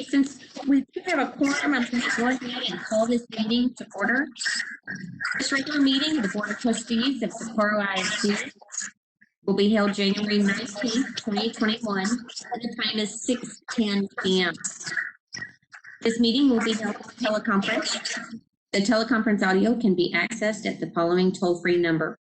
since we do have a quorum, I'm going to go ahead and call this meeting to order. This regular meeting of the Board of Trustees of Socorro ISD will be held January 19th, 2021, and the time is 6:10 p.m. This meeting will be held by teleconference. The teleconference audio can be accessed at the following toll-free number,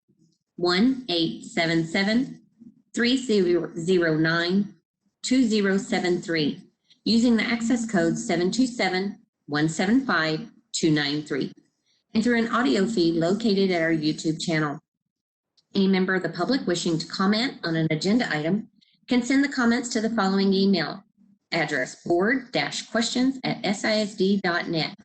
1-877-309-2073, using the access code 727-175-293, and through an audio feed located at our YouTube channel. Any member of the public wishing to comment on an agenda item can send the comments to the following email address, board-questions@sisd.net.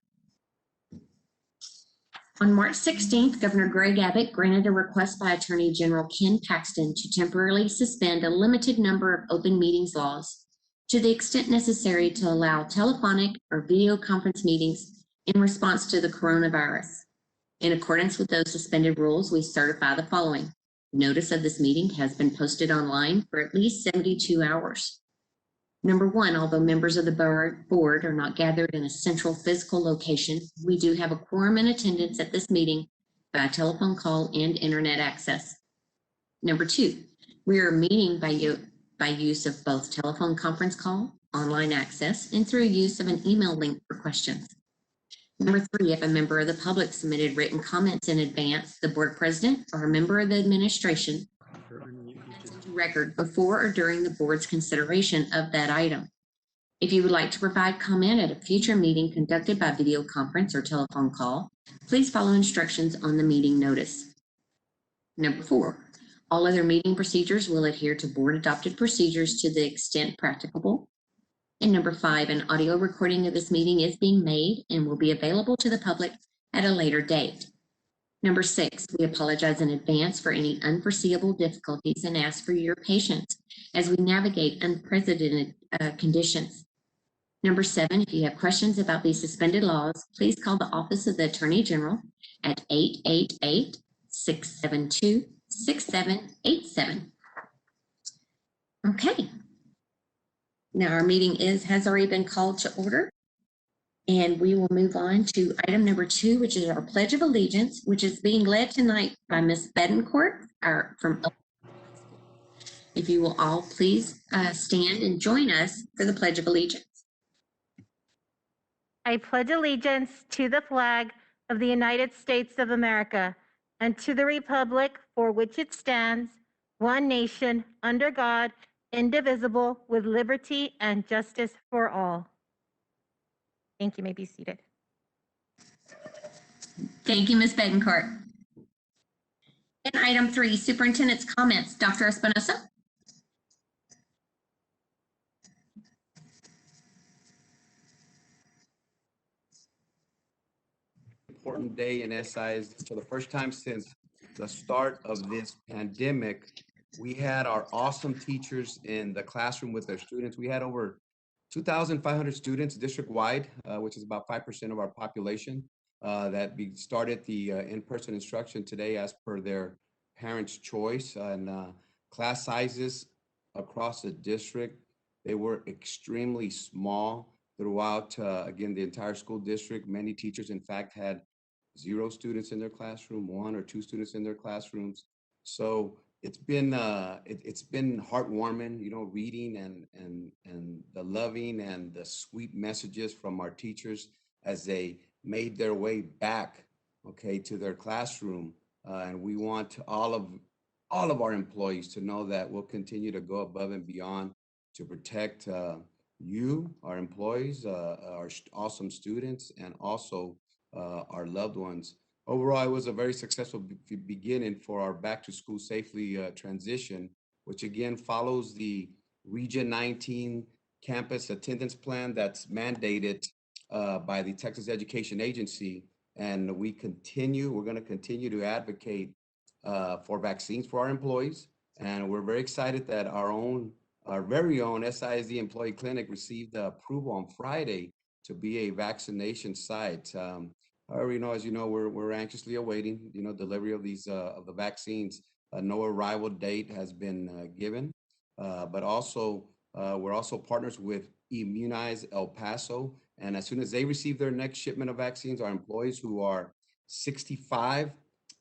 On March 16th, Governor Greg Abbott granted a request by Attorney General Ken Paxton to temporarily suspend a limited number of open meetings laws to the extent necessary to allow telephonic or video conference meetings in response to the coronavirus. In accordance with those suspended rules, we certify the following. Notice of this meeting has been posted online for at least 72 hours. Number one, although members of the board are not gathered in a central physical location, we do have a quorum in attendance at this meeting by telephone call and internet access. Number two, we are meeting by use of both telephone conference call, online access, and through use of an email link for questions. Number three, if a member of the public submitted written comments in advance, the board president or a member of the administration record before or during the board's consideration of that item. If you would like to provide comment at a future meeting conducted by video conference or telephone call, please follow instructions on the meeting notice. Number four, all other meeting procedures will adhere to board adopted procedures to the extent practicable. And number five, an audio recording of this meeting is being made and will be available to the public at a later date. Number six, we apologize in advance for any unforeseeable difficulties and ask for your patience as we navigate unprecedented conditions. Number seven, if you have questions about these suspended laws, please call the Office of the Attorney General at 888-672-6787. Okay. Now our meeting has already been called to order. And we will move on to item number two, which is our Pledge of Allegiance, which is being led tonight by Ms. Bedencourt from. If you will all please stand and join us for the Pledge of Allegiance. I pledge allegiance to the flag of the United States of America and to the republic for which it stands, one nation, under God, indivisible, with liberty and justice for all. Thank you. You may be seated. Thank you, Ms. Bedencourt. And item three, superintendent's comments. Dr. Espinosa. Important day in SISD. For the first time since the start of this pandemic, we had our awesome teachers in the classroom with their students. We had over 2,500 students district-wide, which is about 5% of our population, that started the in-person instruction today as per their parents' choice. And class sizes across the district, they were extremely small throughout, again, the entire school district. Many teachers, in fact, had 0 students in their classroom, 1 or 2 students in their classrooms. So it's been heartwarming, you know, reading and the loving and the sweet messages from our teachers as they made their way back, okay, to their classroom. And we want all of our employees to know that we'll continue to go above and beyond to protect you, our employees, our awesome students, and also our loved ones. Overall, it was a very successful beginning for our back to school safely transition, which again follows the Region 19 campus attendance plan that's mandated by the Texas Education Agency. And we're going to continue to advocate for vaccines for our employees. And we're very excited that our very own SISD employee clinic received the approval on Friday to be a vaccination site. However, as you know, we're anxiously awaiting, delivery of these of the vaccines. No arrival date has been given, but also We're also partners with Immunize El Paso. And as soon as they receive their next shipment of vaccines, our employees who are 65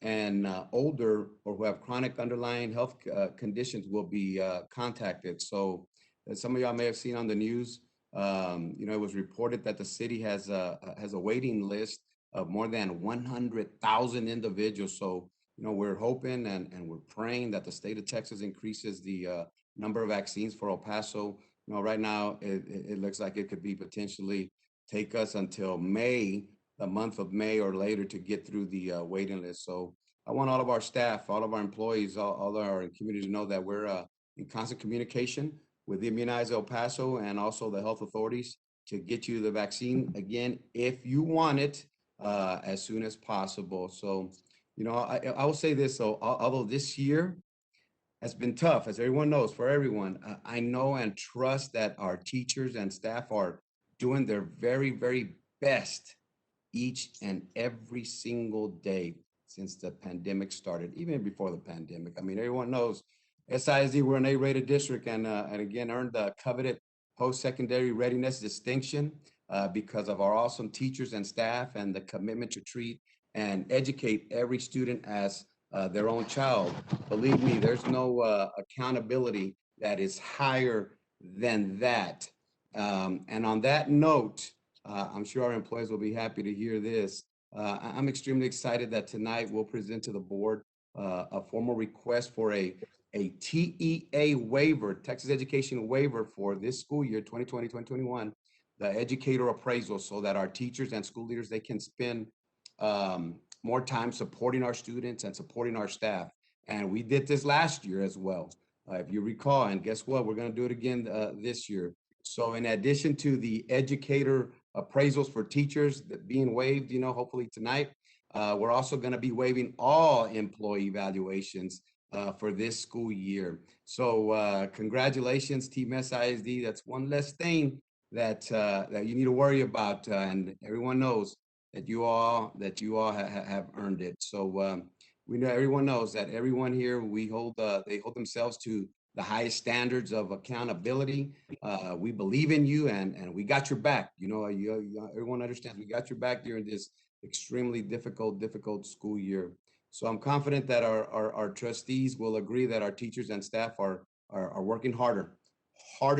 and older or who have chronic underlying health conditions will be contacted. So as some of y'all may have seen on the news, it was reported that the city has a waiting list of more than 100,000 individuals. So, we're hoping and we're praying that the state of Texas increases the number of vaccines for El Paso. Right now, it looks like it could be potentially take us until May, the month of May or later, to get through the waiting list. So I want all of our staff, all of our employees, all of our community to know that we're in constant communication with Immunize El Paso and also the health authorities to get you the vaccine again, if you want it, as soon as possible. So, I will say this, so although this year has been tough, as everyone knows, for everyone, I know and trust that our teachers and staff are doing their very, very best each and every single day since the pandemic started, even before the pandemic. I mean, everyone knows SISD, we're an A-rated district and again, earned the coveted post-secondary readiness distinction because of our awesome teachers and staff and the commitment to treat and educate every student as their own child. Believe me, there's no accountability that is higher than that. And on that note, I'm sure our employees will be happy to hear this. I'm extremely excited that tonight we'll present to the board a formal request for a TEA waiver, Texas Education waiver for this school year, 2020-2021, the educator appraisal, so that our teachers and school leaders, they can spend more time supporting our students and supporting our staff. And we did this last year as well, if you recall, and guess what? We're gonna do it again this year. So in addition to the educator appraisals for teachers that being waived, hopefully tonight, we're also gonna be waiving all employee evaluations for this school year. So congratulations, Team SISD. That's one less thing that you need to worry about, and everyone knows that you all have earned it. So we know, everyone knows that everyone here, they hold themselves to the highest standards of accountability. We believe in you, and we got your back. Everyone understands we got your back during this extremely difficult school year. So I'm confident that our trustees will agree that our teachers and staff are working harder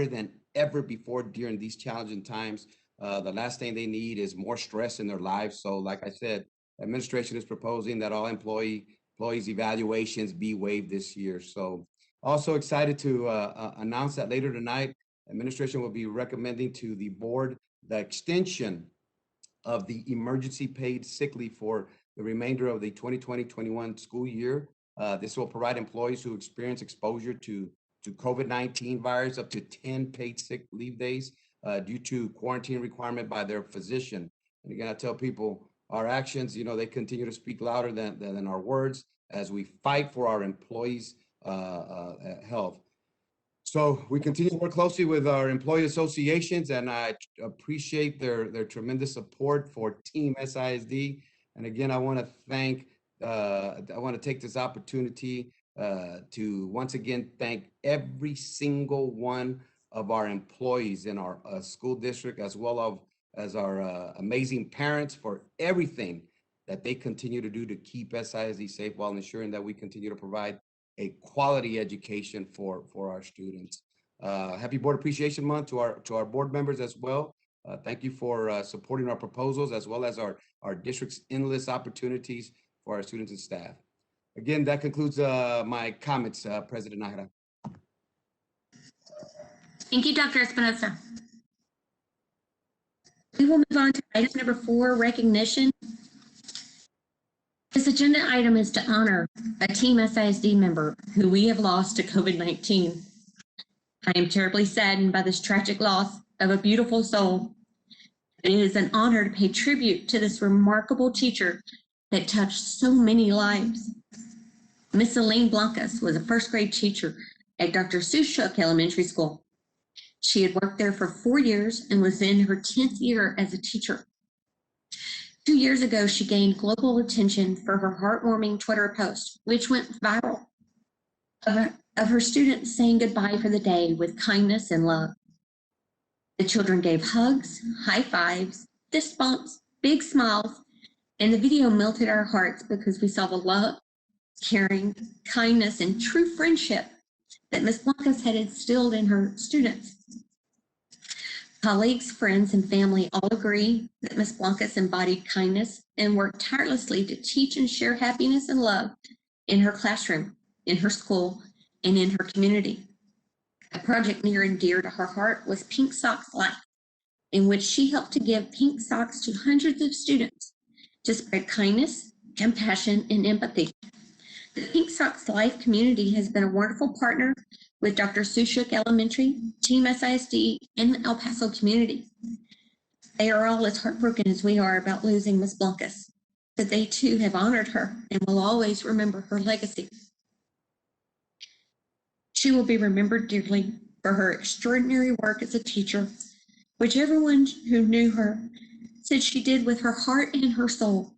than ever before during these challenging times. The last thing they need is more stress in their lives. So like I said, administration is proposing that all employees evaluations be waived this year. So also excited to announce that later tonight, administration will be recommending to the board the extension of the emergency paid sick leave for the remainder of the 2020-21 school year. This will provide employees who experience exposure to COVID-19 virus up to 10 paid sick leave days due to quarantine requirement by their physician. And again, I tell people our actions, they continue to speak louder than our words as we fight for our employees' health. So we continue to work closely with our employee associations, and I appreciate their tremendous support for Team SISD. And again, I want to take this opportunity to once again thank every single one of our employees in our school district, as well as our amazing parents, for everything that they continue to do to keep SISD safe while ensuring that we continue to provide a quality education for our students. Happy Board Appreciation Month to our board members as well. Thank you for supporting our proposals, as well as our district's endless opportunities for our students and staff. Again, that concludes my comments, President Nahara. Thank you, Dr. Espinosa. We will move on to item number 4, recognition. This agenda item is to honor a Team SISD member who we have lost to COVID-19. I am terribly saddened by this tragic loss of a beautiful soul. It is an honor to pay tribute to this remarkable teacher that touched so many lives. Miss Elaine Blancas was a first grade teacher at Dr. Sushuk Elementary School. She had worked there for 4 years and was in her 10th year as a teacher. 2 years ago, she gained global attention for her heartwarming Twitter post, which went viral. of her students saying goodbye for the day with kindness and love. The children gave hugs, high fives, fist bumps, big smiles, and the video melted our hearts because we saw the love, caring, kindness, and true friendship that Ms. Blancas had instilled in her students. Colleagues, friends, and family all agree that Ms. Blancas embodied kindness and worked tirelessly to teach and share happiness and love in her classroom, in her school, and in her community. A project near and dear to her heart was Pink Socks Life, in which she helped to give pink socks to hundreds of students to spread kindness, compassion, and empathy. The Pink Socks Life community has been a wonderful partner with Dr. Sushuk Elementary, Team SISD, and the El Paso community. They are all as heartbroken as we are about losing Ms. Blancas, but they too have honored her and will always remember her legacy. She will be remembered dearly for her extraordinary work as a teacher, which everyone who knew her said she did with her heart and her soul.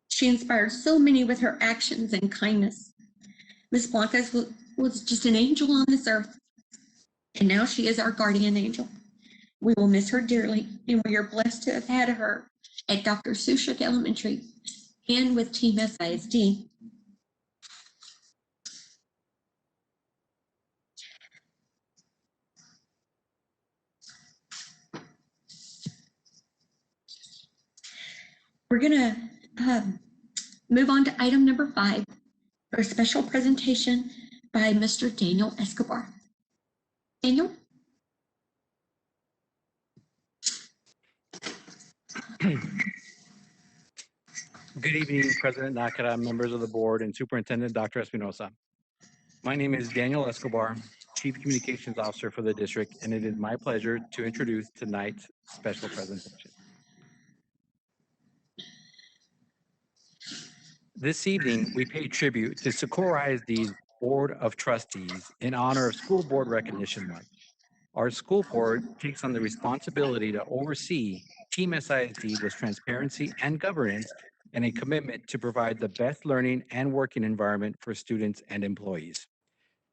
She inspired so many with her actions and kindness. Ms. Blancas was just an angel on this earth, and now she is our guardian angel. We will miss her dearly, and we are blessed to have had her at Dr. Sushuk Elementary and with Team SISD. We're going to move on to item number 5 for a special presentation by Mr. Daniel Escobar. Daniel? Good evening, President Nakara, members of the board, and Superintendent Dr. Espinosa. My name is Daniel Escobar, Chief Communications Officer for the district, and it is my pleasure to introduce tonight's special presentation. This evening, we pay tribute to Socorro ISD's Board of Trustees in honor of School Board Recognition Month. Our school board takes on the responsibility to oversee Team SISD with transparency and governance and a commitment to provide the best learning and working environment for students and employees.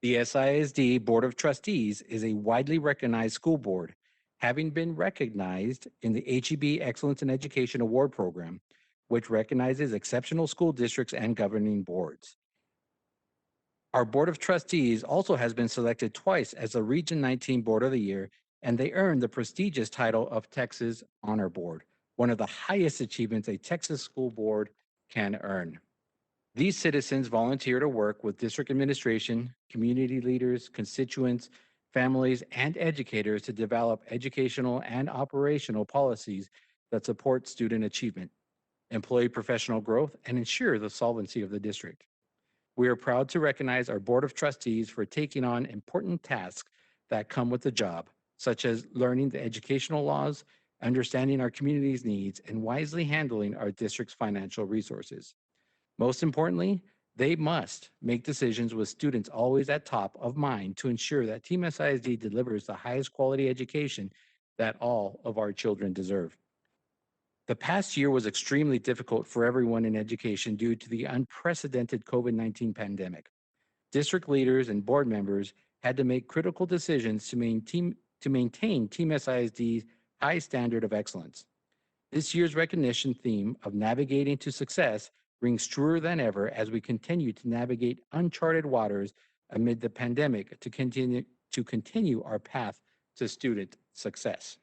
The SISD Board of Trustees is a widely recognized school board, having been recognized in the HEB Excellence in Education Award Program, which recognizes exceptional school districts and governing boards. Our Board of Trustees also has been selected twice as a Region 19 Board of the Year, and they earned the prestigious title of Texas Honor Board, one of the highest achievements a Texas school board can earn. These citizens volunteer to work with district administration, community leaders, constituents, families, and educators to develop educational and operational policies that support student achievement, employee professional growth, and ensure the solvency of the district. We are proud to recognize our Board of Trustees for taking on important tasks that come with the job, such as learning the educational laws, understanding our community's needs, and wisely handling our district's financial resources. Most importantly, they must make decisions with students always at top of mind to ensure that Team SISD delivers the highest quality education that all of our children deserve. The past year was extremely difficult for everyone in education due to the unprecedented COVID-19 pandemic. District leaders and board members had to make critical decisions to maintain Team SISD's high standard of excellence. This year's recognition theme of navigating to success rings truer than ever as we continue to navigate uncharted waters amid the pandemic to continue our path to student success.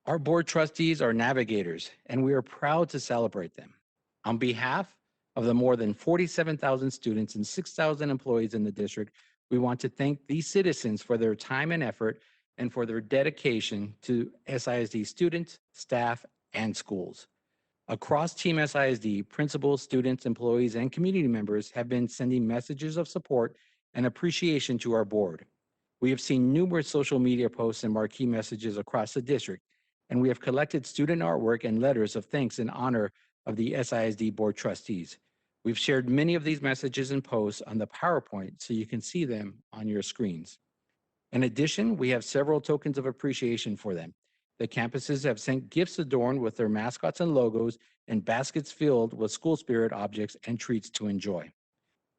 Our board trustees are navigators, and we are proud to celebrate them. On behalf of the more than 47,000 students and 6,000 employees in the district, we want to thank these citizens for their time and effort and for their dedication to SISD students, staff, and schools. Across Team SISD, principals, students, employees, and community members have been sending messages of support and appreciation to our board. We have seen numerous social media posts and marquee messages across the district, and we have collected student artwork and letters of thanks in honor of the SISD Board Trustees. We've shared many of these messages and posts on the PowerPoint so you can see them on your screens. In addition, we have several tokens of appreciation for them. The campuses have sent gifts adorned with their mascots and logos and baskets filled with school spirit objects and treats to enjoy.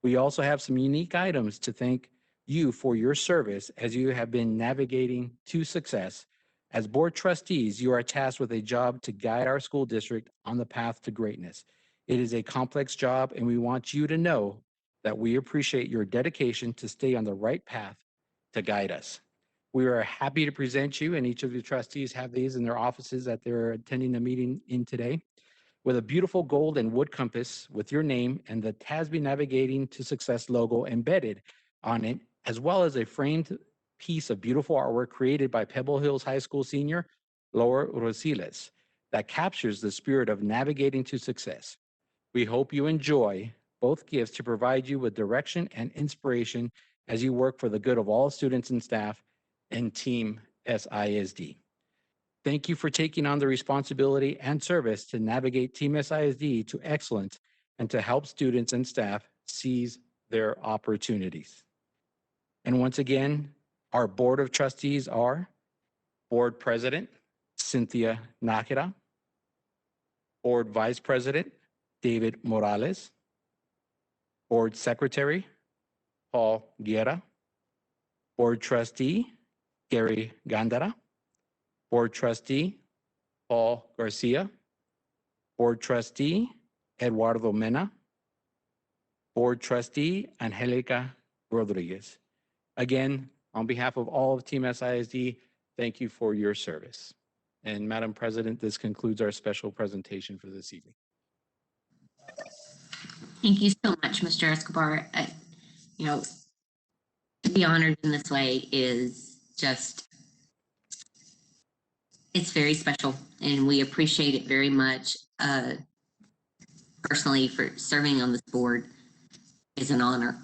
We also have some unique items to thank you for your service as you have been navigating to success. As board trustees, you are tasked with a job to guide our school district on the path to greatness. It is a complex job, and we want you to know that we appreciate your dedication to stay on the right path to guide us. We are happy to present you, and each of the trustees have these in their offices that they're attending the meeting in today, with a beautiful gold and wood compass with your name and the TASB Navigating to Success logo embedded on it, as well as a framed piece of beautiful artwork created by Pebble Hills High School senior Laura Rosiles that captures the spirit of navigating to success. We hope you enjoy both gifts to provide you with direction and inspiration as you work for the good of all students and staff and Team SISD. Thank you for taking on the responsibility and service to navigate Team SISD to excellence and to help students and staff seize their opportunities. And once again, our Board of Trustees are Board President Cynthia Nakira, Board Vice President David Morales, Board Secretary Paul Guerra, Board Trustee Gary Gandara, Board Trustee Paul Garcia, Board Trustee Eduardo Mena, Board Trustee Angelica Rodriguez. Again, on behalf of all of Team SISD, thank you for your service. And Madam President, this concludes our special presentation for this evening. Thank you so much, Mr. Escobar. You know, to be honored in this way is just, it's very special, and we appreciate it very much. Personally, for serving on this board is an honor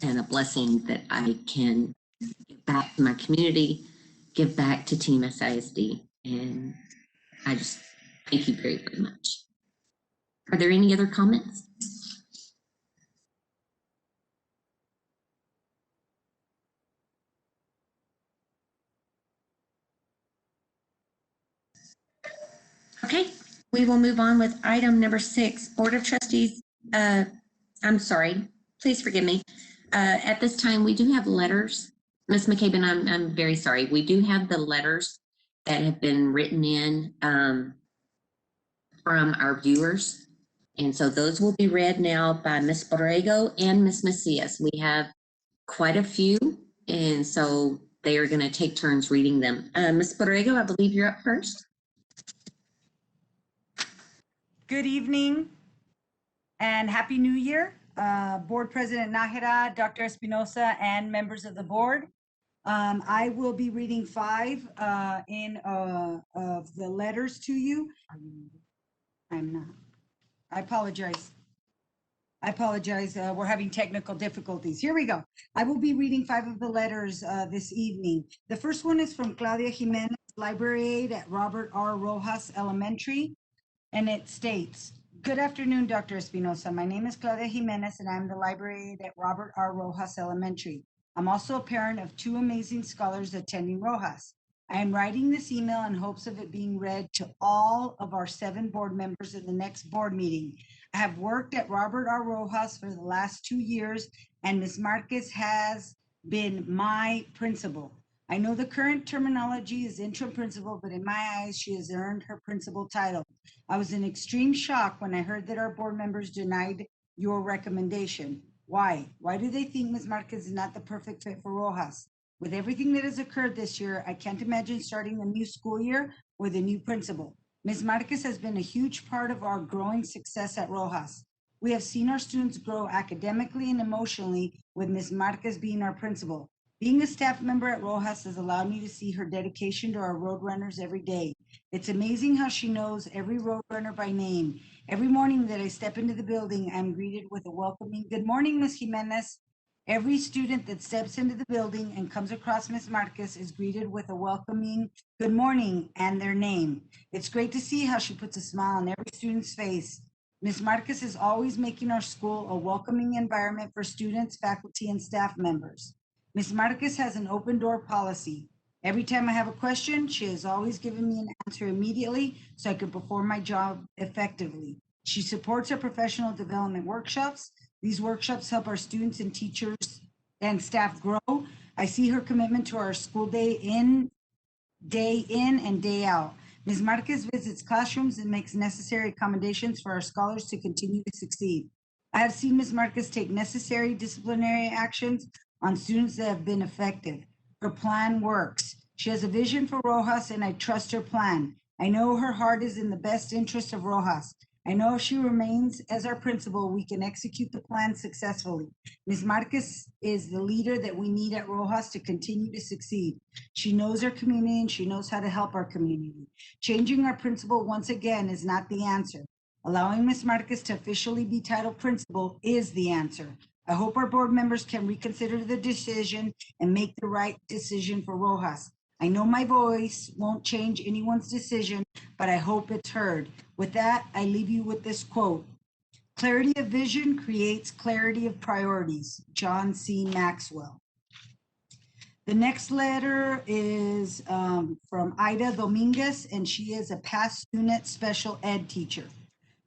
and a blessing that I can give back to my community, give back to Team SISD, and I just thank you very, very much. Are there any other comments? Okay, we will move on with item number 6, Board of Trustees. I'm sorry, please forgive me. At this time, we do have letters. Ms. McCabe, I'm very sorry. We do have the letters that have been written in from our viewers. And so those will be read now by Ms. Borrego and Ms. Macias. We have quite a few, and so they are going to take turns reading them. Ms. Borrego, I believe you're up first. Good evening and Happy New Year, Board President Nájera, Dr. Espinosa, and members of the board. I will be reading 5 of the letters to you. I'm not. I apologize. We're having technical difficulties. Here we go. I will be reading 5 of the letters this evening. The first one is from Claudia Jimenez, library aide at Robert R. Rojas Elementary. And it states, good afternoon, Dr. Espinosa. My name is Claudia Jimenez, and I'm the library aide at Robert R. Rojas Elementary. I'm also a parent of 2 amazing scholars attending Rojas. I am writing this email in hopes of it being read to all of our 7 board members in the next board meeting. I have worked at Robert R. Rojas for the last 2 years, and Ms. Marquez has been my principal. I know the current terminology is interim principal, but in my eyes, she has earned her principal title. I was in extreme shock when I heard that our board members denied your recommendation. Why? Why do they think Ms. Marquez is not the perfect fit for Rojas? With everything that has occurred this year, I can't imagine starting a new school year with a new principal. Ms. Marquez has been a huge part of our growing success at Rojas. We have seen our students grow academically and emotionally with Ms. Marquez being our principal. Being a staff member at Rojas has allowed me to see her dedication to our Roadrunners every day. It's amazing how she knows every Roadrunner by name. Every morning that I step into the building, I'm greeted with a welcoming, good morning, Ms. Jimenez. Every student that steps into the building and comes across Ms. Marquez is greeted with a welcoming, good morning, and their name. It's great to see how she puts a smile on every student's face. Ms. Marquez is always making our school a welcoming environment for students, faculty, and staff members. Ms. Marquez has an open door policy. Every time I have a question, she has always given me an answer immediately so I can perform my job effectively. She supports our professional development workshops. These workshops help our students and teachers and staff grow. I see her commitment to our school day in and day out. Ms. Marquez visits classrooms and makes necessary accommodations for our scholars to continue to succeed. I have seen Ms. Marquez take necessary disciplinary actions on students that have been effective. Her plan works. She has a vision for Rojas, and I trust her plan. I know her heart is in the best interest of Rojas. I know if she remains as our principal, we can execute the plan successfully. Ms. Marquez is the leader that we need at Rojas to continue to succeed. She knows our community and she knows how to help our community. Changing our principal once again is not the answer. Allowing Ms. Marquez to officially be titled principal is the answer. I hope our board members can reconsider the decision and make the right decision for Rojas. I know my voice won't change anyone's decision, but I hope it's heard. With that, I leave you with this quote. Clarity of vision creates clarity of priorities. John C. Maxwell. The next letter is from Ida Dominguez, and she is a past unit special ed teacher.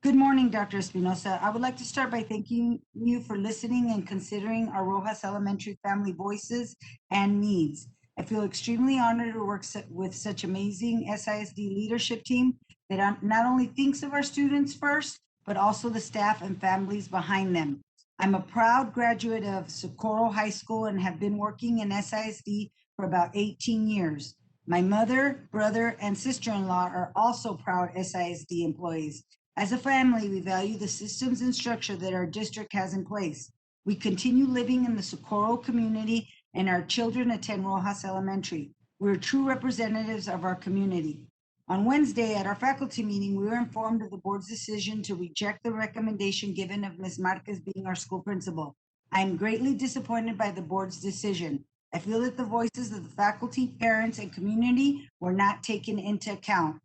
Good morning, Dr. Espinosa. I would like to start by thanking you for listening and considering our Rojas Elementary family voices and needs. I feel extremely honored to work with such amazing SISD leadership team that not only thinks of our students first, but also the staff and families behind them. I'm a proud graduate of Socorro High School and have been working in SISD for about 18 years. My mother, brother, and sister-in-law are also proud SISD employees. As a family, we value the systems and structure that our district has in place. We continue living in the Socorro community, and our children attend Rojas Elementary. We're true representatives of our community. On Wednesday, at our faculty meeting, we were informed of the board's decision to reject the recommendation given of Ms. Marquez being our school principal. I am greatly disappointed by the board's decision. I feel that the voices of the faculty, parents, and community were not taken into account.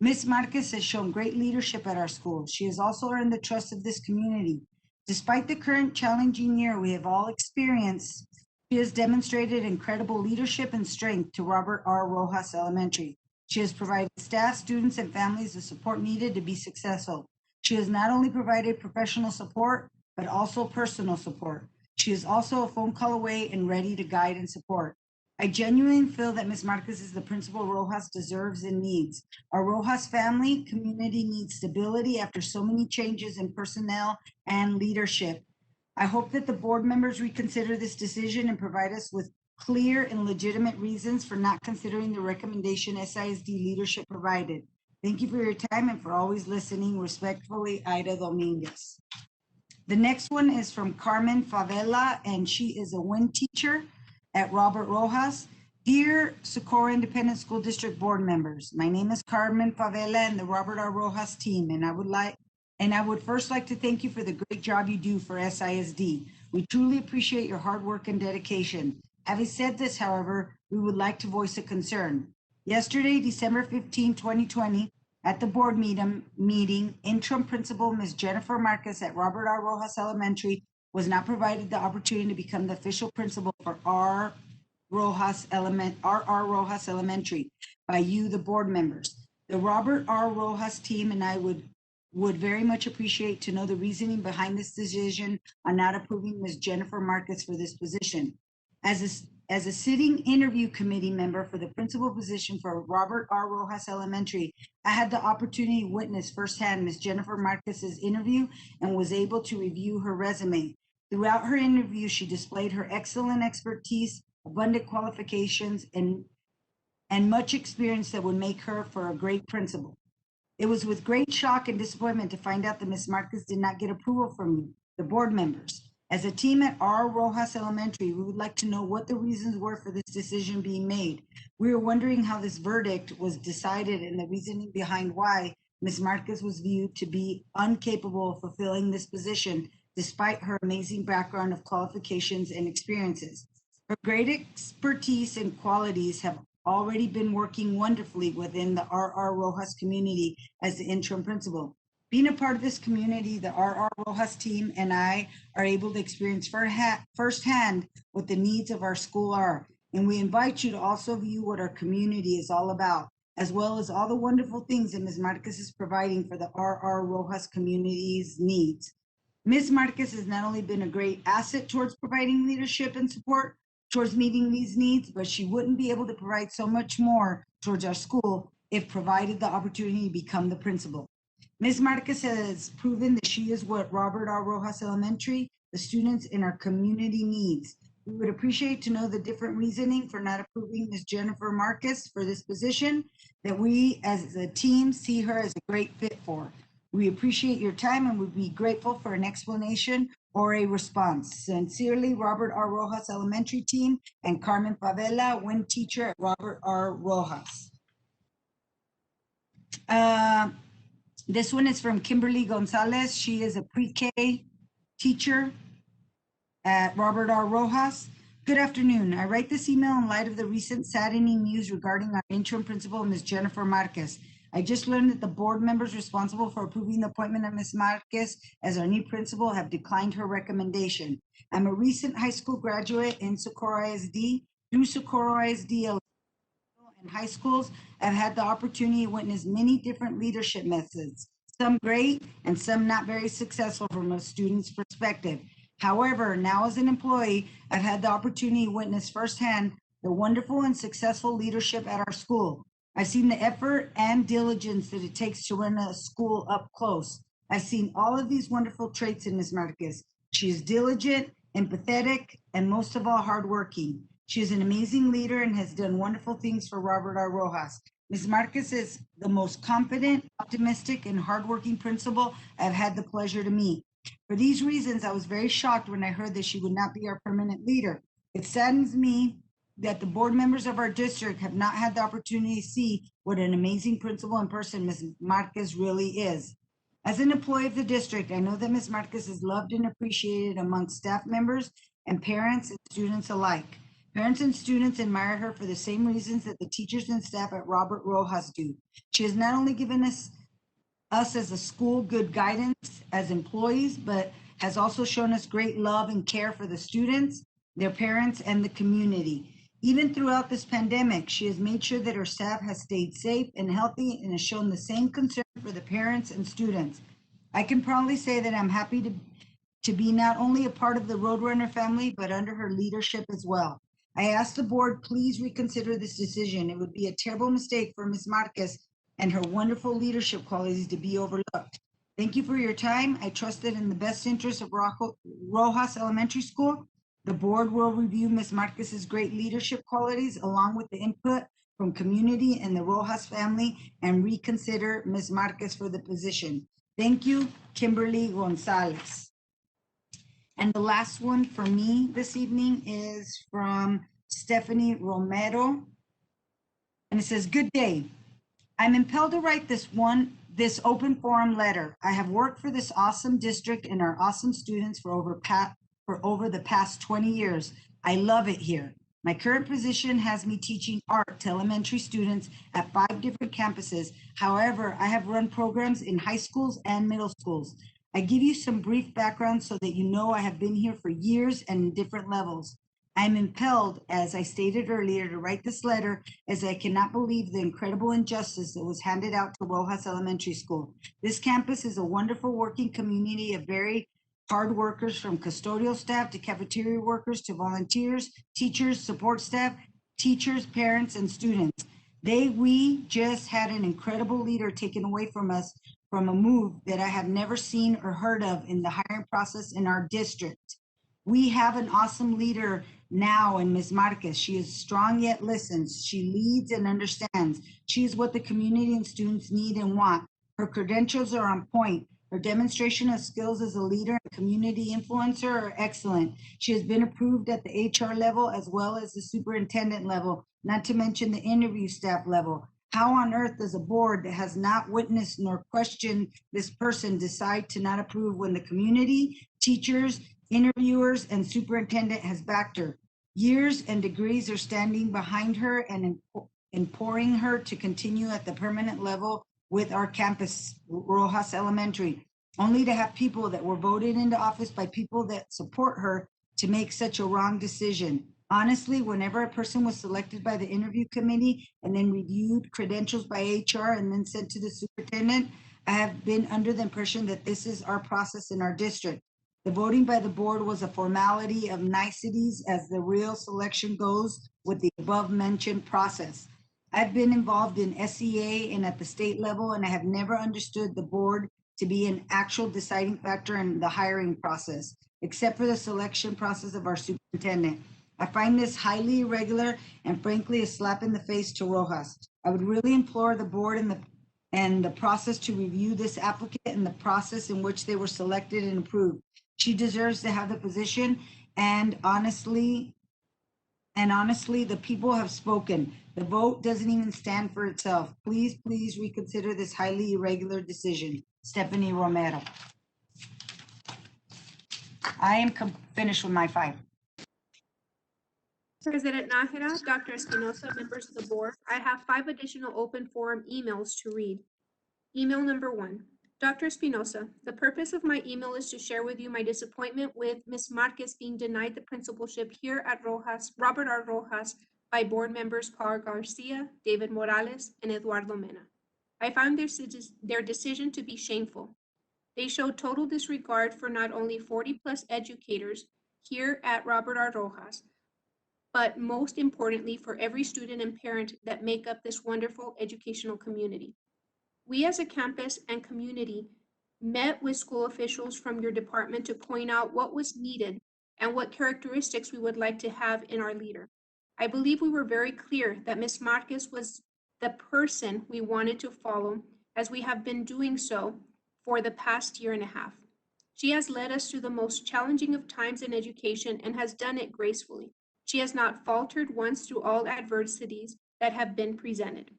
Ms. Marquez has shown great leadership at our school. She has also earned the trust of this community. Despite the current challenging year we have all experienced, she has demonstrated incredible leadership and strength to Robert R. Rojas Elementary. She has provided staff, students, and families the support needed to be successful. She has not only provided professional support, but also personal support. She is also a phone call away and ready to guide and support. I genuinely feel that Ms. Marquez is the principal Rojas deserves and needs. Our Rojas family community needs stability after so many changes in personnel and leadership. I hope that the board members reconsider this decision and provide us with clear and legitimate reasons for not considering the recommendation SISD leadership provided. Thank you for your time and for always listening. Respectfully, Ida Dominguez. The next one is from Carmen Favela, and she is a WIN teacher at Robert Rojas. Dear Socorro Independent School District board members, my name is Carmen Favela and the Robert R. Rojas team, and I would first like to thank you for the great job you do for SISD. We truly appreciate your hard work and dedication. Having said this, however, we would like to voice a concern. Yesterday, December 15, 2020, at the board meeting, interim principal Ms. Jennifer Marquez at Robert R. Rojas Elementary was not provided the opportunity to become the official principal for R. Rojas Elementary by you, the board members. The Robert R. Rojas team and I would very much appreciate to know the reasoning behind this decision on not approving Ms. Jennifer Marquez for this position. As a sitting interview committee member for the principal position for Robert R. Rojas Elementary, I had the opportunity to witness firsthand Ms. Jennifer Marquez's interview and was able to review her resume. Throughout her interview, she displayed her excellent expertise, abundant qualifications, and much experience that would make her for a great principal. It was with great shock and disappointment to find out that Ms. Marquez did not get approval from you, the board members. As a team at R. Rojas Elementary, we would like to know what the reasons were for this decision being made. We are wondering how this verdict was decided and the reasoning behind why Ms. Marquez was viewed to be incapable of fulfilling this position despite her amazing background of qualifications and experiences. Her great expertise and qualities have already been working wonderfully within the R. Rojas community as the interim principal. Being a part of this community, the R. Rojas team and I are able to experience firsthand what the needs of our school are. And we invite you to also view what our community is all about, as well as all the wonderful things that Ms. Marquez is providing for the R. Rojas community's needs. Ms. Marquez has not only been a great asset towards providing leadership and support towards meeting these needs, but she wouldn't be able to provide so much more towards our school if provided the opportunity to become the principal. Ms. Marquez has proven that she is what Robert R. Rojas Elementary, the students in our community needs. We would appreciate to know the different reasoning for not approving Ms. Jennifer Marquez for this position that we as a team see her as a great fit for. We appreciate your time and would be grateful for an explanation or a response. Sincerely, Robert R. Rojas Elementary Team and Carmen Pavela, WIN teacher at Robert R. Rojas. This one is from Kimberly Gonzalez. She is a pre-K teacher at Robert R. Rojas. Good afternoon. I write this email in light of the recent saddening news regarding our interim principal, Ms. Jennifer Marquez. I just learned that the board members responsible for approving the appointment of Ms. Marquez as our new principal have declined her recommendation. I'm a recent high school graduate in Socorro ISD. Through Socorro ISD and high schools, I've had the opportunity to witness many different leadership methods, some great and some not very successful from a student's perspective. However, now as an employee, I've had the opportunity to witness firsthand the wonderful and successful leadership at our school. I've seen the effort and diligence that it takes to run a school up close. I've seen all of these wonderful traits in Ms. Marquez. She is diligent, empathetic, and most of all, hardworking. She is an amazing leader and has done wonderful things for Robert R. Rojas. Ms. Marquez is the most confident, optimistic, and hardworking principal I've had the pleasure to meet. For these reasons, I was very shocked when I heard that she would not be our permanent leader. It saddens me that the board members of our district have not had the opportunity to see what an amazing principal and person Ms. Marquez really is. As an employee of the district, I know that Ms. Marquez is loved and appreciated amongst staff members and parents and students alike. Parents and students admire her for the same reasons that the teachers and staff at Robert Rojas do. She has not only given us as a school good guidance as employees, but has also shown us great love and care for the students, their parents, and the community. Even throughout this pandemic, she has made sure that her staff has stayed safe and healthy and has shown the same concern for the parents and students. I can proudly say that I'm happy to be not only a part of the Roadrunner family, but under her leadership as well. I ask the board, please reconsider this decision. It would be a terrible mistake for Ms. Marquez and her wonderful leadership qualities to be overlooked. Thank you for your time. I trust that in the best interest of Rojas Elementary School, the board will review Ms. Marquez's great leadership qualities along with the input from community and the Rojas family and reconsider Ms. Marquez for the position. Thank you, Kimberly Gonzalez. And the last one for me this evening is from Stephanie Romero. And it says, good day. I'm impelled to write this open forum letter. I have worked for this awesome district and our awesome students for over the past 20 years. I love it here. My current position has me teaching art to elementary students at 5 different campuses. However, I have run programs in high schools and middle schools. I give you some brief background so that you know I have been here for years and in different levels. I'm impelled, as I stated earlier, to write this letter as I cannot believe the incredible injustice that was handed out to Rojas Elementary School. This campus is a wonderful working community of very hard workers, from custodial staff to cafeteria workers to volunteers, teachers, support staff, teachers, parents, and students. We just had an incredible leader taken away from us from a move that I have never seen or heard of in the hiring process in our district. We have an awesome leader now in Ms. Marquez. She is strong yet listens. She leads and understands. She is what the community and students need and want. Her credentials are on point. Her demonstration of skills as a leader and community influencer are excellent. She has been approved at the HR level as well as the superintendent level, not to mention the interview staff level. How on earth does a board that has not witnessed nor questioned this person decide to not approve when the community, teachers, interviewers, and superintendent has backed her? Years and degrees are standing behind her and empowering her to continue at the permanent level with our campus, Rojas Elementary, only to have people that were voted into office by people that support her to make such a wrong decision. Honestly, whenever a person was selected by the interview committee and then reviewed credentials by HR and then sent to the superintendent, I have been under the impression that this is our process in our district. The voting by the board was a formality of niceties as the real selection goes with the above mentioned process. I've been involved in SEA and at the state level, and I have never understood the board to be an actual deciding factor in the hiring process, except for the selection process of our superintendent. I find this highly irregular and frankly a slap in the face to Rojas. I would really implore the board and the process to review this applicant and the process in which they were selected and approved. She deserves to have the position, and honestly, the people have spoken. The vote doesn't even stand for itself. Please reconsider this highly irregular decision. Stephanie Romero. I am finished with my 5. President Nájera, Dr. Espinosa, members of the board, I have 5 additional open forum emails to read. Email number 1. Dr. Espinosa, the purpose of my email is to share with you my disappointment with Ms. Marquez being denied the principalship here at Robert R. Rojas by board members Paul Garcia, David Morales, and Eduardo Mena. I found their decision to be shameful. They showed total disregard for not only 40+ educators here at Robert R. Rojas, but most importantly for every student and parent that make up this wonderful educational community. We as a campus and community met with school officials from your department to point out what was needed and what characteristics we would like to have in our leader. I believe we were very clear that Ms. Marquez was the person we wanted to follow, as we have been doing so for the past year and a half. She has led us through the most challenging of times in education and has done it gracefully. She has not faltered once through all adversities that have been presented.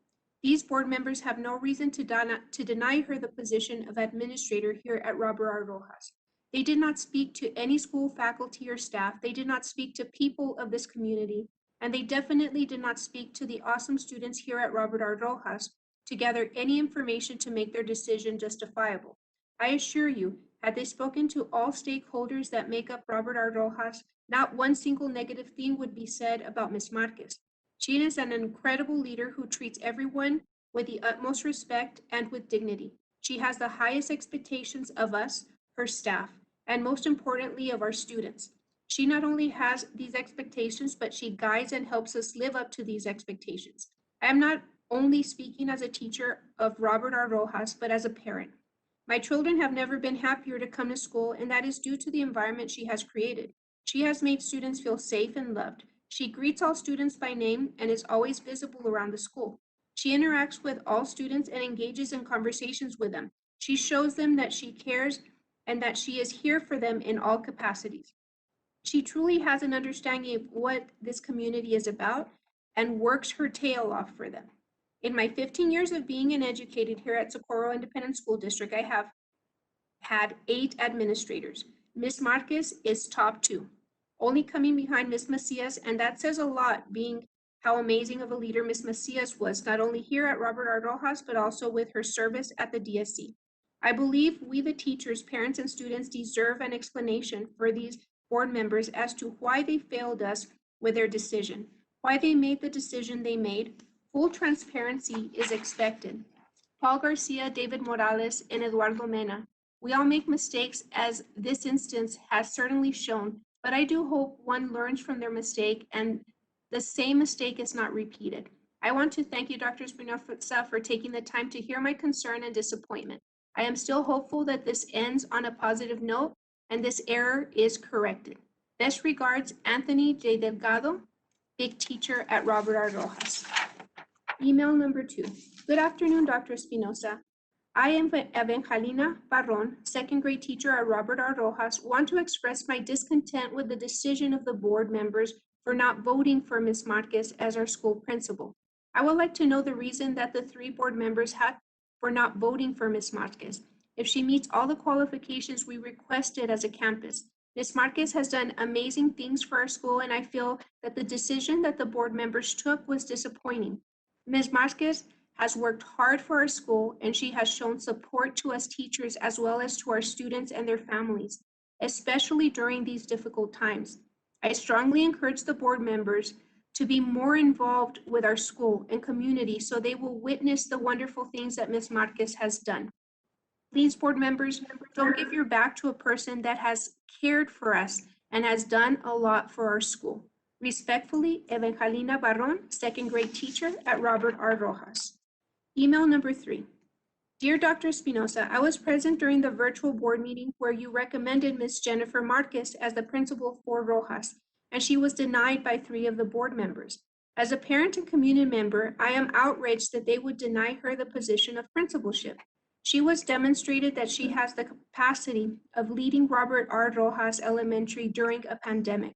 These board members have no reason to deny her the position of administrator here at Robert R. Rojas. They did not speak to any school faculty or staff. They did not speak to people of this community, and they definitely did not speak to the awesome students here at Robert R. Rojas to gather any information to make their decision justifiable. I assure you, had they spoken to all stakeholders that make up Robert R. Rojas, not one single negative thing would be said about Ms. Marquez. She is an incredible leader who treats everyone with the utmost respect and with dignity. She has the highest expectations of us, her staff, and most importantly of our students. She not only has these expectations, but she guides and helps us live up to these expectations. I am not only speaking as a teacher of Robert R. Rojas, but as a parent. My children have never been happier to come to school, and that is due to the environment she has created. She has made students feel safe and loved. She greets all students by name and is always visible around the school. She interacts with all students and engages in conversations with them. She shows them that she cares and that she is here for them in all capacities. She truly has an understanding of what this community is about and works her tail off for them. In my 15 years of being an educator here at Socorro Independent School District, I have had 8 administrators. Ms. Marquez is top 2, only coming behind Ms. Macias, and that says a lot, being how amazing of a leader Ms. Macias was, not only here at Robert R. Rojas, but also with her service at the DSC. I believe we, the teachers, parents, and students, deserve an explanation for these board members as to why they failed us with their decision, why they made the decision they made. Full transparency is expected. Paul Garcia, David Morales, and Eduardo Mena. We all make mistakes, as this instance has certainly shown, but I do hope one learns from their mistake and the same mistake is not repeated. I want to thank you, Dr. Espinosa, for taking the time to hear my concern and disappointment. I am still hopeful that this ends on a positive note and this error is corrected. Best regards, Anthony J. Delgado, big teacher at Robert R. Rojas. Email number 2. Good afternoon, Dr. Espinosa. I am Evangelina Barron, 2nd grade teacher at Robert R. Rojas, want to express my discontent with the decision of the board members for not voting for Ms. Marquez as our school principal. I would like to know the reason that the 3 board members had for not voting for Ms. Marquez. If she meets all the qualifications we requested as a campus, Ms. Marquez has done amazing things for our school, and I feel that the decision that the board members took was disappointing. Ms. Marquez has worked hard for our school, and she has shown support to us teachers as well as to our students and their families, especially during these difficult times. I strongly encourage the board members to be more involved with our school and community so they will witness the wonderful things that Ms. Marquez has done. Please, board members, don't give your back to a person that has cared for us and has done a lot for our school. Respectfully, Evangelina Barron, second grade teacher at Robert R. Rojas. Email number 3. Dear Dr. Espinosa, I was present during the virtual board meeting where you recommended Ms. Jennifer Marcus as the principal for Rojas, and she was denied by 3 of the board members. As a parent and community member, I am outraged that they would deny her the position of principalship. She was demonstrated that she has the capacity of leading Robert R. Rojas Elementary during a pandemic.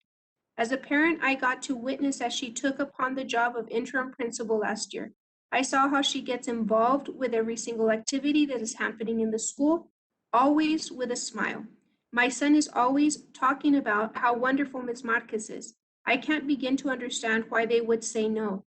As a parent, I got to witness as she took upon the job of interim principal last year. I saw how she gets involved with every single activity that is happening in the school, always with a smile. My son is always talking about how wonderful Ms. Marquez is. I can't begin to understand why they would say no.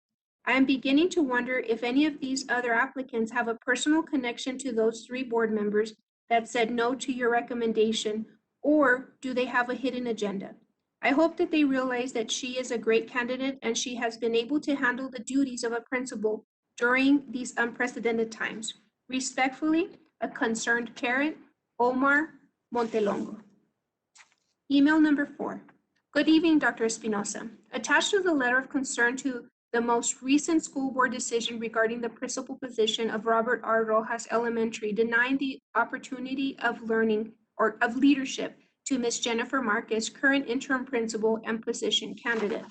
I am beginning to wonder if any of these other applicants have a personal connection to those 3 board members that said no to your recommendation, or do they have a hidden agenda? I hope that they realize that she is a great candidate and she has been able to handle the duties of a principal during these unprecedented times. Respectfully, a concerned parent, Omar Montelongo. Email number 4. Good evening, Dr. Espinosa. Attached to the letter of concern to the most recent school board decision regarding the principal position of Robert R. Rojas Elementary, denying the opportunity of learning or of leadership to Ms. Jennifer Marcus, current interim principal and position candidate.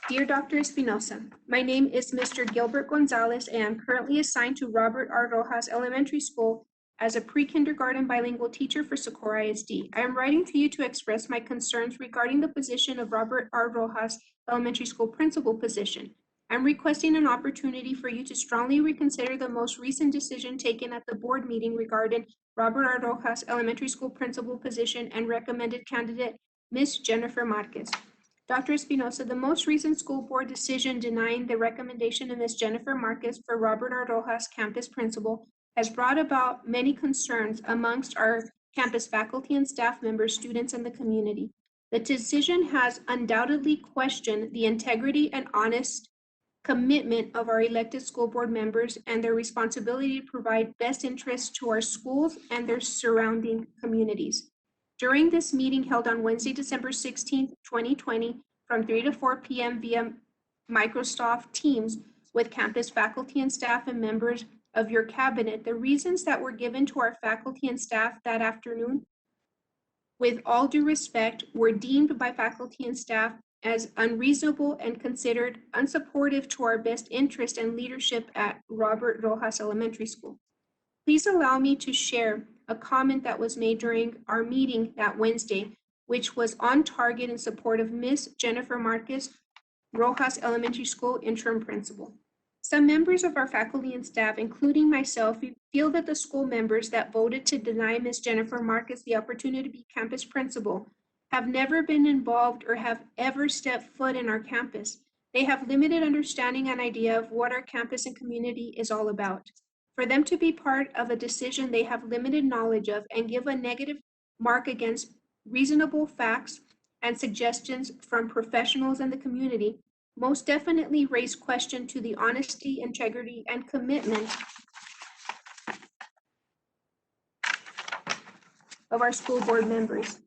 Dear Dr. Espinosa, my name is Mr. Gilbert Gonzalez and I am currently assigned to Robert R. Rojas Elementary School as a pre-kindergarten bilingual teacher for Socorro ISD. I am writing to you to express my concerns regarding the position of Robert R. Rojas Elementary School principal position. I'm requesting an opportunity for you to strongly reconsider the most recent decision taken at the board meeting regarding Robert R. Rojas Elementary School principal position and recommended candidate, Ms. Jennifer Marquez. Dr. Espinosa, the most recent school board decision denying the recommendation of Ms. Jennifer Marquez for Robert R. Rojas campus principal has brought about many concerns amongst our campus faculty and staff members, students, and the community. The decision has undoubtedly questioned the integrity and honest commitment of our elected school board members and their responsibility to provide best interests to our schools and their surrounding communities. During this meeting held on Wednesday, December 16th, 2020, from 3 to 4 p.m. via Microsoft Teams with campus faculty and staff and members of your cabinet, the reasons that were given to our faculty and staff that afternoon, with all due respect, were deemed by faculty and staff as unreasonable and considered unsupportive to our best interest and leadership at Robert Rojas Elementary School. Please allow me to share a comment that was made during our meeting that Wednesday, which was on target in support of Ms. Jennifer Marquez, Rojas Elementary School interim principal. Some members of our faculty and staff, including myself, feel that the school members that voted to deny Ms. Jennifer Marcus the opportunity to be campus principal have never been involved or have ever stepped foot in our campus. They have limited understanding and idea of what our campus and community is all about. For them to be part of a decision they have limited knowledge of and give a negative mark against reasonable facts and suggestions from professionals in the community most definitely raise question to the honesty, integrity, and commitment of our school board members.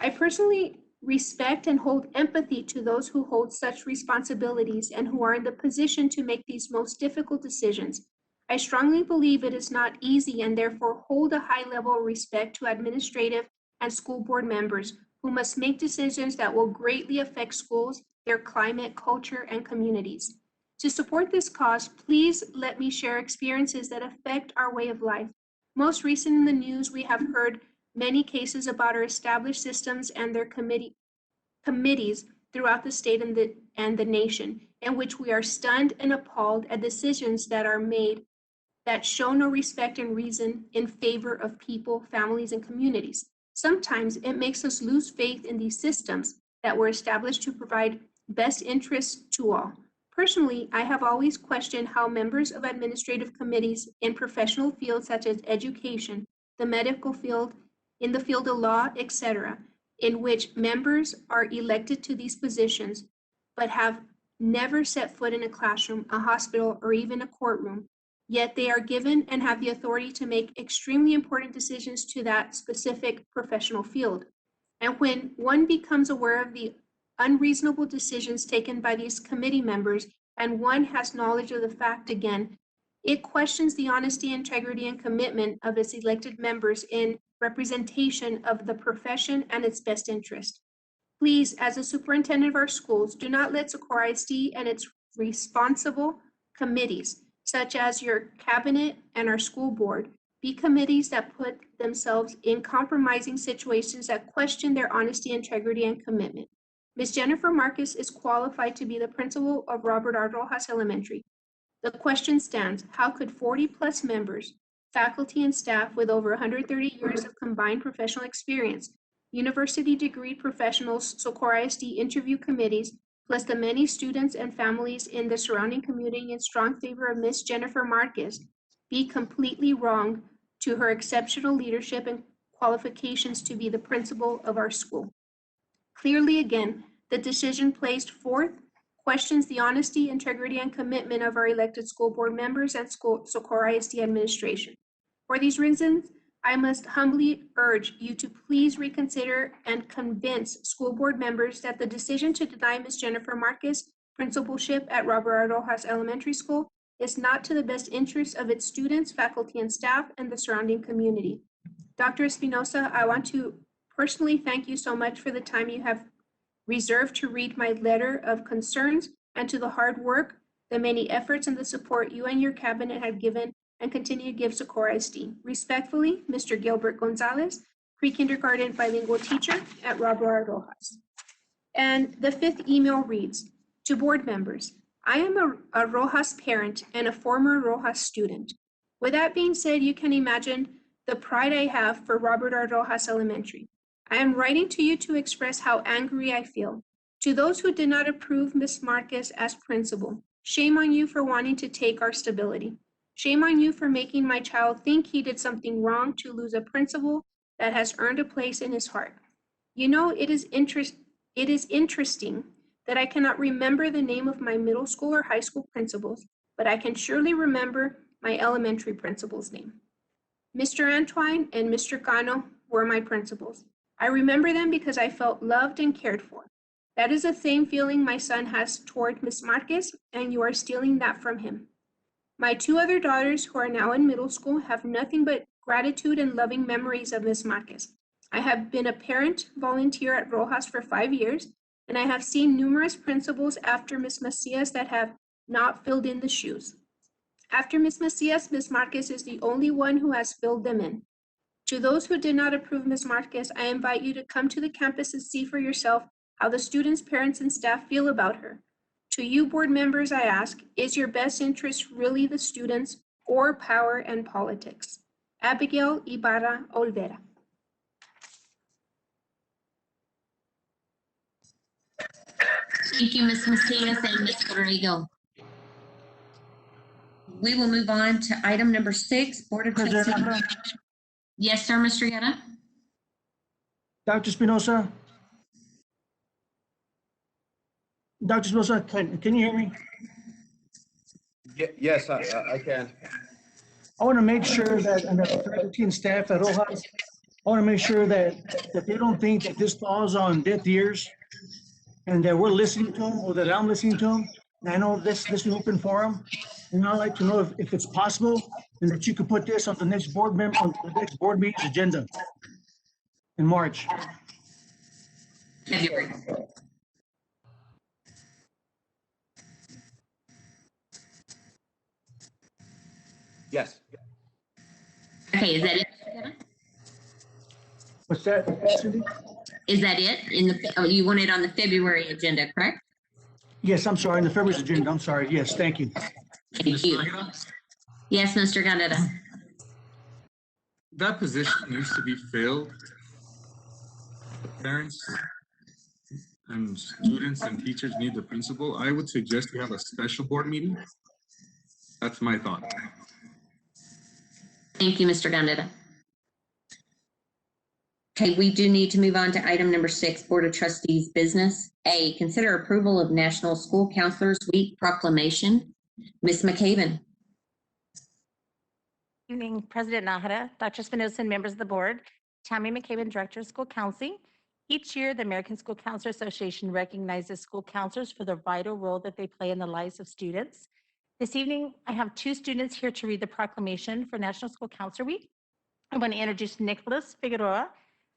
I personally respect and hold empathy to those who hold such responsibilities and who are in the position to make these most difficult decisions. I strongly believe it is not easy and therefore hold a high level of respect to administrative and school board members who must make decisions that will greatly affect schools, their climate, culture, and communities. To support this cause, please let me share experiences that affect our way of life. Most recent in the news, we have heard many cases about our established systems and their committees throughout the state and the nation, in which we are stunned and appalled at decisions that are made that show no respect and reason in favor of people, families, and communities. Sometimes it makes us lose faith in these systems that were established to provide best interests to all. Personally, I have always questioned how members of administrative committees in professional fields such as education, the medical field, in the field of law, etc., in which members are elected to these positions, but have never set foot in a classroom, a hospital, or even a courtroom, yet they are given and have the authority to make extremely important decisions to that specific professional field. And when one becomes aware of the unreasonable decisions taken by these committee members, and one has knowledge of the fact again, it questions the honesty, integrity, and commitment of its elected members in representation of the profession and its best interest. Please, as a superintendent of our schools, do not let Socorro ISD and its responsible committees, such as your cabinet and our school board, be committees that put themselves in compromising situations that question their honesty, integrity, and commitment. Ms. Jennifer Marcus is qualified to be the principal of Robert R. Rojas Elementary. The question stands, how could 40+ members, faculty and staff with over 130 years of combined professional experience, university degree professionals, Socorro ISD interview committees, plus the many students and families in the surrounding community in strong favor of Ms. Jennifer Marcus, be completely wrong to her exceptional leadership and qualifications to be the principal of our school? Clearly, again, the decision placed forth questions the honesty, integrity, and commitment of our elected school board members and Socorro ISD administration. For these reasons, I must humbly urge you to please reconsider and convince school board members that the decision to deny Ms. Jennifer Marcus principalship at Robert R. Rojas Elementary School is not to the best interest of its students, faculty, and staff, and the surrounding community. Dr. Espinosa, I want to personally thank you so much for the time you have reserved to read my letter of concerns and to the hard work, the many efforts, and the support you and your cabinet have given and continue to give Socorro ISD. Respectfully, Mr. Gilbert Gonzalez, pre-kindergarten bilingual teacher at Robert R. Rojas. And the 5th email reads, to board members, I am a Rojas parent and a former Rojas student. With that being said, you can imagine the pride I have for Robert R. Rojas Elementary. I am writing to you to express how angry I feel. To those who did not approve Ms. Marcus as principal, shame on you for wanting to take our stability. Shame on you for making my child think he did something wrong to lose a principal that has earned a place in his heart. You know, it is interesting that I cannot remember the name of my middle school or high school principals, but I can surely remember my elementary principal's name. Mr. Antoine and Mr. Cano were my principals. I remember them because I felt loved and cared for. That is the same feeling my son has toward Ms. Marcus, and you are stealing that from him. My 2 other daughters, who are now in middle school, have nothing but gratitude and loving memories of Ms. Marcus. I have been a parent volunteer at Rojas for 5 years, and I have seen numerous principals after Ms. Macias that have not filled in the shoes. After Ms. Macias, Ms. Marcus is the only one who has filled them in. To those who did not approve Ms. Marcus, I invite you to come to the campus and see for yourself how the students, parents, and staff feel about her. To you board members, I ask, is your best interest really the students or power and politics? Abigail Ibarra Olvera. Thank you, Ms. Macias and Ms. Borrego. We will move on to item number 6, Board of Trustees. Yes, sir, Mr. Guerra. Dr. Espinosa? Dr. Espinosa, can you hear me? Yes, I can. I want to make sure that, and the faculty and staff at Rojas, I want to make sure that they don't think that this falls on deaf ears and that we're listening to them or that I'm listening to them. And I know this is an open forum, and I'd like to know if it's possible and that you could put this on the next board meeting's agenda in March. February. Yes. Okay, is that it, Mr. Guerra? What's that, Cindy? Is that it? You want it on the February agenda, correct? Yes, I'm sorry, in the February's agenda, I'm sorry. Yes, thank you. Thank you. Yes, Mr. Guerra. That position needs to be filled. The parents and students and teachers need the principal. I would suggest we have a special board meeting. That's my thought. Thank you, Mr. Guerra. Okay, we do need to move on to item number 6, Board of Trustees business. A, consider approval of National School Counselors Week proclamation. Ms. McCaven. Evening, President Nahara, Dr. Espinosa, and members of the board. Tammy McCabe, Director of School Counseling. Each year, the American School Counselor Association recognizes school counselors for the vital role that they play in the lives of students. This evening, I have two students here to read the proclamation for National School Counselor Week. I want to introduce Nicholas Figueroa,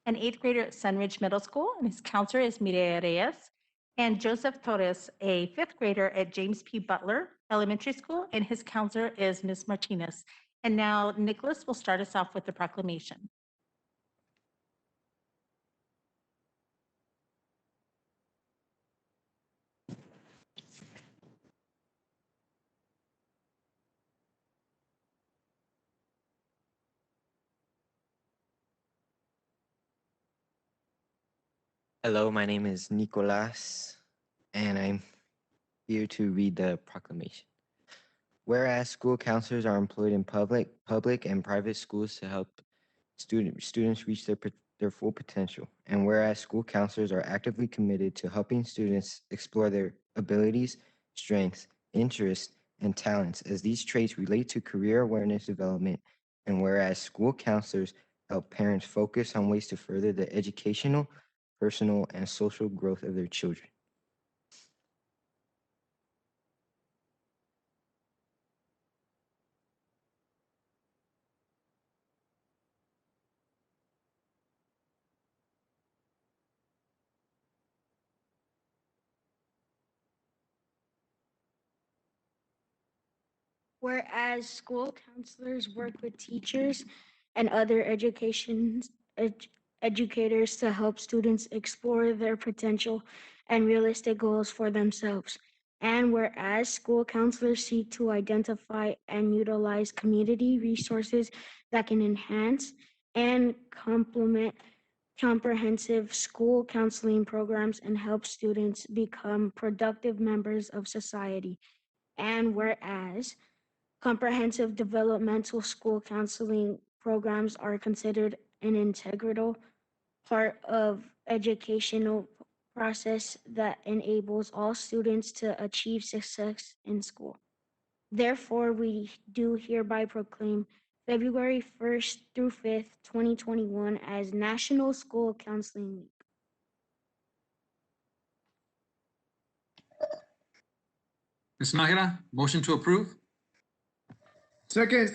an 8th grader at Sunridge Middle School, and his counselor is Mireya Reyes, and Joseph Torres, a 5th grader at James P. Butler Elementary School, and his counselor is Ms. Martinez. And now Nicholas will start us off with the proclamation. Hello, my name is Nicolas, and I'm here to read the proclamation. Whereas school counselors are employed in public and private schools to help students reach their full potential, and whereas school counselors are actively committed to helping students explore their abilities, strengths, interests, and talents as these traits relate to career awareness development, and whereas school counselors help parents focus on ways to further the educational, personal, and social growth of their children. Whereas school counselors work with teachers and other educators to help students explore their potential and realistic goals for themselves. And whereas school counselors seek to identify and utilize community resources that can enhance and complement comprehensive school counseling programs and help students become productive members of society. And whereas comprehensive developmental school counseling programs are considered an integral part of educational process that enables all students to achieve success in school. Therefore, we do hereby proclaim February 1st through 5th, 2021 as National School Counseling Week. Ms. Nájera, motion to approve? Second.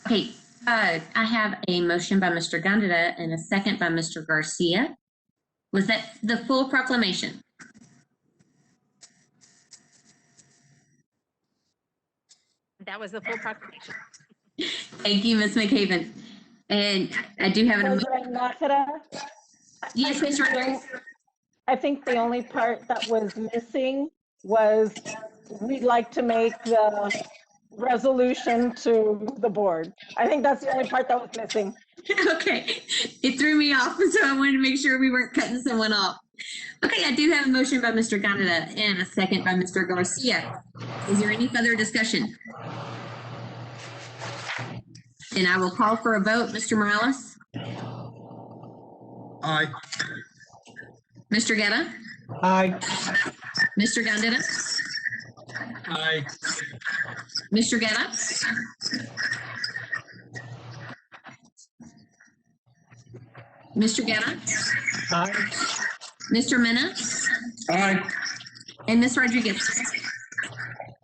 Okay, I have a motion by Mr. Gondeta and a second by Mr. Garcia. Was that the full proclamation? That was the full proclamation. Thank you, Ms. McCaven. And I do have an. President Nájera, Yes, Ms. Rodriguez. I think the only part that was missing was we'd like to make the resolution to the board. I think that's the only part that was missing. Okay, it threw me off, so I wanted to make sure we weren't cutting someone off. Okay, I do have a motion by Mr. Gondeta and a second by Mr. Garcia. Is there any further discussion? And I will call for a vote. Mr. Morales? Aye. Mr. Guetta? Aye. Mr. Gondeta? Aye. Mr. Guetta? Mr. Guetta? Aye. Mr. Mena? Aye. And Ms. Rodriguez?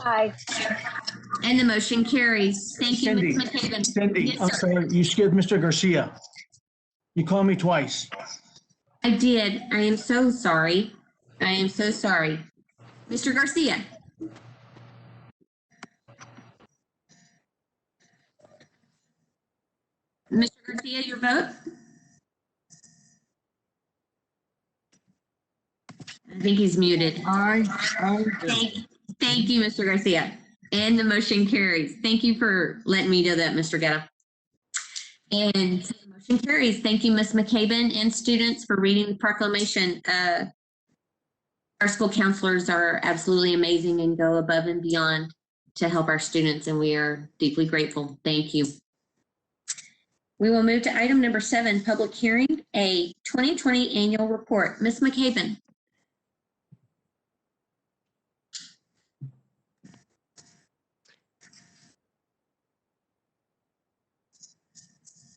Aye. And the motion carries. Thank you, Ms. McCaven. Cindy, Yes, I'm sir. sorry, you skipped Mr. Garcia. You called me twice. I did. I am so sorry. I am so sorry. Mr. Garcia? Mr. Garcia, your vote? I think he's muted. Aye. Thank you, Mr. Garcia. And the motion carries. Thank you for letting me know that, Mr. Guetta. And the motion carries. Thank you, Ms. McCaben and students for reading the proclamation. Our school counselors are absolutely amazing and go above and beyond to help our students, and we are deeply grateful. Thank you. We will move to item number 7, public hearing, a 2020 Annual Report. Ms. McCaven.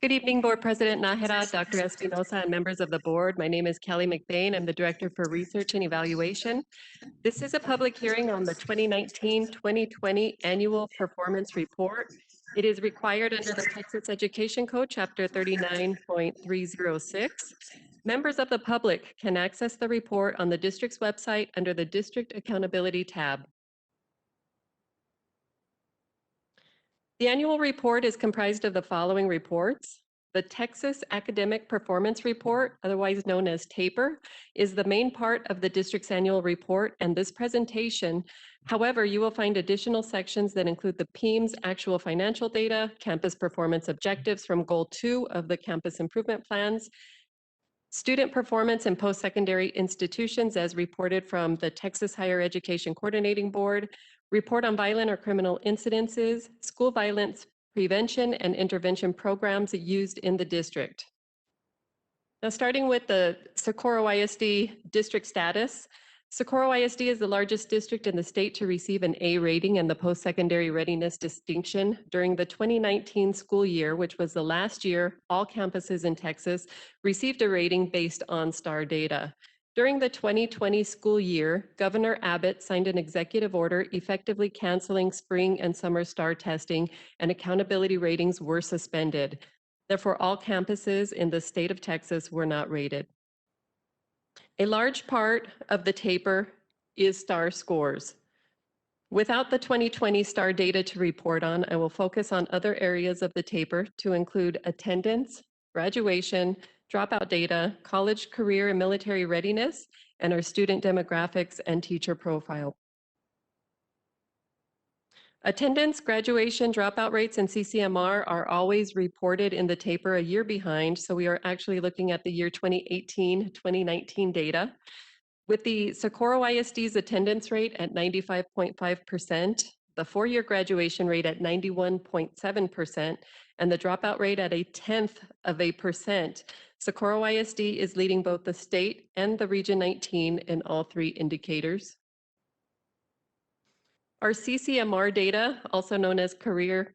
Good evening, Board President Nájera, Dr. Espinosa, and members of the board. My name is Kelly McBain. I'm the Director for Research and Evaluation. This is a public hearing on the 2019-2020 Annual Performance Report. It is required under the Texas Education Code, Chapter 39.306. Members of the public can access the report on the district's website under the District Accountability tab. The annual report is comprised of the following reports. The Texas Academic Performance Report, otherwise known as TAPER, is the main part of the district's annual report and this presentation. However, you will find additional sections that include the PEIMS actual financial data, campus performance objectives from Goal 2 of the campus improvement plans, student performance in post-secondary institutions as reported from the Texas Higher Education Coordinating Board, report on violent or criminal incidences, school violence prevention and intervention programs used in the district. Now, starting with the Socorro ISD district status, Socorro ISD is the largest district in the state to receive an A rating in the post-secondary readiness distinction during the 2019 school year, which was the last year all campuses in Texas received a rating based on STAR data. During the 2020 school year, Governor Abbott signed an executive order effectively canceling spring and summer STAR testing, and accountability ratings were suspended. Therefore, all campuses in the state of Texas were not rated. A large part of the TAPER is STAR scores. Without the 2020 STAR data to report on, I will focus on other areas of the TAPER to include attendance, graduation, dropout data, college, career, and military readiness, and our student demographics and teacher profile. Attendance, graduation, dropout rates, and CCMR are always reported in the TAPER a year behind, so we are actually looking at the year 2018-2019 data. With the Socorro ISD's attendance rate at 95.5%, the four-year graduation rate at 91.7%, and the dropout rate at 0.1%, Socorro ISD is leading both the state and the Region 19 in all three indicators. Our CCMR data, also known as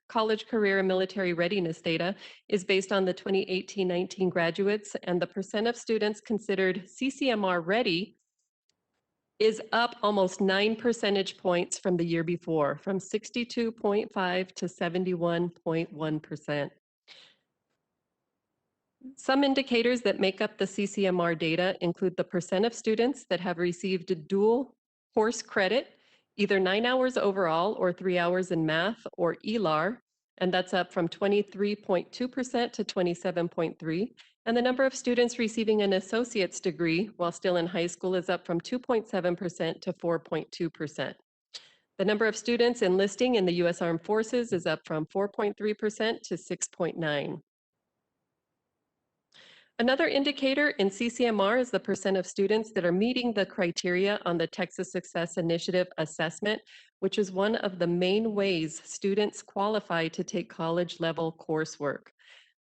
college career and military readiness data, is based on the 2018-19 graduates, and the percent of students considered CCMR ready is up almost 9 percentage points from the year before, from 62.5 to 71.1%. Some indicators that make up the CCMR data include the percent of students that have received dual course credit, either 9 hours overall or 3 hours in math or ELAR, and that's up from 23.2% to 27.3%. And the number of students receiving an associate's degree while still in high school is up from 2.7% to 4.2%. The number of students enlisting in the U.S. Armed Forces is up from 4.3% to 6.9%. Another indicator in CCMR is the percent of students that are meeting the criteria on the Texas Success Initiative assessment, which is one of the main ways students qualify to take college-level coursework.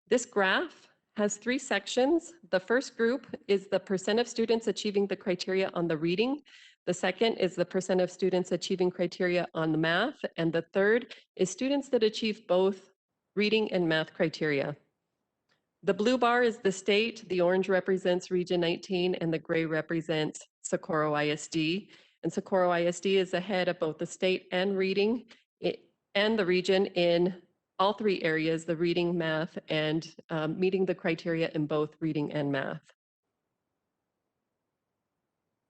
This graph has 3 sections. The first group is the percent of students achieving the criteria on the reading. The second is the percent of students achieving criteria on the math. And the third is students that achieve both reading and math criteria. The blue bar is the state, the orange represents Region 19, and the gray represents Socorro ISD. And Socorro ISD is ahead of both the state and reading and the region in all 3 areas, the reading, math, and meeting the criteria in both reading and math.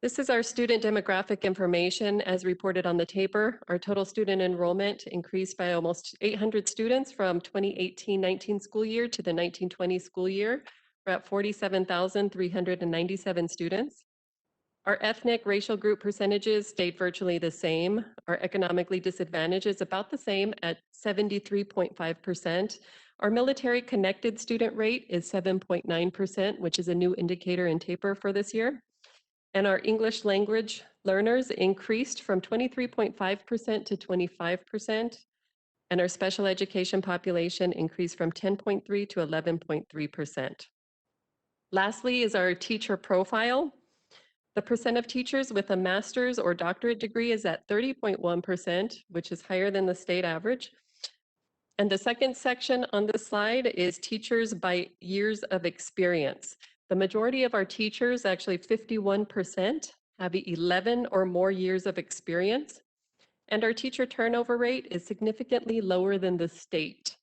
This is our student demographic information as reported on the TAPER. Our total student enrollment increased by almost 800 students from 2018-19 school year to the 19-20 school year. We're at 47,397 students. Our ethnic racial group percentages stayed virtually the same. Our economically disadvantaged is about the same at 73.5%. Our military connected student rate is 7.9%, which is a new indicator in TAPER for this year. And our English language learners increased from 23.5% to 25%. And our special education population increased from 10.3 to 11.3%. Lastly is our teacher profile. The percent of teachers with a master's or doctorate degree is at 30.1%, which is higher than the state average. And the second section on this slide is teachers by years of experience. The majority of our teachers, actually 51%, have 11 or more years of experience. And our teacher turnover rate is significantly lower than the state.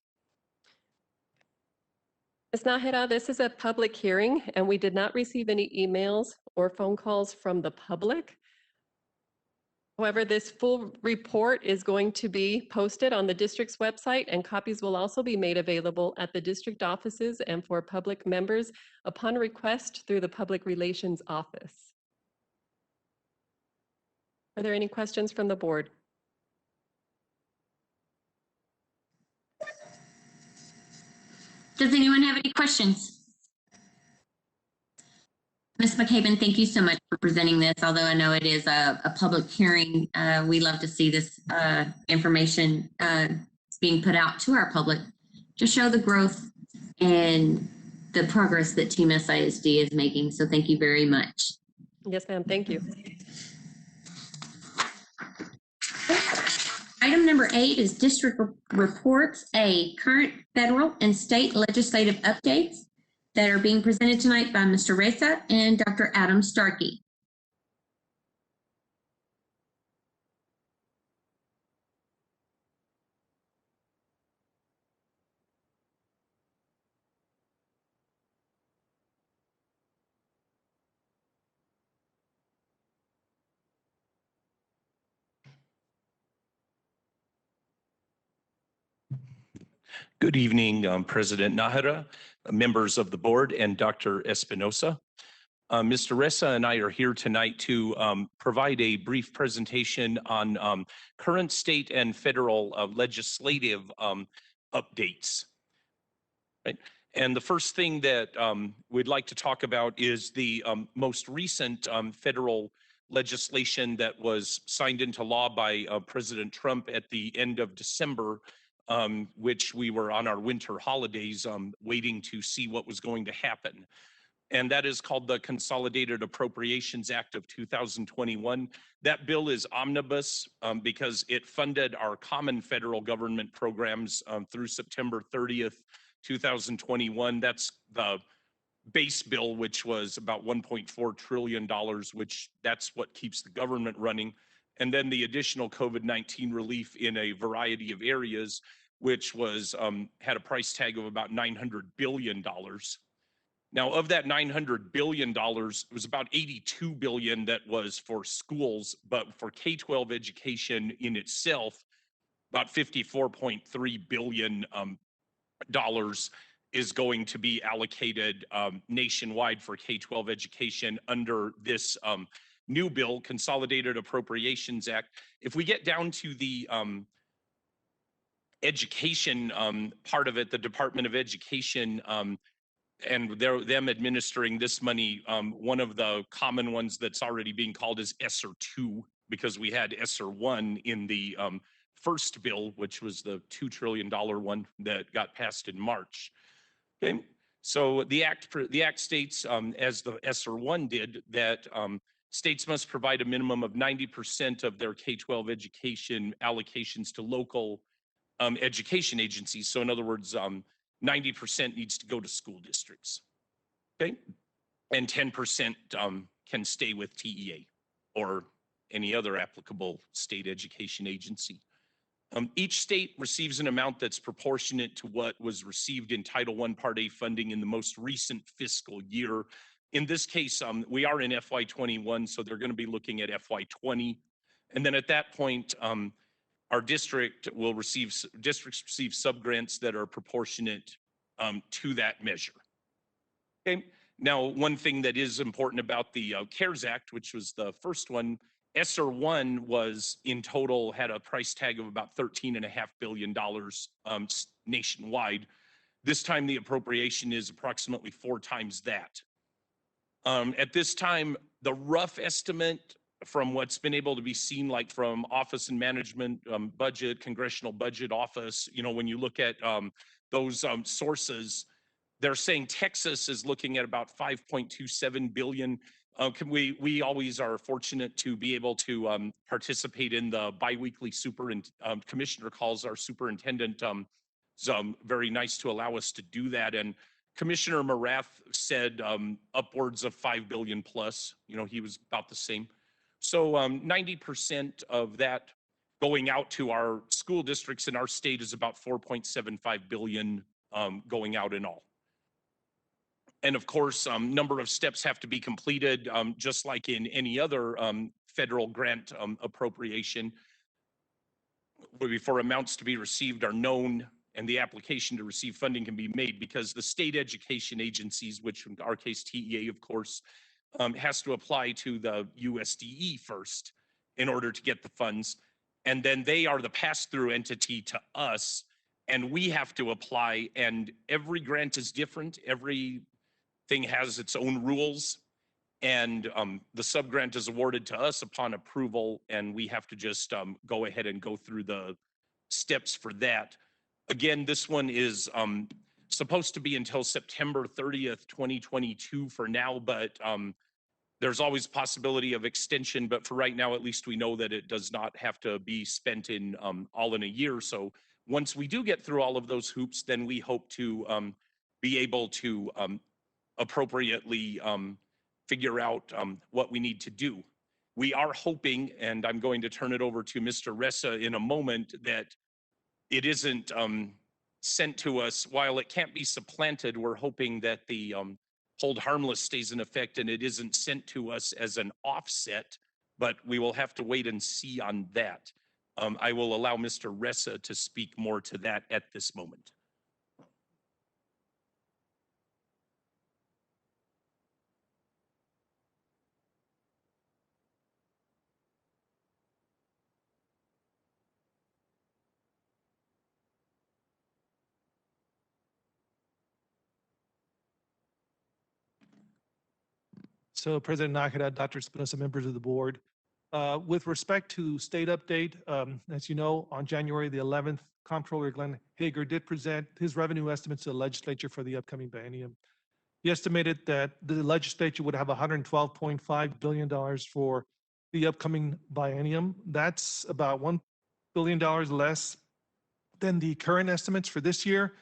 Ms. Nájera, this is a public hearing, and we did not receive any emails or phone calls from the public. However, this full report is going to be posted on the district's website, and copies will also be made available at the district offices and for public members upon request through the Public Relations Office. Are there any questions from the board? Does anyone have any questions? Ms. McCabe, thank you so much for presenting this. Although I know it is a public hearing, we love to see this information being put out to our public to show the growth and the progress that Team SISD is making. So thank you very much. Yes, ma'am. Thank you. Item number 8 is district reports. A, current federal and state legislative updates that are being presented tonight by Mr. Reza and Dr. Adam Starkey. Good evening, President Nájera, members of the board, and Dr. Espinosa. Mr. Reza and I are here tonight to provide a brief presentation on current state and federal legislative updates. Right? And the first thing that we'd like to talk about is the most recent federal legislation that was signed into law by President Trump at the end of December, which we were on our winter holidays waiting to see what was going to happen. And that is called the Consolidated Appropriations Act of 2021. That bill is omnibus because it funded our common federal government programs through September 30th, 2021. That's the base bill, which was about $1.4 trillion, which that's what keeps the government running. And then the additional COVID-19 relief in a variety of areas, which was had a price tag of about $900 billion. Now, of that $900 billion, it was about $82 billion that was for schools, but for K-12 education in itself, about $54.3 billion is going to be allocated nationwide for K-12 education under this new bill, Consolidated Appropriations Act. If we get down to the education part of it, the Department of Education, and them administering this money, one of the common ones that's already being called is ESSER 2, because we had ESSER 1 in the first bill, which was the $2 trillion one that got passed in March. Okay, so the act states, as the ESSER 1 did, that states must provide a minimum of 90% of their K-12 education allocations to local education agencies. So in other words, 90% needs to go to school districts, okay? And 10% can stay with TEA or any other applicable state education agency. Each state receives an amount that's proportionate to what was received in Title I Part A funding in the most recent fiscal year. In this case, we are in FY21, so they're going to be looking at FY20. And then at that point, our districts receive subgrants that are proportionate to that measure. Okay. Now, one thing that is important about the CARES Act, which was the first one, ESSER 1 was in total had a price tag of about $13.5 billion nationwide. This time, the appropriation is approximately 4 times that. At this time, the rough estimate from what's been able to be seen, like from Office and Management Budget, Congressional Budget Office, you know, when you look at those sources, they're saying Texas is looking at about 5.27 billion. We always are fortunate to be able to participate in the biweekly commissioner calls. Our superintendent very nice to allow us to do that. And Commissioner Marath said upwards of 5 billion plus, he was about the same. So 90% of that going out to our school districts in our state is about 4.75 billion going out in all. And of course, number of steps have to be completed, just like in any other federal grant appropriation, before amounts to be received are known and the application to receive funding can be made, because the state education agencies, which in our case TEA, of course, has to apply to the USDE first in order to get the funds. And then they are the pass-through entity to us, and we have to apply, and every grant is different. Everything has its own rules, and the sub-grant is awarded to us upon approval, and we have to just go ahead and go through the steps for that. Again, this one is supposed to be until September 30th, 2022 for now, but there's always possibility of extension, but for right now, at least we know that it does not have to be spent in all in a year. So once we do get through all of those hoops, then we hope to be able to appropriately figure out what we need to do. We are hoping, and I'm going to turn it over to Mr. Ressa in a moment, that it isn't sent to us. While it can't be supplanted, we're hoping that the hold harmless stays in effect and it isn't sent to us as an offset, but we will have to wait and see on that. I will allow Mr. Ressa to speak more to that at this moment. So President Nakada, Dr. Espinosa, members of the board, with respect to state update, as you know, on January the 11th, Comptroller Glenn Hager did present his revenue estimates to the legislature for the upcoming biennium. He estimated that the legislature would have $112.5 billion for the upcoming biennium. That's about $1 billion less than the current estimates for this year,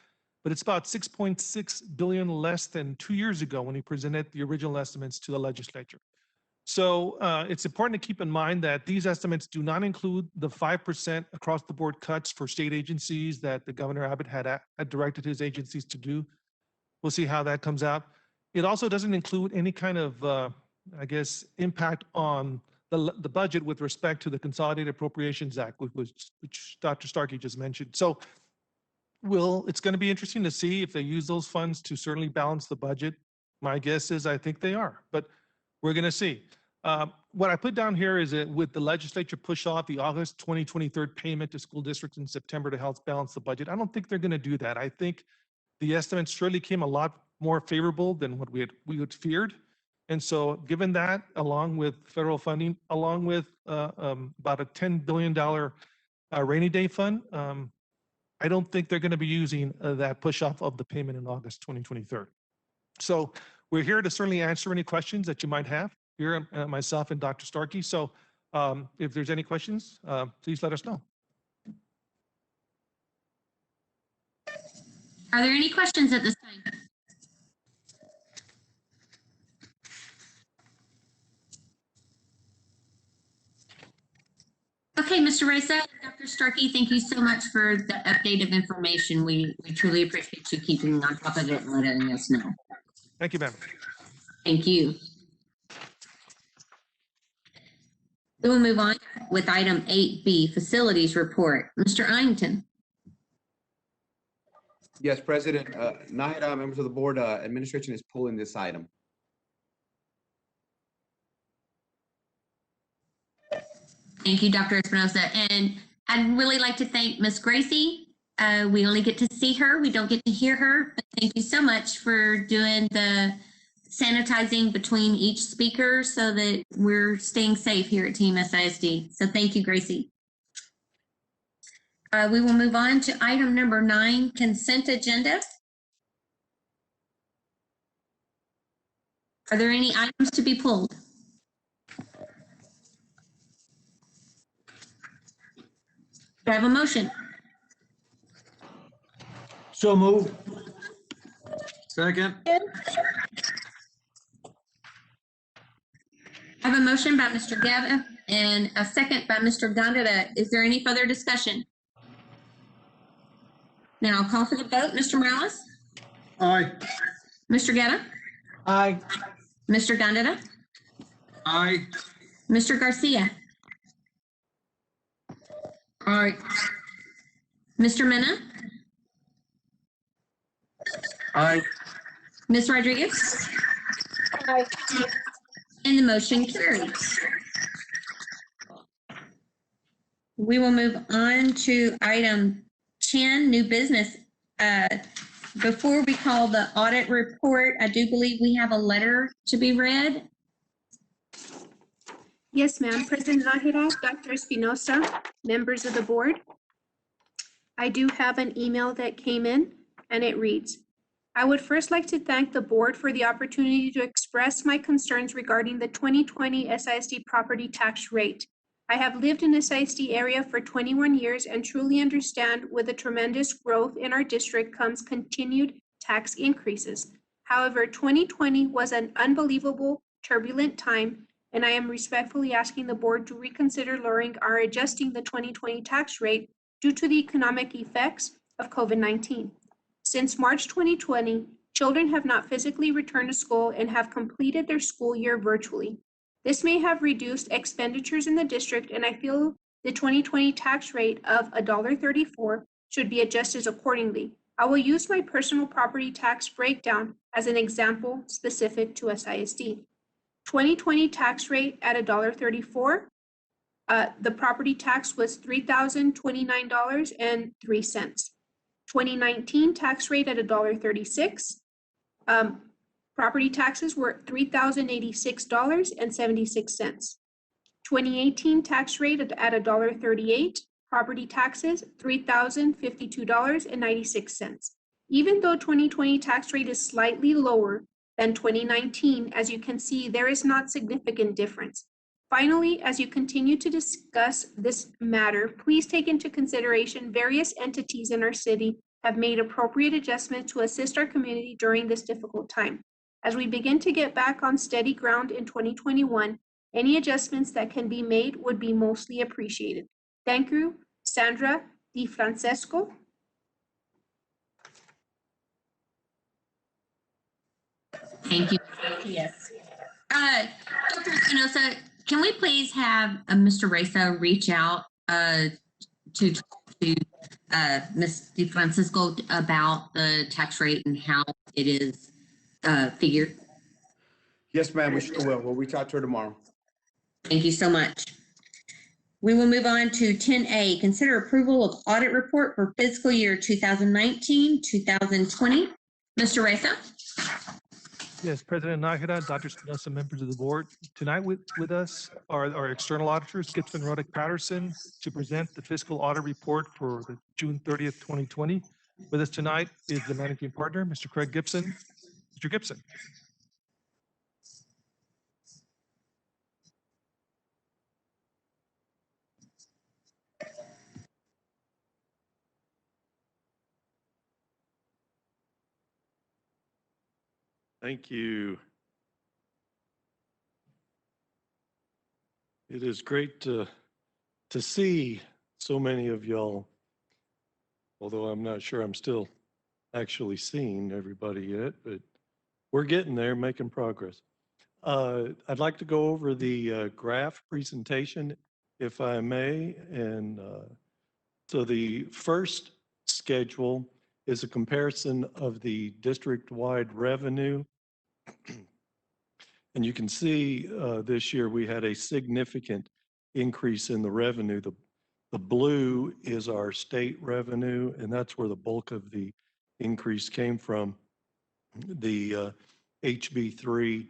but it's about 6.6 billion less than 2 years ago when he presented the original estimates to the legislature. So it's important to keep in mind that these estimates do not include the 5% across the board cuts for state agencies that the Governor Abbott had directed his agencies to do. We'll see how that comes out. It also doesn't include any kind of, I guess, impact on the budget with respect to the Consolidated Appropriations Act, which Dr. Starkey just mentioned. So it's going to be interesting to see if they use those funds to certainly balance the budget. My guess is I think they are, but we're going to see. What I put down here is that with the legislature push off the August 2023 payment to school districts in September to help balance the budget, I don't think they're going to do that. I think the estimates surely came a lot more favorable than what we had feared. And so given that, along with federal funding, along with about a $10 billion rainy day fund, I don't think they're going to be using that push off of the payment in August 2023. So we're here to certainly answer any questions that you might have here, myself and Dr. Starkey. So if there's any questions, please let us know. Are there any questions at this time? Okay, Mr. Reza, Dr. Starkey, thank you so much for the update of information. We truly appreciate you keeping on top of it and letting us know. Thank you, ma'am. Thank you. Then we'll move on with item 8B, facilities report. Mr. Iington. Yes, President Nahida, members of the board, administration is pulling this item. Thank you, Dr. Espinosa. And I'd really like to thank Ms. Gracie. We only get to see her. We don't get to hear her. But thank you so much for doing the sanitizing between each speaker so that we're staying safe here at Team SISD. So thank you, Gracie. We will move on to item number 9, consent agenda. Are there any items to be pulled? Do I have a motion? So move. Second. I have a motion by Mr. Gavin and a second by Mr. Gondeta. Is there any further discussion? Now I'll call for the vote. Mr. Morales? Aye. Mr. Guerra? Aye. Mr. Gondeta? Aye. Mr. Garcia? All right. Mr. Mena? Aye. Ms. Rodriguez? Aye. And the motion carries. We will move on to item 10, new business. Before we call the audit report, I do believe we have a letter to be read. Yes, ma'am. President Nájera, Dr. Espinosa, members of the board. I do have an email that came in and it reads, I would first like to thank the board for the opportunity to express my concerns regarding the 2020 SISD property tax rate. I have lived in the SISD area for 21 years and truly understand with the tremendous growth in our district comes continued tax increases. However, 2020 was an unbelievable, turbulent time, and I am respectfully asking the board to reconsider lowering or adjusting the 2020 tax rate due to the economic effects of COVID-19. Since March 2020, children have not physically returned to school and have completed their school year virtually. This may have reduced expenditures in the district, and I feel the 2020 tax rate of $1.34 should be adjusted accordingly. I will use my personal property tax breakdown as an example specific to SISD. 2020 tax rate at $1.34. The property tax was $3,029.03. 2019 tax rate at $1.36. Property taxes were $3,086.76. 2018 tax rate at $1.38. Property taxes $3,052.96. Even though 2020 tax rate is slightly lower than 2019, as you can see, there is not significant difference. Finally, as you continue to discuss this matter, please take into consideration various entities in our city have made appropriate adjustments to assist our community during this difficult time. As we begin to get back on steady ground in 2021, any adjustments that can be made would be mostly appreciated. Thank you, Sandra Di Francesco. Thank you. Yes. Dr. Espinosa, can we please have Mr. Reza reach out to Ms. DeFrancisco about the tax rate and how it is figured? Yes, ma'am, we sure will. We'll reach out to her tomorrow. Thank you so much. We will move on to 10A, consider approval of audit report for fiscal year 2019-2020. Mr. Reza? Yes, President Nájera, Dr. Espinosa, members of the board. Tonight with us are our external auditors, Gibson, Rodick, Patterson, to present the fiscal audit report for the June 30th, 2020. With us tonight is the managing partner, Mr. Craig Gibson. Mr. Gibson. Thank you. It is great to see so many of y'all, although I'm not sure I'm still actually seeing everybody yet, but we're getting there, making progress. I'd like to go over the graph presentation, if I may. And so the first schedule is a comparison of the district-wide revenue. And you can see this year we had a significant increase in the revenue. The blue is our state revenue, and that's where the bulk of the increase came from. The HB3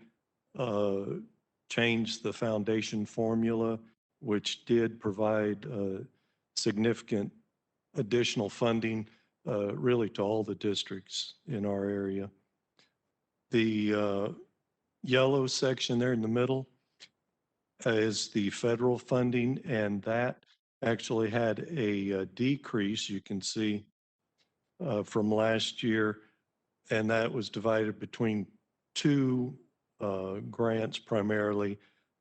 changed the foundation formula, which did provide significant additional funding really to all the districts in our area. The yellow section there in the middle is the federal funding, and that actually had a decrease, you can see, from last year, and that was divided between two grants primarily,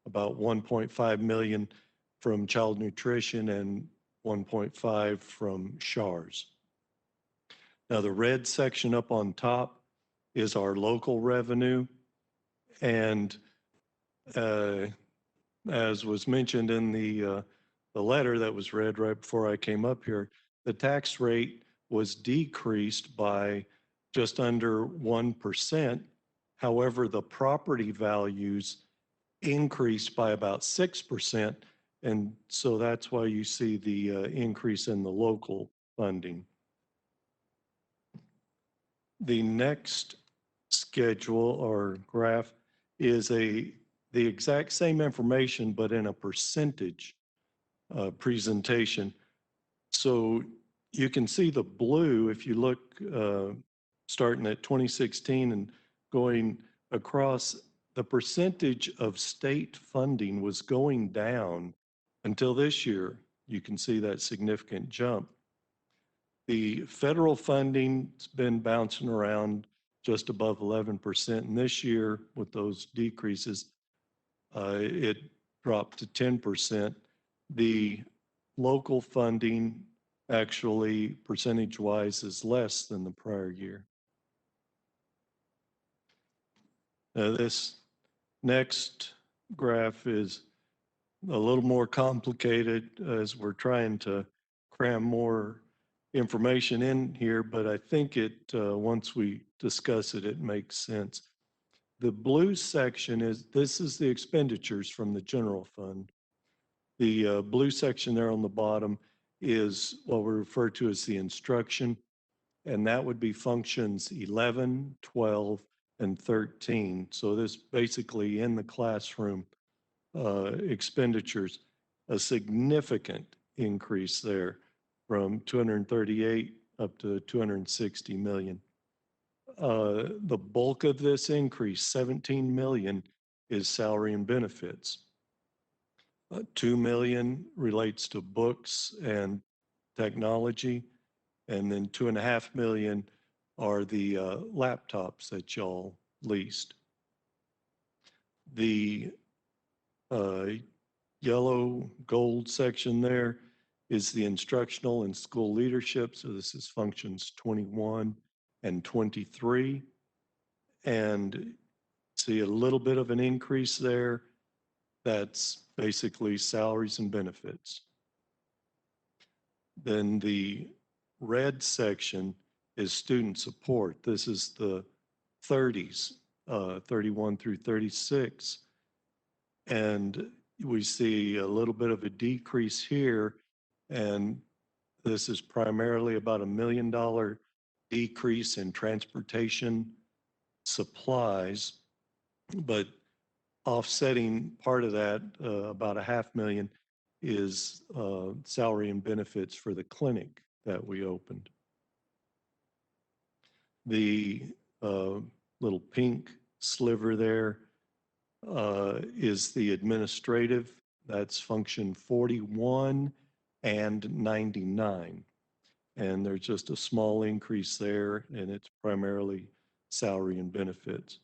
about 1.5 million from child nutrition and 1.5 from SHARS. Now the red section up on top is our local revenue, and as was mentioned in the letter that was read right before I came up here, the tax rate was decreased by just under 1%. However, the property values increased by about 6%. And so that's why you see the increase in the local funding. The next schedule or graph is the exact same information, but in a percentage presentation. So you can see the blue, if you look starting at 2016 and going across, the percentage of state funding was going down until this year. You can see that significant jump. The federal funding's been bouncing around just above 11%. And this year, with those decreases, it dropped to 10%. The local funding actually percentage-wise is less than the prior year. This next graph is a little more complicated as we're trying to cram more information in here, but I think once we discuss it, it makes sense. The blue section this is the expenditures from the general fund. The blue section there on the bottom is what we refer to as the instruction, and that would be functions 11, 12, and 13. So this basically in the classroom expenditures, a significant increase there from 238 up to 260 million. The bulk of this increase, 17 million, is salary and benefits. 2 million relates to books and technology, and then 2.5 million are the laptops that y'all leased. The yellow gold section there is the instructional and school leadership. So this is functions 21 and 23. And see a little bit of an increase there. That's basically salaries and benefits. Then the red section is student support. This is the 30s, 31 through 36. And we see a little bit of a decrease here. And this is primarily about $1 million decrease in transportation supplies, but offsetting part of that, about $500,000, is salary and benefits for the clinic that we opened. The little pink sliver there is the administrative. That's function 41 and 99. And there's just a small increase there, and it's primarily salary and benefits.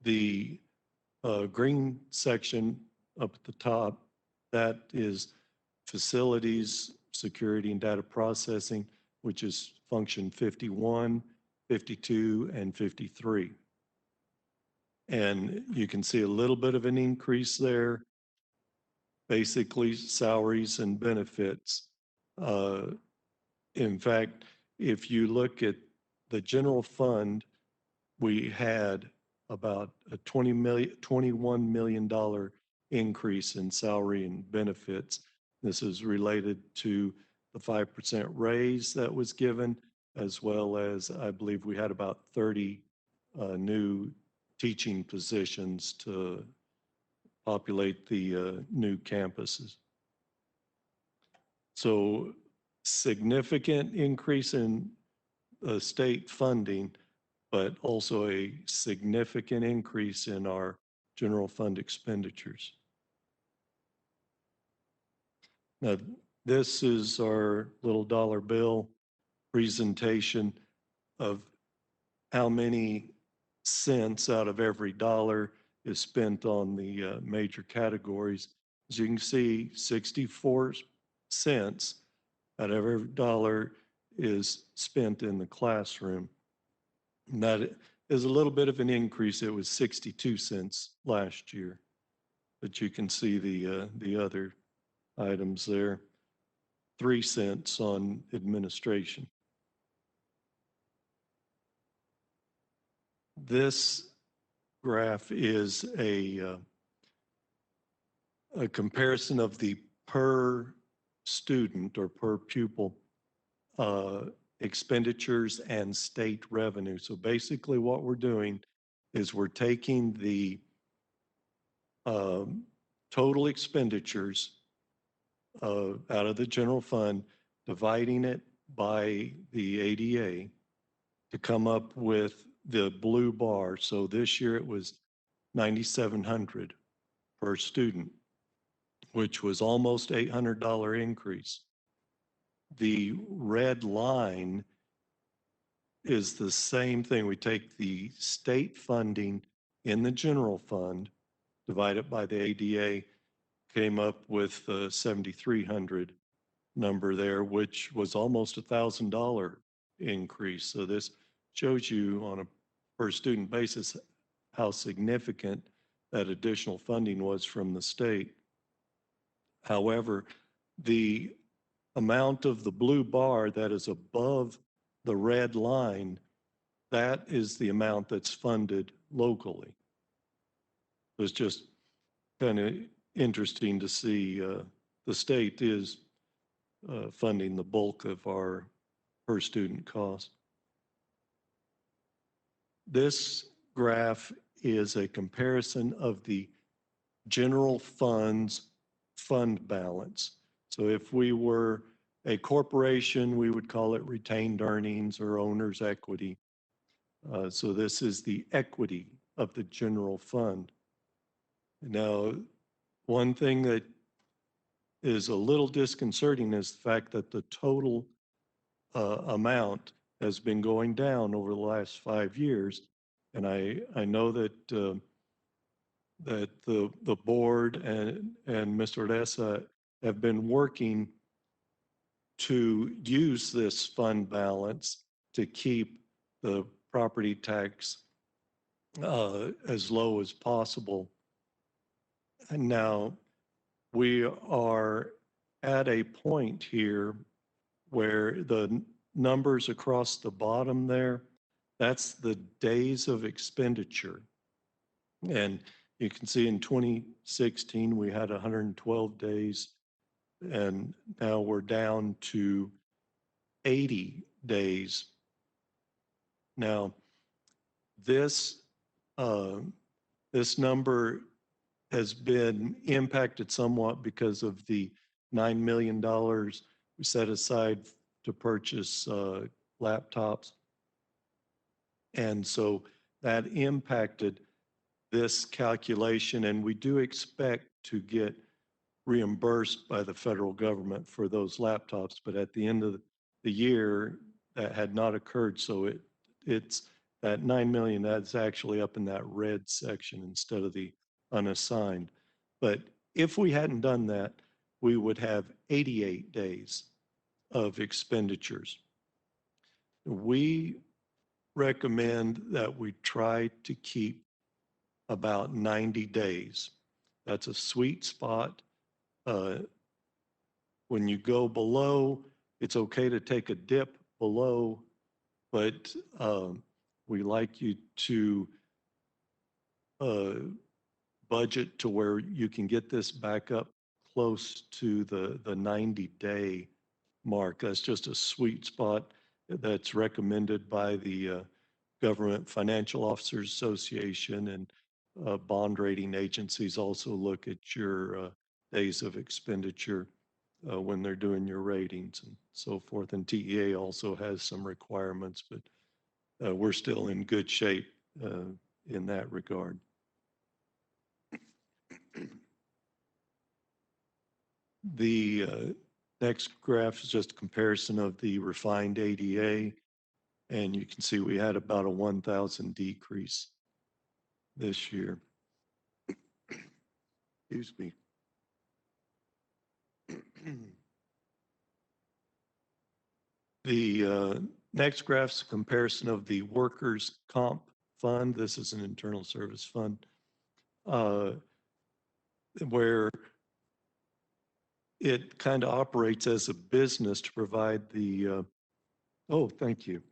The green section up at the top, that is facilities, security, and data processing, which is function 51, 52, and 53. And you can see a little bit of an increase there, basically salaries and benefits. In fact, if you look at the general fund, we had about a $21 million increase in salary and benefits. This is related to the 5% raise that was given, as well as I believe we had about 30 new teaching positions to populate the new campuses. So significant increase in state funding, but also a significant increase in our general fund expenditures. Now, this is our little dollar bill presentation of how many cents out of every dollar is spent on the major categories. As you can see, 64 cents out of every dollar is spent in the classroom. And that is a little bit of an increase. It was 62 cents last year. But you can see the other items there. 3 cents on administration. This graph is a comparison of the per student or per pupil expenditures and state revenue. So basically what we're doing is we're taking the total expenditures out of the general fund, dividing it by the ADA to come up with the blue bar. So this year it was $9,700 per student, which was almost $800 increase. The red line is the same thing. We take the state funding in the general fund, divide it by the ADA, came up with the 7,300 number there, which was almost $1,000 increase. So this shows you on a per student basis how significant that additional funding was from the state. However, the amount of the blue bar that is above the red line, that is the amount that's funded locally. It's just kind of interesting to see the state is funding the bulk of our per student cost. This graph is a comparison of the general fund's fund balance. So if we were a corporation, we would call it retained earnings or owner's equity. So this is the equity of the general fund. Now, one thing that is a little disconcerting is the fact that the total amount has been going down over the last 5 years. And I know that that the board and Mr. Odessa have been working to use this fund balance to keep the property tax as low as possible. And now we are at a point here where the numbers across the bottom there, that's the days of expenditure. And you can see in 2016, we had 112 days, and now we're down to 80 days. Now, this number has been impacted somewhat because of the $9 million we set aside to purchase laptops. And so that impacted this calculation, and we do expect to get reimbursed by the federal government for those laptops, but at the end of the year, that had not occurred. So it's that 9 million, that's actually up in that red section instead of the unassigned. But if we hadn't done that, we would have 88 days of expenditures. We recommend that we try to keep about 90 days. That's a sweet spot. When you go below, it's okay to take a dip below, but we like you to budget to where you can get this back up close to the 90-day mark. That's just a sweet spot that's recommended by the Government Financial Officers Association, and bond rating agencies also look at your days of expenditure when they're doing your ratings and so forth. And TEA also has some requirements, but we're still in good shape in that regard. The next graph is just a comparison of the refined ADA, and you can see we had about a 1,000 decrease this year. Excuse me. The next graph is a comparison of the workers' comp fund. This is an internal service fund where it kind of operates as a business to provide the, oh, thank you.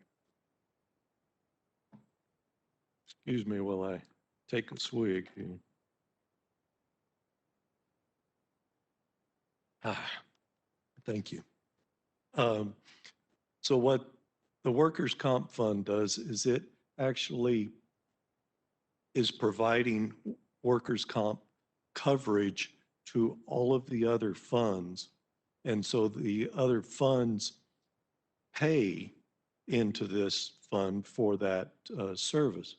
Excuse me while I take a swig here. Thank you. So what the workers' comp fund does is it actually is providing workers' comp coverage to all of the other funds. And so the other funds pay into this fund for that service.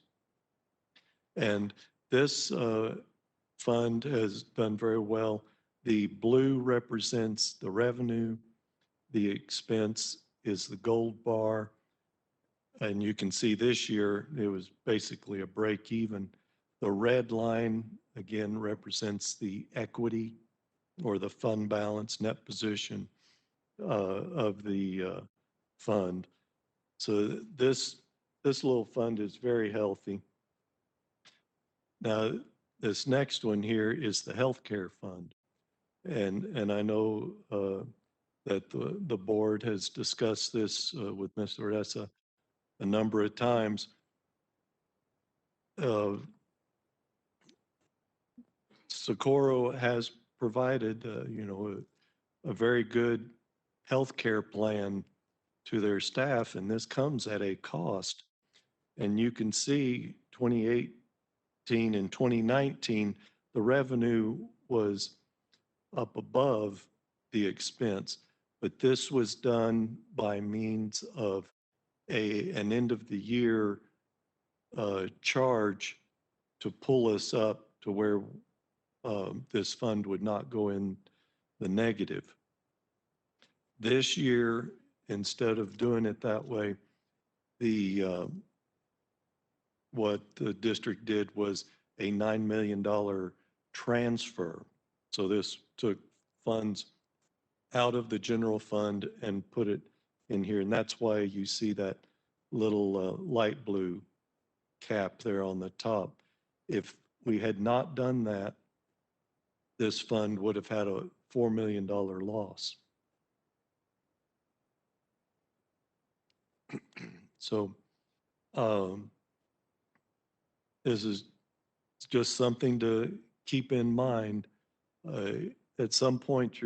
And this fund has done very well. The blue represents the revenue. The expense is the gold bar. And you can see this year, it was basically a break even. The red line, again, represents the equity or the fund balance net position of the fund. So this little fund is very healthy. Now, this next one here is the healthcare fund. And I know that the board has discussed this with Ms. Oresa a number of times. Socorro has provided, a very good healthcare plan to their staff, and this comes at a cost. And you can see 2018 and 2019, the revenue was up above the expense, but this was done by means of an end of the year charge to pull us up to where this fund would not go in the negative. This year, instead of doing it that way, what the district did was a $9 million transfer. So this took funds out of the general fund and put it in here. And that's why you see that little light blue cap there on the top. If we had not done that, this fund would have had a $4 million loss. So this is just something to keep in mind. At some point,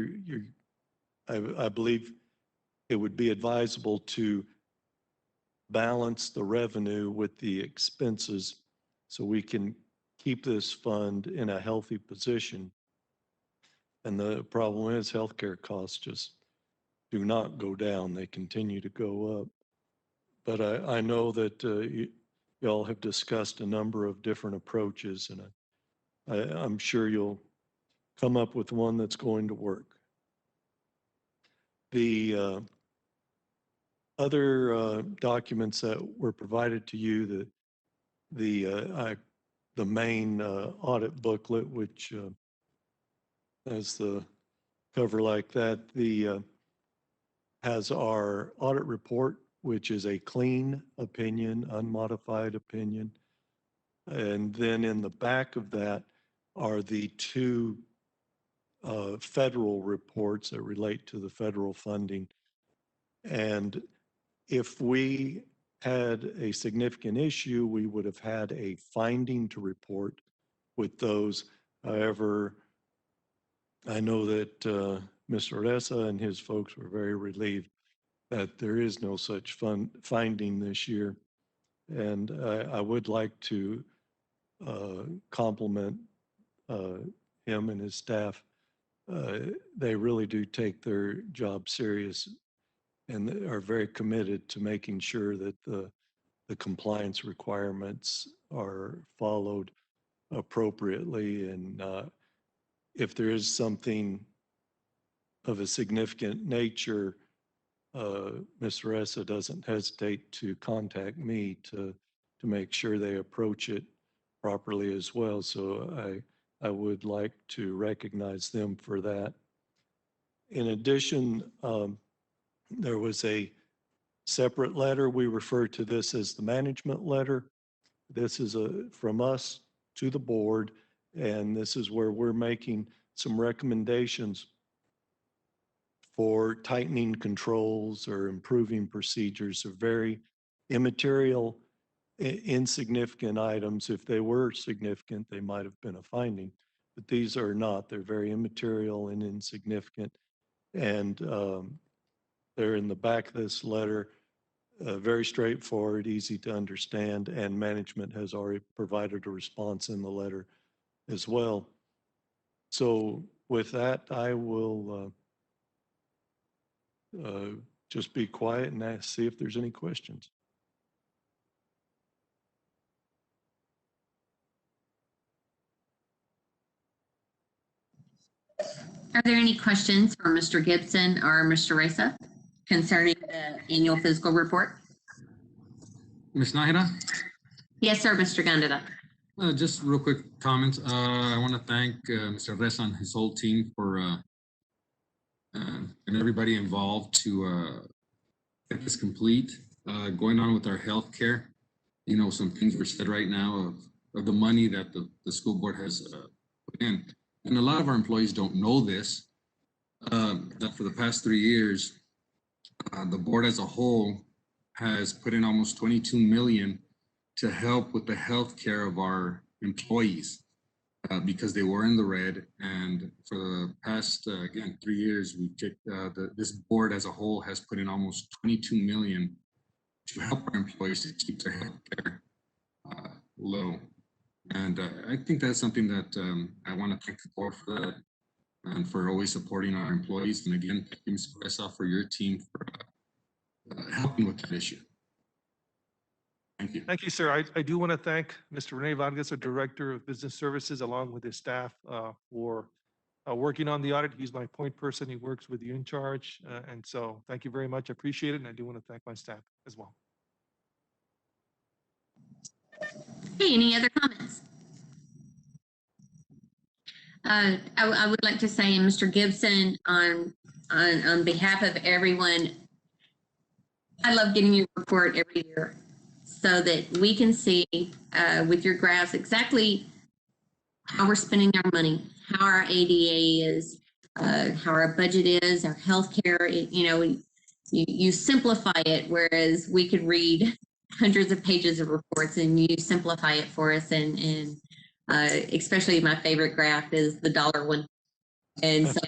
I believe it would be advisable to balance the revenue with the expenses so we can keep this fund in a healthy position. And the problem is healthcare costs just do not go down. They continue to go up. But I know that y'all have discussed a number of different approaches, and I'm sure you'll come up with one that's going to work. The other documents that were provided to you, the main audit booklet, which has the cover like that, has our audit report, which is a clean opinion, unmodified opinion. And then in the back of that are the two federal reports that relate to the federal funding. And if we had a significant issue, we would have had a finding to report with those. However, I know that Mr. Oresa and his folks were very relieved that there is no such finding this year. And I would like to compliment him and his staff. They really do take their job serious and are very committed to making sure that the the compliance requirements are followed appropriately. And if there is something of a significant nature, Ms. Ressa doesn't hesitate to contact me to make sure they approach it properly as well. So I would like to recognize them for that. In addition, there was a separate letter. We refer to this as the management letter. This is from us to the board, and this is where we're making some recommendations for tightening controls or improving procedures of very immaterial, insignificant items. If they were significant, they might have been a finding, but these are not. They're very immaterial and insignificant. And they're in the back of this letter, very straightforward, easy to understand, and management has already provided a response in the letter as well. So with that, I will just be quiet and see if there's any questions. Are there any questions for Mr. Gibson or Mr. Ressa concerning the annual physical report? Ms. Nahida? Yes, sir, Mr. Gandara. Just real quick comments. I want to thank Mr. Ressa and his whole team for and everybody involved to get this complete. Going on with our healthcare, you know, some things were said right now of the money that the school board has put in. And a lot of our employees don't know this, that for the past 3 years, the board as a whole has put in almost 22 million to help with the health care of our employees because they were in the red. And for the past, again, 3 years, this board as a whole has put in almost 22 million to help our employees to keep their health care low. And I think that's something that I want to thank the board for that and for always supporting our employees. And again, thank you, Ms. Presa, for your team for helping with that issue. Thank you. Thank you, sir. I do want to thank Mr. Rene Vargas, our Director of Business Services, along with his staff for working on the audit. He's my point person. He works with you in charge. And so thank you very much. I appreciate it. And I do want to thank my staff as well. Hey, any other comments? I would like to say, Mr. Gibson, on behalf of everyone, I love getting your report every year so that we can see with your graphs exactly how we're spending our money, how our ADA is, how our budget is, our healthcare. You know, you simplify it, whereas we could read hundreds of pages of reports, and you simplify it for us. And especially my favorite graph is the dollar one. And so,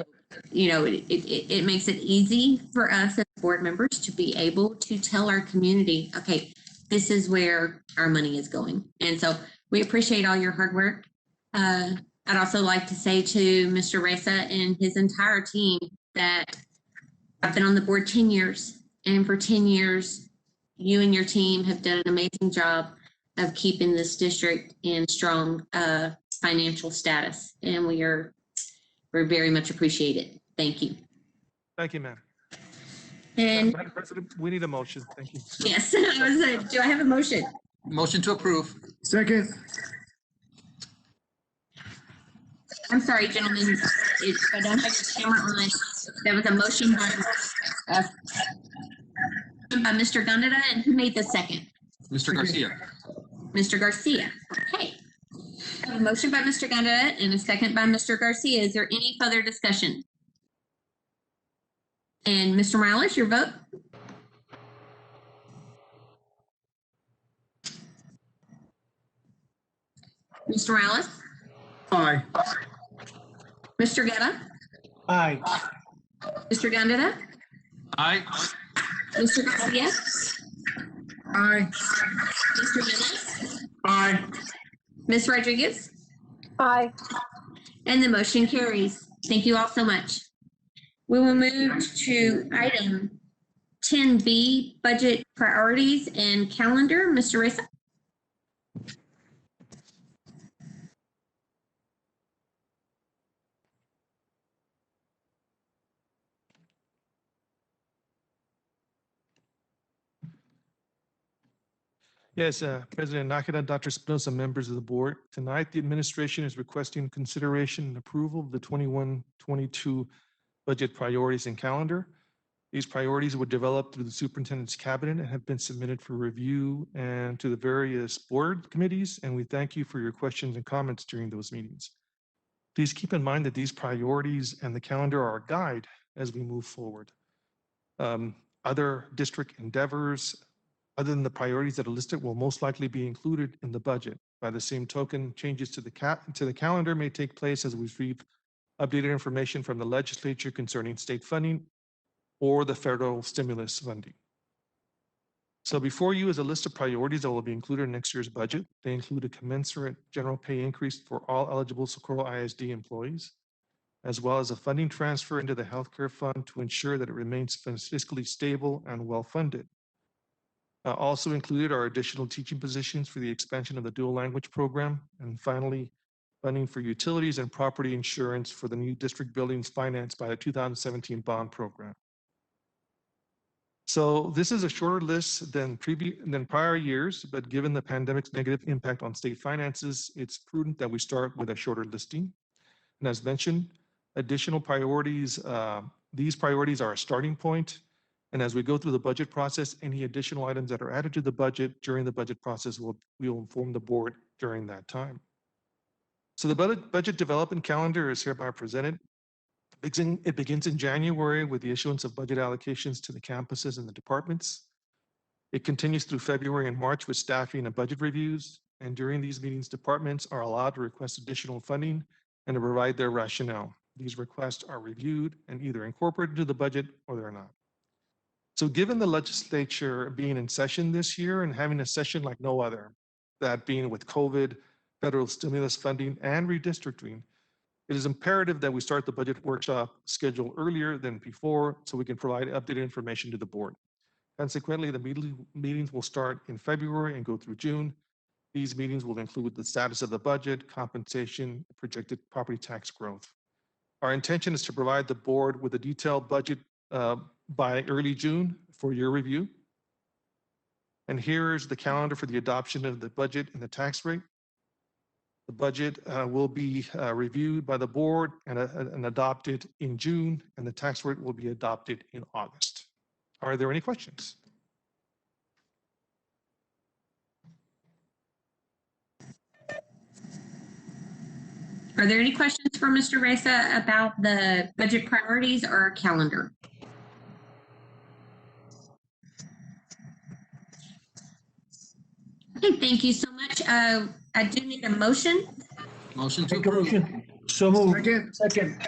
you know, it makes it easy for us as board members to be able to tell our community, okay, this is where our money is going. And so we appreciate all your hard work. I'd also like to say to Mr. Ressa and his entire team that I've been on the board 10 years, and for 10 years, you and your team have done an amazing job of keeping this district in strong financial status, and we're very much appreciated. Thank you. Thank you, ma'am. And Madam President, we need a motion. Thank you. yes, do I have a motion? Motion to approve. Second. I'm sorry, gentlemen, if I don't have the camera on. There was a motion by Mr. Gandara, and who made the second? Mr. Garcia. Mr. Garcia. Okay. I have a motion by Mr. Gandara and a second by Mr. Garcia. Is there any further discussion? And Mr. Morales, your vote? Mr. Morales? Aye. Mr. Guerra? Aye. Mr. Gandara? Aye. Mr. Garcia? Aye. Mr. Menace? Aye. Ms. Rodriguez? Aye. And the motion carries. Thank you all so much. We will move to item 10B, budget priorities and calendar. Mr. Reza? Yes, President Nakada, Dr. Espinosa, members of the board. Tonight, the administration is requesting consideration and approval of the 21-22 budget priorities and calendar. These priorities were developed through the superintendent's cabinet and have been submitted for review and to the various board committees, and we thank you for your questions and comments during those meetings. Please keep in mind that these priorities and the calendar are a guide as we move forward. Other district endeavors, other than the priorities that are listed, will most likely be included in the budget. By the same token, changes to the calendar may take place as we receive updated information from the legislature concerning state funding or the federal stimulus funding. So before you is a list of priorities that will be included in next year's budget. They include a commensurate general pay increase for all eligible Socorro ISD employees, as well as a funding transfer into the healthcare fund to ensure that it remains fiscally stable and well-funded. Also included are additional teaching positions for the expansion of the dual language program, and finally, funding for utilities and property insurance for the new district buildings financed by the 2017 bond program. So this is a shorter list than prior years, but given the pandemic's negative impact on state finances, it's prudent that we start with a shorter listing. And as mentioned, additional priorities, these priorities are a starting point. And as we go through the budget process, any additional items that are added to the budget during the budget process we will inform the board during that time. So the budget development calendar is hereby presented. It begins in January with the issuance of budget allocations to the campuses and the departments. It continues through February and March with staffing and budget reviews. And during these meetings, departments are allowed to request additional funding and to provide their rationale. These requests are reviewed and either incorporated into the budget or they're not. So given the legislature being in session this year and having a session like no other, that being with COVID, federal stimulus funding, and redistricting, it is imperative that we start the budget workshop schedule earlier than before so we can provide updated information to the board. Consequently, the meetings will start in February and go through June. These meetings will include the status of the budget, compensation, projected property tax growth. Our intention is to provide the board with a detailed budget by early June for your review. And here's the calendar for the adoption of the budget and the tax rate. The budget will be reviewed by the board and adopted in June, and the tax rate will be adopted in August. Are there any questions? Are there any questions for Mr. Reza about the budget priorities or calendar? Okay, thank you so much. I do need a motion. Motion to approve. So moved. Second.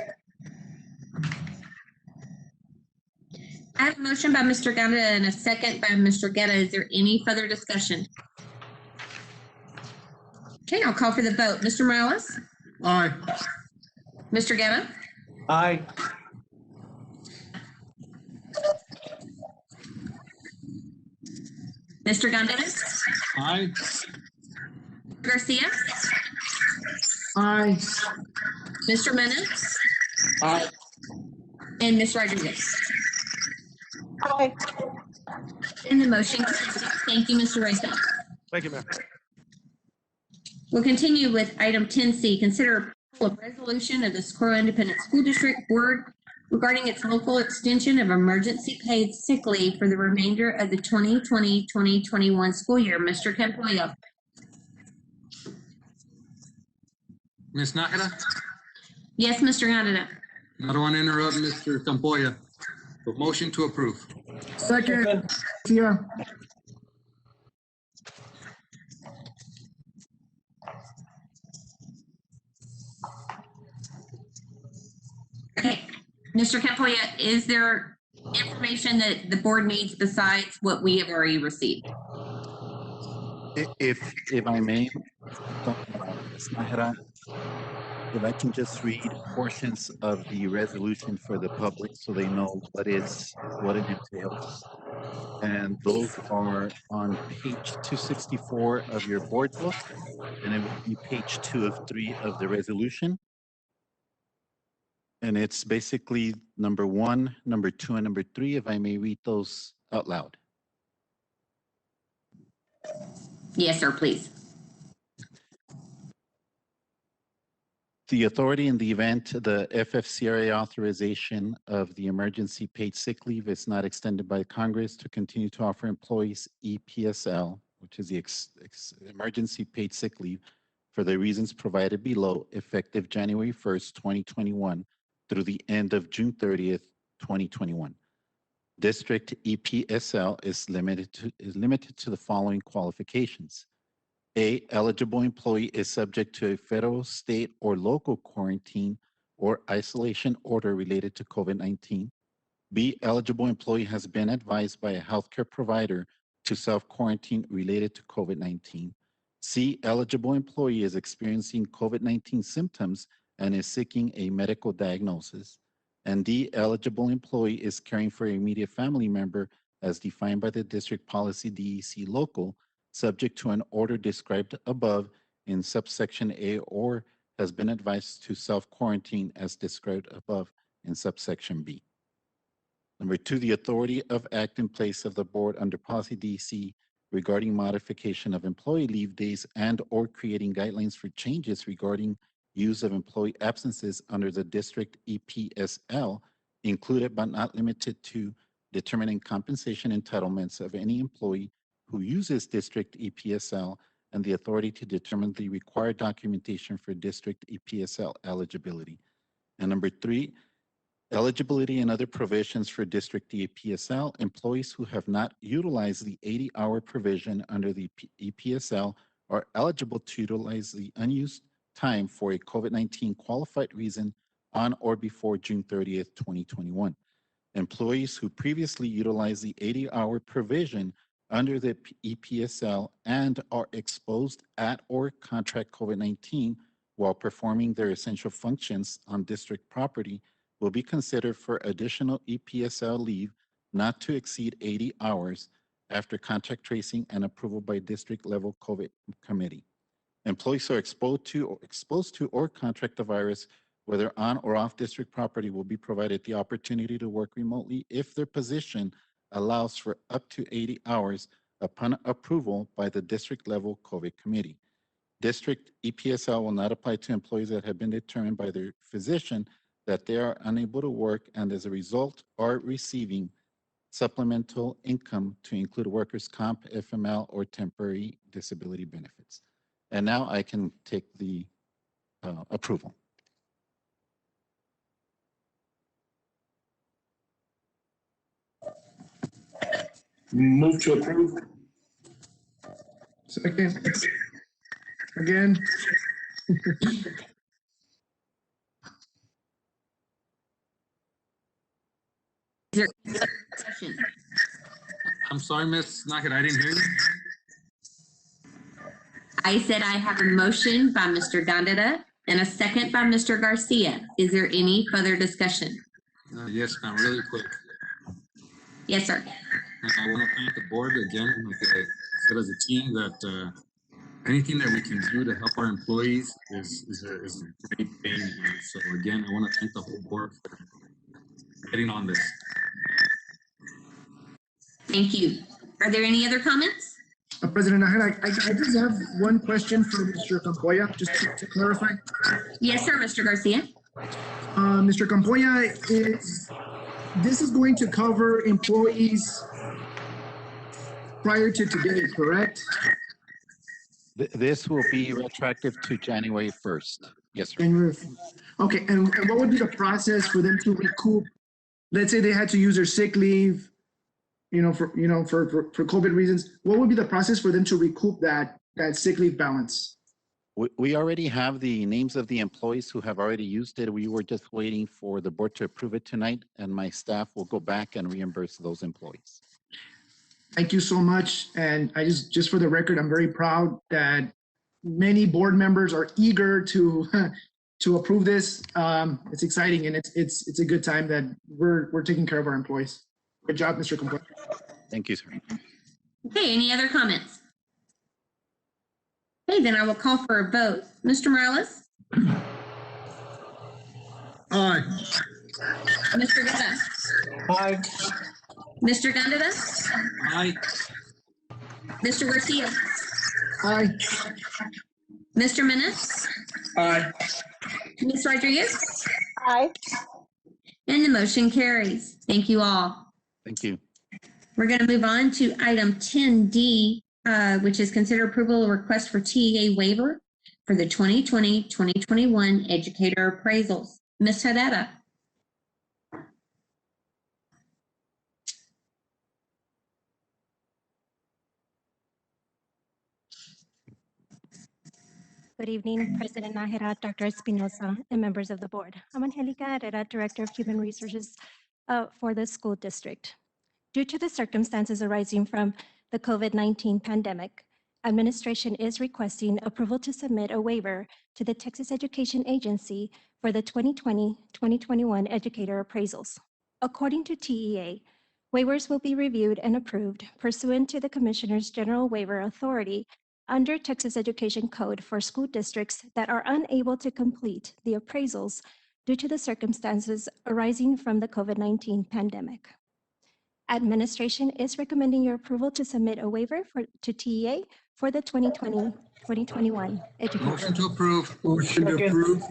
I have a motion by Mr. Gata and a second by Mr. Gata. Is there any further discussion? Okay, I'll call for the vote. Mr. Morales? Aye. Mr. Gata? Aye. Mr. Gonzalez? Aye. Garcia? Aye. Mr. Mena? Aye. And Ms. Rodriguez? Aye. And the motion carries. Thank you, Mr. Reza. Thank you, ma'am. We'll continue with item 10C. Consider approval of resolution of the Socorro Independent School District Board regarding its local extension of emergency paid sick leave for the remainder of the 2020-2021 school year. Mr. Campoyo. Ms. Nakada? Yes, Mr. Canada. I don't want to interrupt Mr. Campoya. But motion to approve. Second. Yeah. Okay, Mr. Campoya, is there information that the board needs besides what we have already received? If I may, Ms. Nájera, if I can just read portions of the resolution for the public so they know what it entails. And those are on page 264 of your board book, and it will be page 2 of 3 of the resolution. And it's basically number 1, number 2, and number 3, if I may read those out loud. Yes, sir, please. The authority in the event the FFCRA authorization of the emergency paid sick leave is not extended by Congress to continue to offer employees EPSL, which is the emergency paid sick leave, for the reasons provided below, effective January 1st, 2021 through the end of June 30th, 2021. District EPSL is limited to the following qualifications. A, eligible employee is subject to a federal, state, or local quarantine or isolation order related to COVID-19. B, eligible employee has been advised by a healthcare provider to self-quarantine related to COVID-19. C, eligible employee is experiencing COVID-19 symptoms and is seeking a medical diagnosis. And D, eligible employee is caring for a immediate family member as defined by the district policy DEC local, subject to an order described above in subsection A, or has been advised to self-quarantine as described above in subsection B. Number 2, the authority of act in place of the board under policy DC regarding modification of employee leave days and or creating guidelines for changes regarding use of employee absences under the district EPSL, included but not limited to determining compensation entitlements of any employee who uses district EPSL, and the authority to determine the required documentation for district EPSL eligibility. And number 3, eligibility and other provisions for district EPSL. Employees who have not utilized the 80-hour provision under the EPSL are eligible to utilize the unused time for a COVID-19 qualified reason on or before June 30th, 2021. Employees who previously utilized the 80-hour provision under the EPSL and are exposed at or contract COVID-19 while performing their essential functions on district property will be considered for additional EPSL leave not to exceed 80 hours after contact tracing and approval by district level COVID committee. Employees who are exposed to or contract the virus, whether on or off district property, will be provided the opportunity to work remotely if their position allows for up to 80 hours upon approval by the district level COVID committee. District EPSL will not apply to employees that have been determined by their physician that they are unable to work and as a result are receiving supplemental income to include workers' comp, FML, or temporary disability benefits. And now I can take the approval. Move to approve. Second. Again. Is there discussion? I'm sorry, Ms. Nájera, I didn't hear you. I said I have a motion by Mr. Gondeta and a second by Mr. Garcia. Is there any further discussion? Yes, ma'am, really quick. Yes, sir. I want to thank the board again, like I said, as a team, that anything that we can do to help our employees is a great thing. So again, I want to thank the whole board for getting on this. Thank you. Are there any other comments? President Nájera, I just have one question for Mr. Campoya, just to clarify. Yes, sir, Mr. Garcia. Mr. Campoya, this is going to cover employees prior to today, correct? This will be retroactive to January 1st. Yes, sir. Okay, and what would be the process for them to recoup? Let's say they had to use their sick leave, for COVID reasons. What would be the process for them to recoup that sick leave balance? We already have the names of the employees who have already used it. We were just waiting for the board to approve it tonight, and my staff will go back and reimburse those employees. Thank you so much. And I just for the record, I'm very proud that many board members are eager to to approve this. It's exciting, and it's a good time that we're taking care of our employees. Good job, Mr. Complaint. Thank you, sir. Okay, any other comments? Okay, then I will call for a vote. Mr. Morales? Aye. Mr. Guerra? Aye. Mr. Gondeta? Aye. Mr. Garcia? Aye. Mr. Menace? Aye. Ms. Rodriguez? Aye. And the motion carries. Thank you all. Thank you. We're going to move on to item 10D, which is consider approval of request for TEA waiver for the 2020-2021 educator appraisals. Ms. Hadada. Good evening, President Nájera, Dr. Espinosa, and members of the board. I'm Angelica Herrera, Director of Human Resources for the school district. Due to the circumstances arising from the COVID-19 pandemic, administration is requesting approval to submit a waiver to the Texas Education Agency for the 2020-2021 educator appraisals. According to TEA, waivers will be reviewed and approved pursuant to the Commissioner's General Waiver Authority under Texas Education Code for school districts that are unable to complete the appraisals due to the circumstances arising from the COVID-19 pandemic. Administration is recommending your approval to submit a waiver to TEA for the 2020-2021 education. Motion to approve. Motion to approve.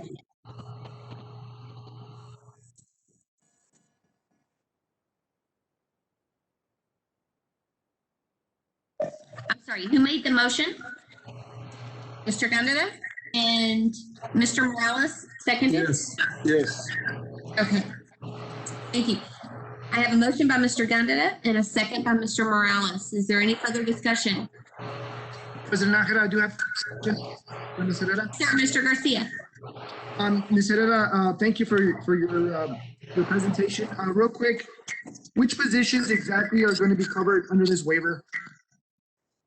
I'm sorry, who made the motion? Mr. Gondeta and Mr. Morales seconded? Yes. Yes. Okay. Thank you. I have a motion by Mr. Gondeta and a second by Mr. Morales. Is there any further discussion? President Nájera, I do have Ms. Herrera. Sir, Mr. Garcia. Ms. Herrera, thank you for your presentation. Real quick, which positions exactly are going to be covered under this waiver?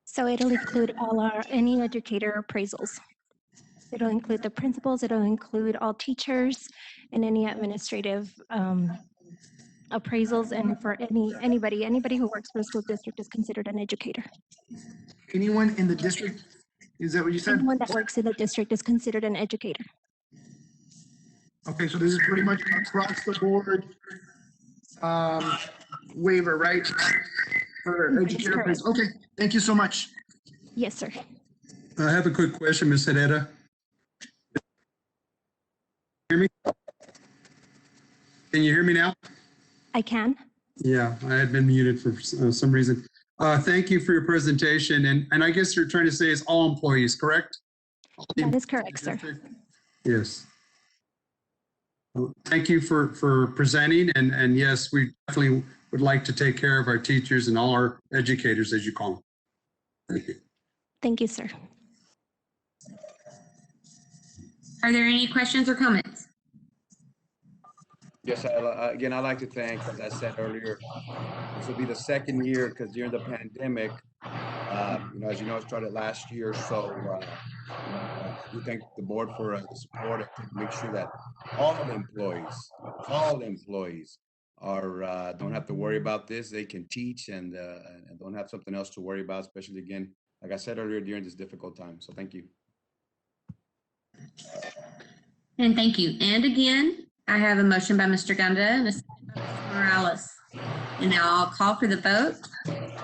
So it'll include any educator appraisals. It'll include the principals, it'll include all teachers and any administrative appraisals, and for anybody who works for the school district is considered an educator. Anyone in the district? Is that what you said? Anyone that works in the district is considered an educator. Okay, so this is pretty much across the board waiver, right? For educator appraisal. Okay, thank you so much. Yes, sir. I have a quick question, Ms. Herrera. Hear me? Can you hear me now? I can. Yeah, I had been muted for some reason. Thank you for your presentation. And I guess you're trying to say it's all employees, correct? That is correct, sir. Yes. Well, thank you for presenting. And yes, we definitely would like to take care of our teachers and all our educators, as you call them. Thank you. Thank you, sir. Are there any questions or comments? Yes, again, I'd like to thank, as I said earlier, this will be the second year because during the pandemic, as you know, it started last year. So we thank the board for the support to make sure that all employees are don't have to worry about this. They can teach and don't have something else to worry about, especially again, like I said earlier, during this difficult time. So thank you. And thank you. And again, I have a motion by Mr. Gondeta and a second by Mr. Morales. And now I'll call for the vote.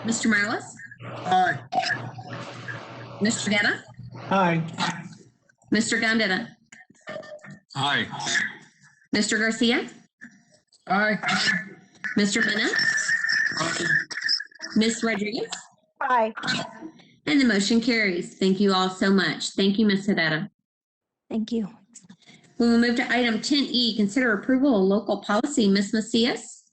Mr. Morales? Aye. Mr. Guerra? Aye. Mr. Gondeta? Aye. Mr. Garcia? Aye. Mr. Menace? Ms. Rodriguez? Aye. And the motion carries. Thank you all so much. Thank you, Ms. Hadada. Thank you. We will move to item 10E, consider approval of local policy. Ms. Macias?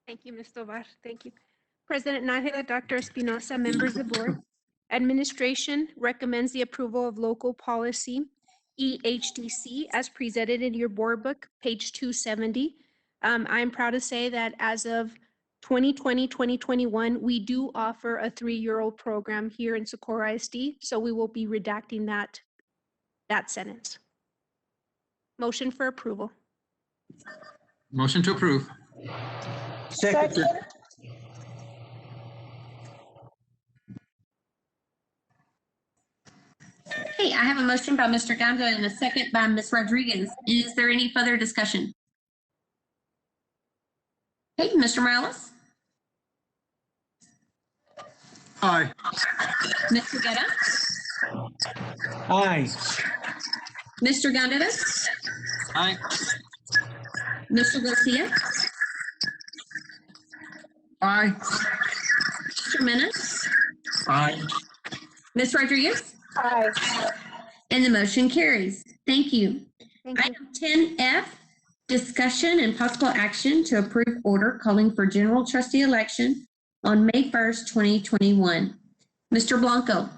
Thank you, Ms. Tovar. Thank you. President Nájera, Dr. Espinosa, members of the board. Administration recommends the approval of local policy EHDC as presented in your board book, page 270. I'm proud to say that as of 2020, 2021, we do offer a 3-year-old program here in Socorro ISD, so we will be redacting that sentence. Motion for approval. Motion to approve. Second. Okay, I have a motion by Mr. Ganda and a second by Ms. Rodriguez. Is there any further discussion? Okay, Mr. Morales? Aye. Mr. Guerra? Aye. Mr. Gondeta? Aye. Mr. Garcia? Aye. Mr. Menace? Aye. Ms. Rodriguez? Aye. And the motion carries. Thank you. Thank you. Item 10F, discussion and possible action to approve order calling for general trustee election on May 1st, 2021. Mr. Blanco.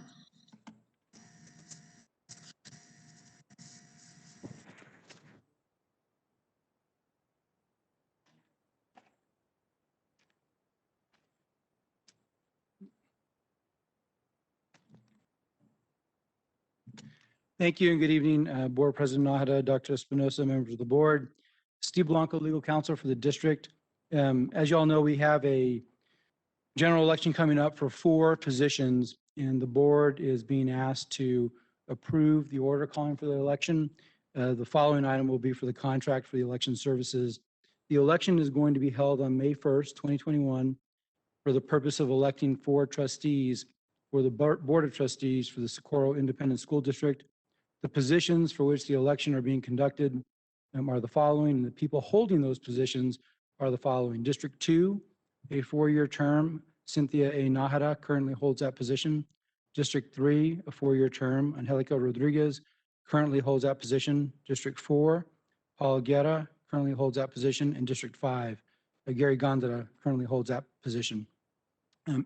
Thank you and good evening, Board President Nahara, Dr. Espinosa, members of the board. Steve Blanco, legal counsel for the district. As you all know, we have a general election coming up for 4 positions, and the board is being asked to approve the order calling for the election. The following item will be for the contract for the election services. The election is going to be held on May 1st, 2021, for the purpose of electing 4 trustees for the Board of Trustees for the Socorro Independent School District. The positions for which the election are being conducted are the following, and the people holding those positions are the following. District 2, a 4-year term, Cynthia A. Nahara currently holds that position. District 3, a 4-year term, Angelica Rodriguez currently holds that position. District 4, Paul Guerra currently holds that position. And District 5, Gary Gondara currently holds that position.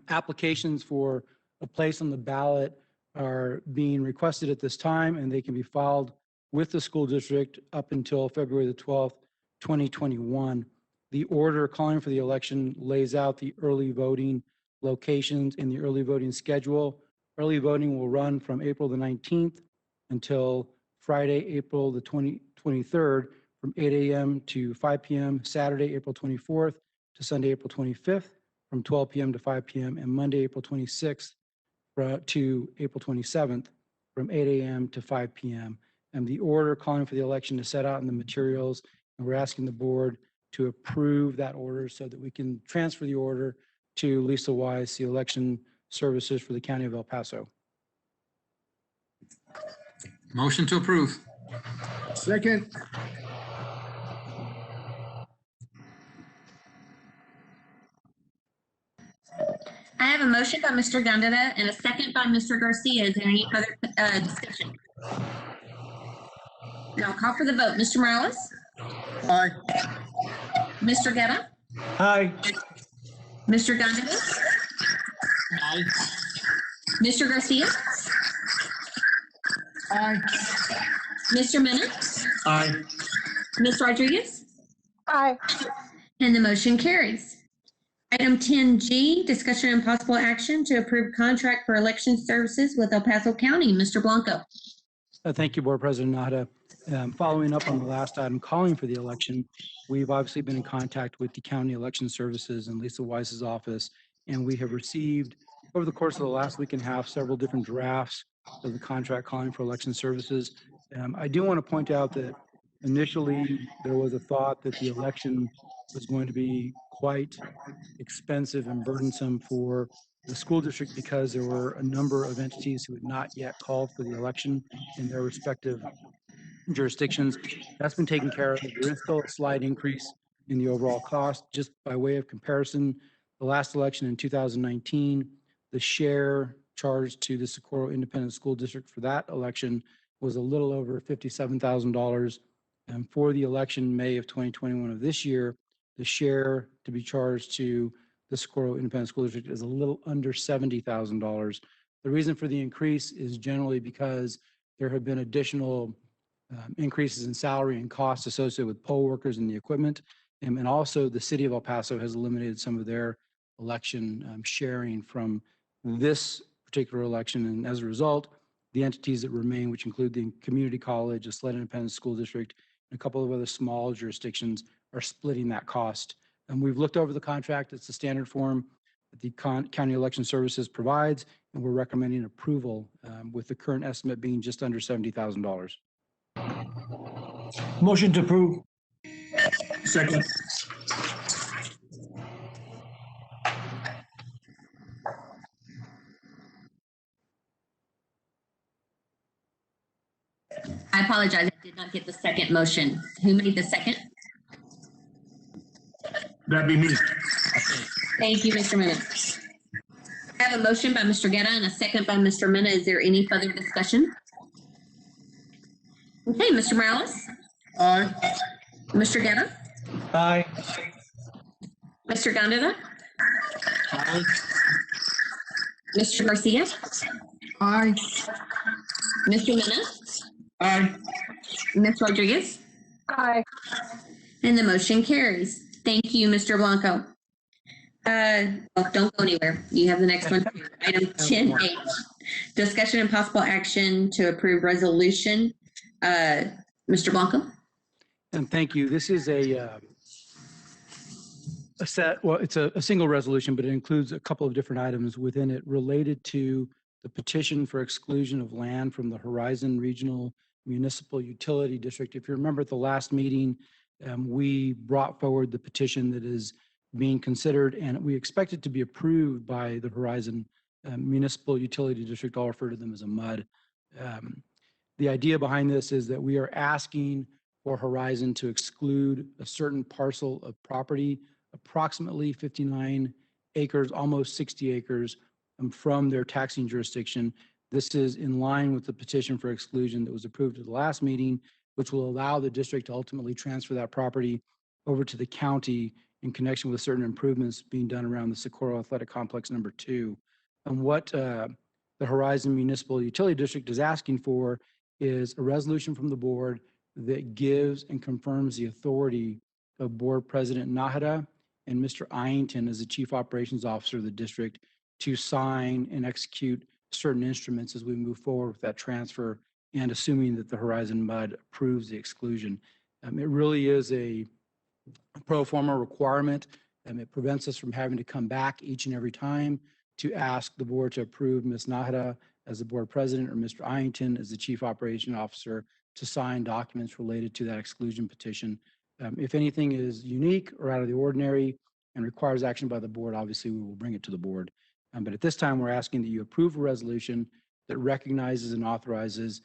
Applications for a place on the ballot are being requested at this time, and they can be filed with the school district up until February the 12th, 2021. The order calling for the election lays out the early voting locations in the early voting schedule. Early voting will run from April the 19th until Friday, April the 23rd, from 8 a.m. to 5 p.m., Saturday, April 24th to Sunday, April 25th, from 12 p.m. to 5 p.m., and Monday, April 26th to April 27th, from 8 a.m. to 5 p.m. And the order calling for the election is set out in the materials, and we're asking the board to approve that order so that we can transfer the order to Lisa Wise, the election services for the County of El Paso. Motion to approve. Second. I have a motion by Mr. Gondeta and a second by Mr. Garcia. Is there any further discussion? And I'll call for the vote. Mr. Morales? Aye. Mr. Guerra? Aye. Mr. Gondeta? Aye. Mr. Garcia? Aye. Mr. Menace? Aye. Ms. Rodriguez? Aye. And the motion carries. Item 10G, discussion and possible action to approve contract for election services with El Paso County. Mr. Blanco. Thank you, Board President Nahara. Following up on the last item, calling for the election, we've obviously been in contact with the County Election Services and Lisa Wise's office, and we have received, over the course of the last week and a half, several different drafts of the contract calling for election services. I do want to point out that initially there was a thought that the election was going to be quite expensive and burdensome for the school district because there were a number of entities who had not yet called for the election in their respective jurisdictions. That's been taken care of. There is still a slight increase in the overall cost. Just by way of comparison, the last election in 2019, the share charged to the Socorro Independent School District for that election was a little over $57,000. And for the election May of 2021 of this year, the share to be charged to the Socorro Independent School District is a little under $70,000. The reason for the increase is generally because there have been additional increases in salary and costs associated with poll workers and the equipment. And also the city of El Paso has eliminated some of their election sharing from this particular election. And as a result, the entities that remain, which include the community college, the Sled Independent School District, and a couple of other small jurisdictions, are splitting that cost. And we've looked over the contract. It's the standard form that the County Election Services provides, and we're recommending approval with the current estimate being just under $70,000. Motion to approve. Second. I apologize, I did not get the second motion. Who made the second? That'd be me. Thank you, Mr. Mena. I have a motion by Mr. Guerra and a second by Mr. Mena. Is there any further discussion? Okay, Mr. Morales? Aye. Mr. Guerra? Aye. Mr. Gondeta? Aye. Mr. Garcia? Aye. Mr. Mena? Aye. Ms. Rodriguez? Aye. And the motion carries. Thank you, Mr. Blanco. Don't go anywhere. You have the next one. Item 10H, discussion and possible action to approve resolution. Mr. Blanco? And thank you. This is a set, well, it's a single resolution, but it includes a couple of different items within it related to the petition for exclusion of land from the Horizon Regional Municipal Utility District. If you remember at the last meeting, we brought forward the petition that is being considered, and we expect it to be approved by the Horizon Municipal Utility District. I'll refer to them as a MUD. The idea behind this is that we are asking for Horizon to exclude a certain parcel of property, approximately 59 acres, almost 60 acres, from their taxing jurisdiction. This is in line with the petition for exclusion that was approved at the last meeting, which will allow the district to ultimately transfer that property over to the county in connection with certain improvements being done around the Socorro Athletic Complex number 2. And what the Horizon Municipal Utility District is asking for is a resolution from the board that gives and confirms the authority of Board President Nájera and Mr. Ianton as the Chief Operations Officer of the district to sign and execute certain instruments as we move forward with that transfer, and assuming that the Horizon MUD approves the exclusion. It really is a pro forma requirement, and it prevents us from having to come back each and every time to ask the board to approve Ms. Nájera as the board president or Mr. Ianton as the chief operation officer to sign documents related to that exclusion petition. If anything is unique or out of the ordinary and requires action by the board, obviously we will bring it to the board. But at this time, we're asking that you approve a resolution that recognizes and authorizes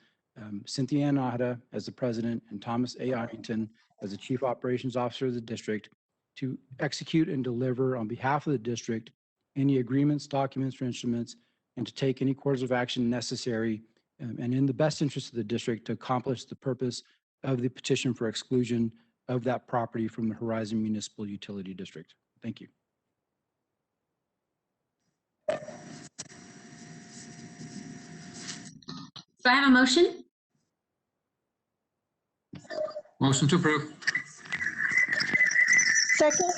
Cynthia Nájera as the president and Thomas A. Ianton as the chief operations officer of the district to execute and deliver on behalf of the district any agreements, documents, or instruments, and to take any course of action necessary and in the best interest of the district to accomplish the purpose of the petition for exclusion of that property from the Horizon Municipal Utility District. Thank you. Do I have a motion? Motion to approve. Second.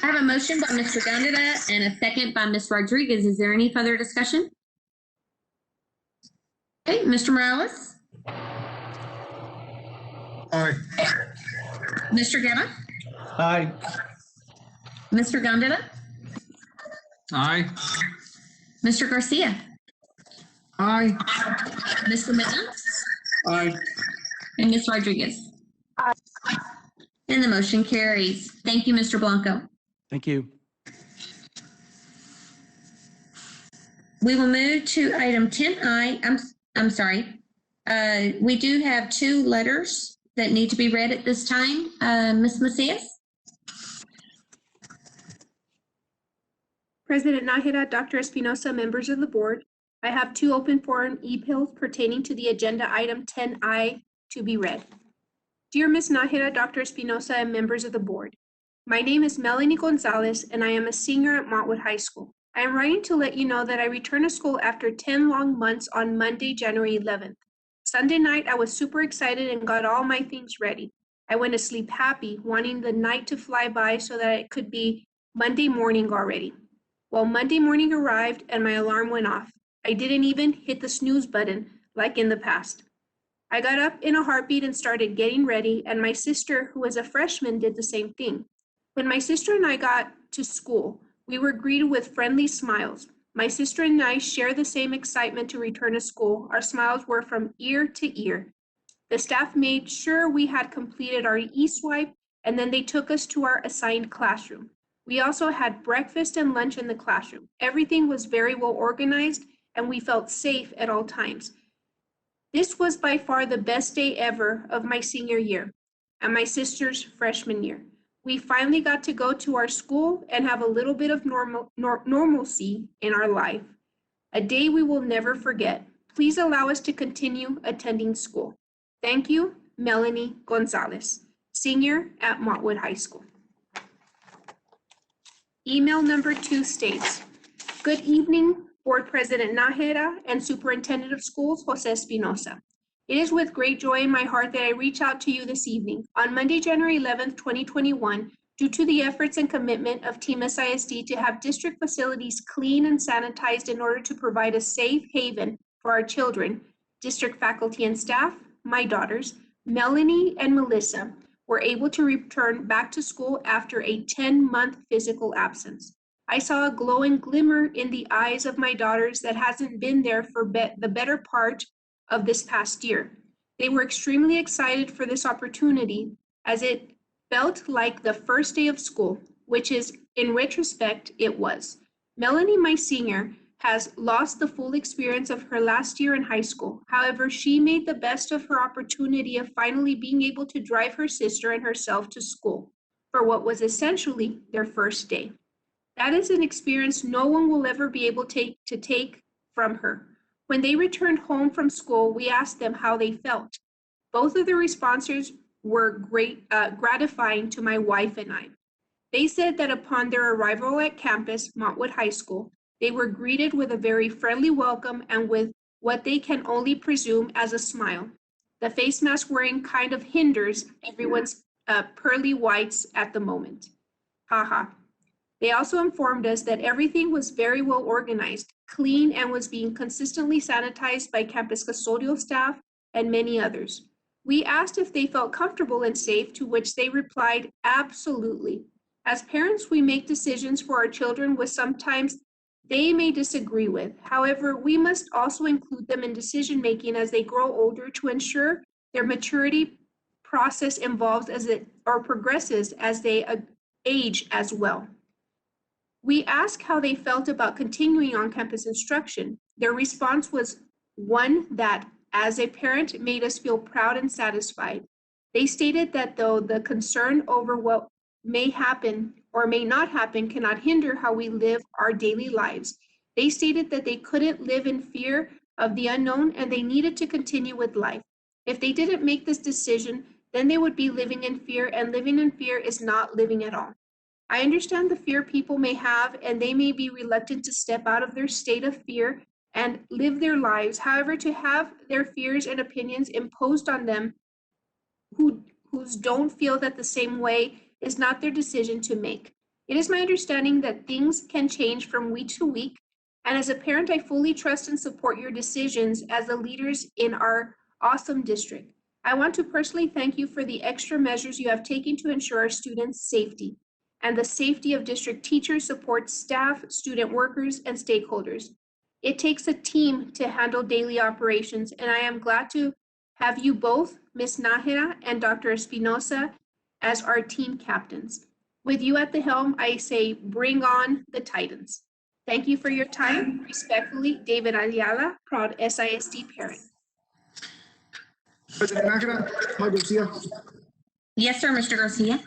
I have a motion by Mr. Gondeta and a second by Ms. Rodriguez. Is there any further discussion? Okay, Mr. Morales? Aye. Mr. Guerra? Aye. Mr. Gondeta? Aye. Mr. Garcia? Aye. Mr. Mena? Aye. And Ms. Rodriguez? Aye. And the motion carries. Thank you, Mr. Blanco. Thank you. We will move to item 10I. I'm sorry. We do have 2 letters that need to be read at this time. Ms. Macias? President Nájera, Dr. Espinosa, members of the board, I have 2 open forum e-bills pertaining to the agenda item 10I to be read. Dear Ms. Nájera, Dr. Espinosa, and members of the board, my name is Melanie Gonzalez, and I am a senior at Montwood High School. I am writing to let you know that I returned to school after 10 long months on Monday, January 11th. Sunday night, I was super excited and got all my things ready. I went to sleep happy, wanting the night to fly by so that it could be Monday morning already. Well, Monday morning arrived and my alarm went off. I didn't even hit the snooze button like in the past. I got up in a heartbeat and started getting ready, and my sister, who was a freshman, did the same thing. When my sister and I got to school, we were greeted with friendly smiles. My sister and I share the same excitement to return to school. Our smiles were from ear to ear. The staff made sure we had completed our e-swipe, and then they took us to our assigned classroom. We also had breakfast and lunch in the classroom. Everything was very well organized, and we felt safe at all times. This was by far the best day ever of my senior year and my sister's freshman year. We finally got to go to our school and have a little bit of normalcy in our life. A day we will never forget. Please allow us to continue attending school. Thank you, Melanie Gonzalez, senior at Montwood High School. Email number 2 states, good evening, Board President Nájera and Superintendent of Schools, Jose Espinosa. It is with great joy in my heart that I reach out to you this evening. On Monday, January 11th, 2021, due to the efforts and commitment of Team SISD to have district facilities clean and sanitized in order to provide a safe haven for our children, district faculty and staff, my daughters, Melanie and Melissa, were able to return back to school after a 10-month physical absence. I saw a glowing glimmer in the eyes of my daughters that hasn't been there for the better part of this past year. They were extremely excited for this opportunity as it felt like the first day of school, which is, in retrospect, it was. Melanie, my senior, has lost the full experience of her last year in high school. However, she made the best of her opportunity of finally being able to drive her sister and herself to school for what was essentially their first day. That is an experience no one will ever be able to take from her. When they returned home from school, we asked them how they felt. Both of the responses were gratifying to my wife and I. They said that upon their arrival at campus, Montwood High School, they were greeted with a very friendly welcome and with what they can only presume as a smile. The face mask wearing kind of hinders everyone's pearly whites at the moment. Haha. They also informed us that everything was very well organized, clean, and was being consistently sanitized by campus custodial staff and many others. We asked if they felt comfortable and safe, to which they replied, absolutely. As parents, we make decisions for our children which sometimes they may disagree with. However, we must also include them in decision-making as they grow older to ensure their maturity process evolves or progresses as they age as well. We asked how they felt about continuing on-campus instruction. Their response was one that, as a parent, made us feel proud and satisfied. They stated that though the concern over what may happen or may not happen cannot hinder how we live our daily lives, they stated that they couldn't live in fear of the unknown and they needed to continue with life. If they didn't make this decision, then they would be living in fear, and living in fear is not living at all. I understand the fear people may have, and they may be reluctant to step out of their state of fear and live their lives. However, to have their fears and opinions imposed on them who don't feel that the same way is not their decision to make. It is my understanding that things can change from week to week, and as a parent, I fully trust and support your decisions as the leaders in our awesome district. I want to personally thank you for the extra measures you have taken to ensure our students' safety and the safety of district teachers, support staff, student workers, and stakeholders. It takes a team to handle daily operations, and I am glad to have you both, Ms. Nájera and Dr. Espinosa, as our team captains. With you at the helm, I say, bring on the Titans. Thank you for your time. Respectfully, David Ayala, proud SISD parent. President Nájera, Garcia. Yes, sir, Mr. Garcia.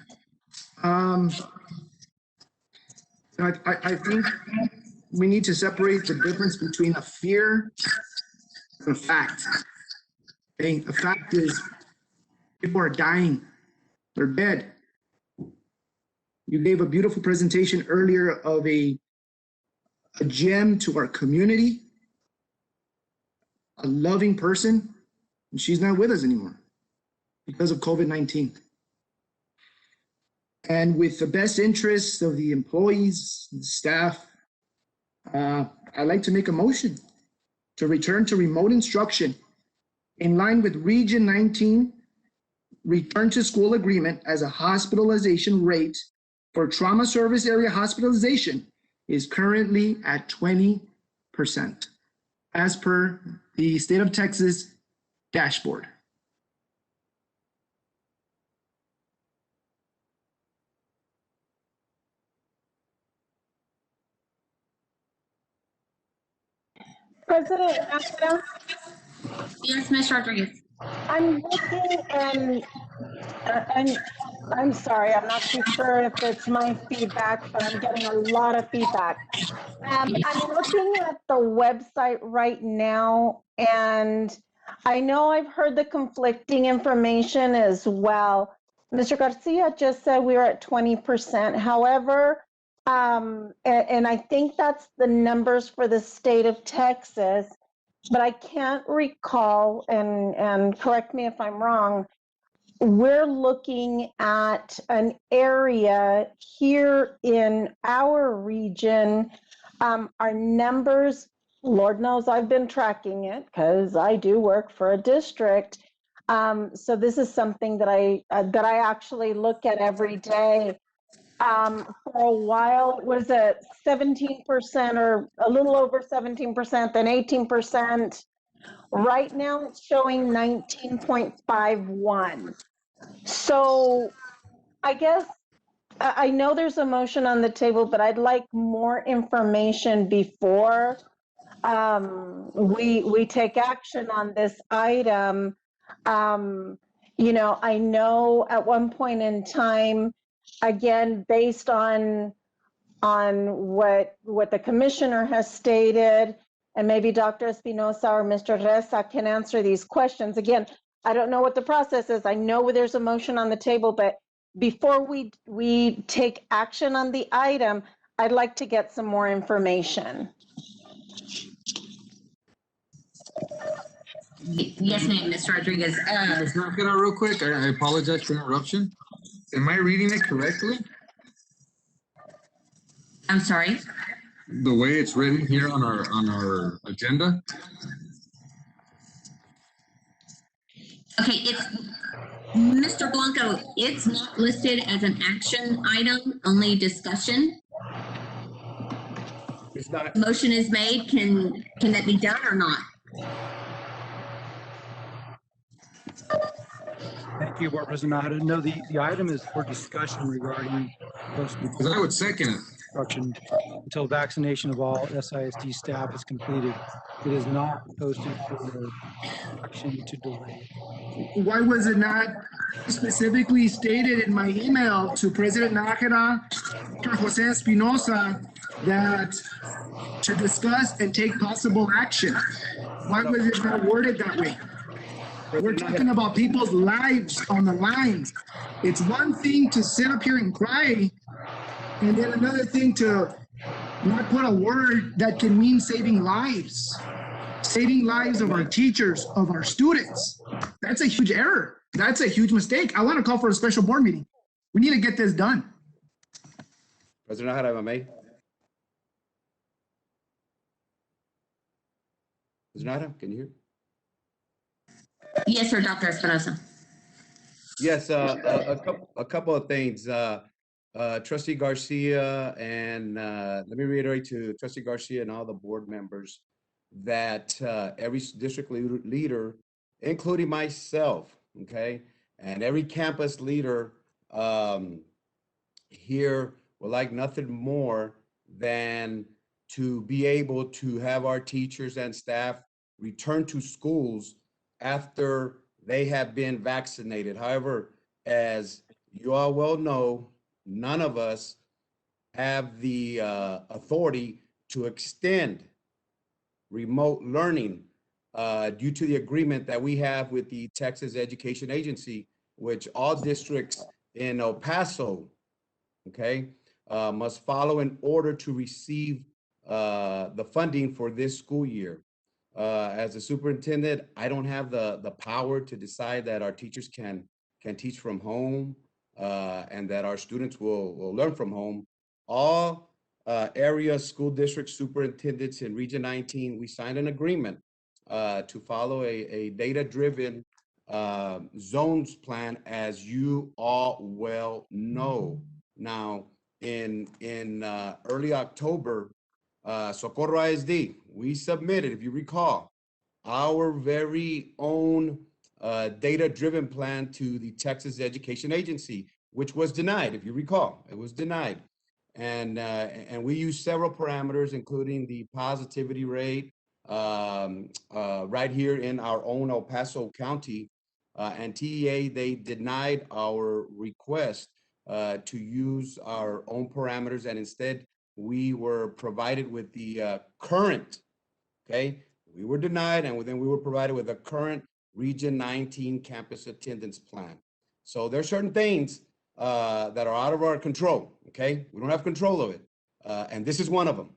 I think we need to separate the difference between a fear and a fact. Okay, a fact is people are dying, they're dead. You gave a beautiful presentation earlier of a a gem to our community, a loving person, and she's not with us anymore because of COVID-19. And with the best interests of the employees, and staff, I'd like to make a motion to return to remote instruction in line with Region 19 return to school agreement, as a hospitalization rate for trauma service area hospitalization is currently at 20%, as per the state of Texas dashboard. President Nakata, Yes, Ms. Rodriguez. I'm looking and I'm sorry, I'm not too sure if it's my feedback, but I'm getting a lot of feedback. I'm looking at the website right now, and I know I've heard the conflicting information as well. Mr. Garcia just said we were at 20%. However, and I think that's the numbers for the state of Texas, but I can't recall, and correct me if I'm wrong, we're looking at an area here in our region. Our numbers, Lord knows I've been tracking it because I do work for a district. So this is something that I actually look at every day. For a while, was it 17% or a little over 17%, then 18%? Right now, it's showing 19.51. So I guess I know there's a motion on the table, but I'd like more information before we take action on this item. You know, I know at one point in time, again, based on what the commissioner has stated, and maybe Dr. Espinosa or Mr. Reza can answer these questions. Again, I don't know what the process is. I know there's a motion on the table, but before we take action on the item, I'd like to get some more information. Yes, ma'am, Ms. Rodriguez. Ms. Nakata, real quick, I apologize for interruption. Am I reading it correctly? I'm sorry? The way it's written here on our agenda? Okay, it's, Mr. Blanco, it's not listed as an action item, only discussion. It's not. Motion is made, can that be done or not? Thank you, Board President Nahara. No, the item is for discussion regarding Because I would second it. instruction until vaccination of all SISD staff is completed. It is not posted for action to delay. Why was it not specifically stated in my email to President Nakata, Dr. Jose Espinosa, that to discuss and take possible action? Why was it not worded that way? We're talking about people's lives on the line. It's one thing to sit up here and cry, and then another thing to not put a word that can mean saving lives. Saving lives of our teachers, of our students. That's a huge error. That's a huge mistake. I want to call for a special board meeting. We need to get this done. President Nahara, if I may. President Nahara, can you hear? Yes, sir, Dr. Espinosa. Yes, a couple of things. Trustee Garcia, and let me reiterate to Trustee Garcia and all the board members that every district leader, including myself, okay, and every campus leader here would like nothing more than to be able to have our teachers and staff return to schools after they have been vaccinated. However, as you all well know, none of us have the authority to extend remote learning due to the agreement that we have with the Texas Education Agency, which all districts in El Paso, okay, must follow in order to receive the funding for this school year. As a superintendent, I don't have the power to decide that our teachers can teach from home and that our students will learn from home. All area school district superintendents in Region 19, we signed an agreement to follow a data-driven zones plan, as you all well know. Now, in early October, Socorro ISD, we submitted, if you recall, our very own data-driven plan to the Texas Education Agency, which was denied, if you recall. It was denied. And we used several parameters, including the positivity rate right here in our own El Paso County. And TEA, they denied our request to use our own parameters, and instead we were provided with the current, okay? We were denied, and then we were provided with a current Region 19 campus attendance plan. So there's certain things that are out of our control, okay? We don't have control of it. And this is one of them.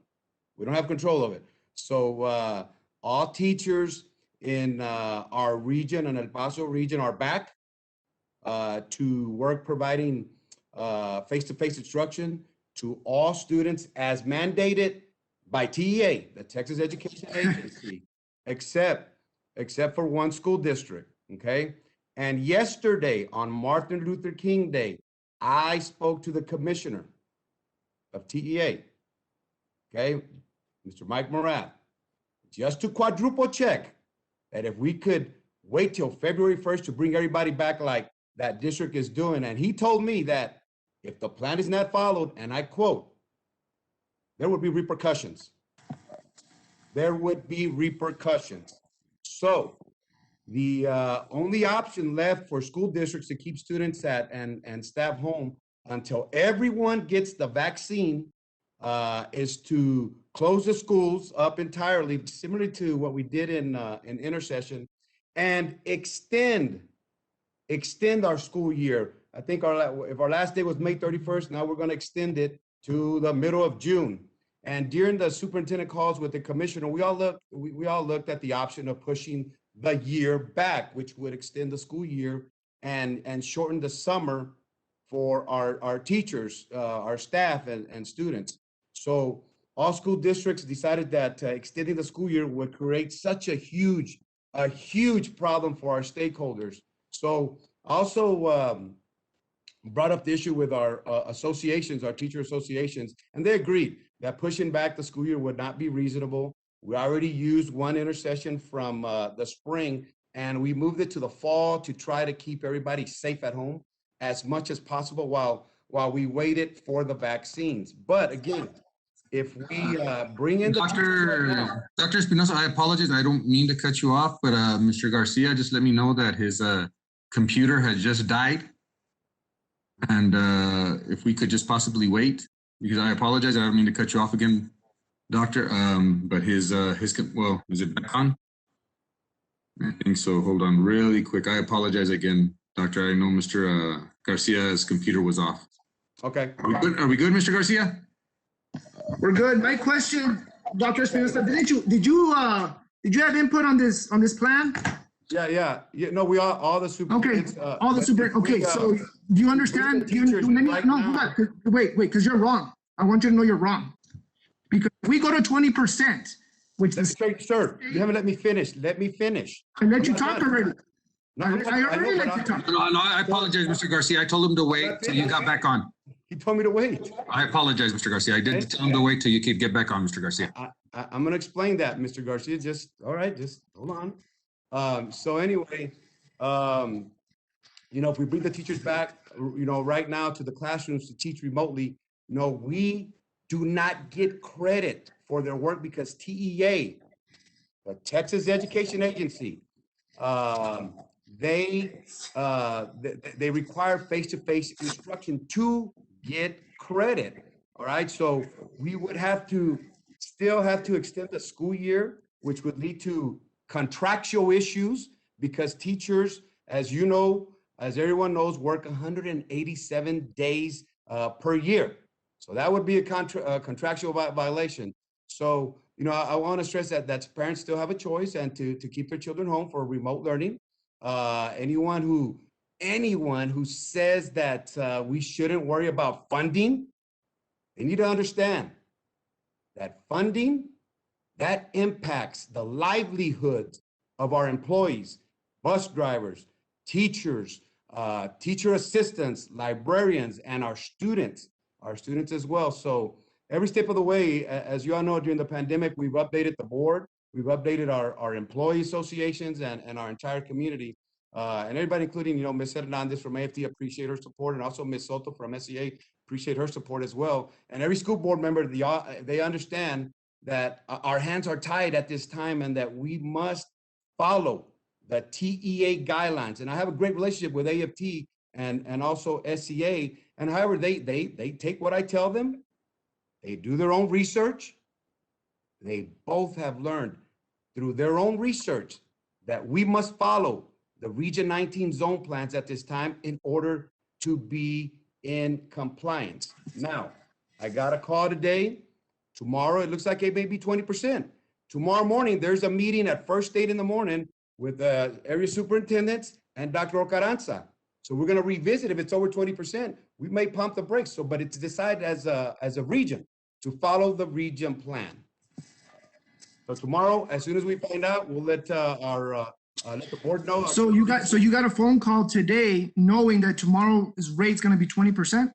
We don't have control of it. So all teachers in our region and El Paso region are back to work providing face-to-face instruction to all students as mandated by TEA, the Texas Education Agency, except for one school district, okay? And yesterday, on Martin Luther King Day, I spoke to the commissioner of TEA, okay, Mr. Mike Morath, just to quadruple check that if we could wait till February 1st to bring everybody back like that district is doing. And he told me that if the plan is not followed, and I quote, there would be repercussions. There would be repercussions. So the only option left for school districts to keep students at and staff home until everyone gets the vaccine is to close the schools up entirely, similar to what we did in intercession, and extend our school year. I think if our last day was May 31st, now we're going to extend it to the middle of June. And during the superintendent calls with the commissioner, we all looked at the option of pushing the year back, which would extend the school year and shorten the summer for our teachers, our staff, and students. So all school districts decided that extending the school year would create such a huge problem for our stakeholders. So also brought up the issue with our associations, our teacher associations, and they agreed that pushing back the school year would not be reasonable. We already used one intercession from the spring, and we moved it to the fall to try to keep everybody safe at home as much as possible while we waited for the vaccines. But again, if we bring in the Dr. Espinosa, I apologize. I don't mean to cut you off, but Mr. Garcia just let me know that his computer has just died. And if we could just possibly wait, because I apologize. I don't mean to cut you off again, Doctor. But well, is it back on? I think so. Hold on really quick. I apologize again, Doctor. I know Mr. Garcia's computer was off. Okay. Are we good, Mr. Garcia? We're good. My question, Dr. Espinosa, did you have input on this plan? Yeah. No, we all the super. Okay, all the super. Okay, so do you understand? Wait, because you're wrong. I want you to know you're wrong. Because if we go to 20%, which is sir, you haven't let me finish. Let me finish. I let you talk already. No, I already let you talk. No, I apologize, Mr. Garcia. I told him to wait till you got back on. He told me to wait. I apologize, Mr. Garcia. I did tell him to wait till you could get back on, Mr. Garcia. I'm going to explain that, Mr. Garcia. Just hold on. So anyway, if we bring the teachers back, right now to the classrooms to teach remotely, we do not get credit for their work because TEA, the Texas Education Agency, they require face-to-face instruction to get credit. All right, so we would still have to extend the school year, which would lead to contractual issues because teachers, as you know, as everyone knows, work 187 days per year. So that would be a contractual violation. So, I want to stress that parents still have a choice and to keep their children home for remote learning. Anyone who says that we shouldn't worry about funding, they need to understand that funding, that impacts the livelihood of our employees, bus drivers, teachers, teacher assistants, librarians, and our students as well. So every step of the way, as you all know, during the pandemic, we've updated the board, we've updated our employee associations and our entire community. And everybody, including, Ms. Hernandez from AFT, appreciate her support, and also Ms. Soto from SEA, appreciate her support as well. And every school board member, they understand that our hands are tied at this time and that we must follow the TEA guidelines. And I have a great relationship with AFT and also SEA. And however, they take what I tell them, they do their own research. They both have learned through their own research that we must follow the Region 19 zone plans at this time in order to be in compliance. Now, I got a call today. Tomorrow, it looks like it may be 20%. Tomorrow morning, there's a meeting at First State in the morning with the area superintendents and Dr. Ocaranza. So we're going to revisit if it's over 20%. We may pump the brakes. So, but it's decided as a region to follow the region plan. So tomorrow, as soon as we find out, we'll let let the board know. So you got a phone call today knowing that tomorrow's rate's going to be 20%?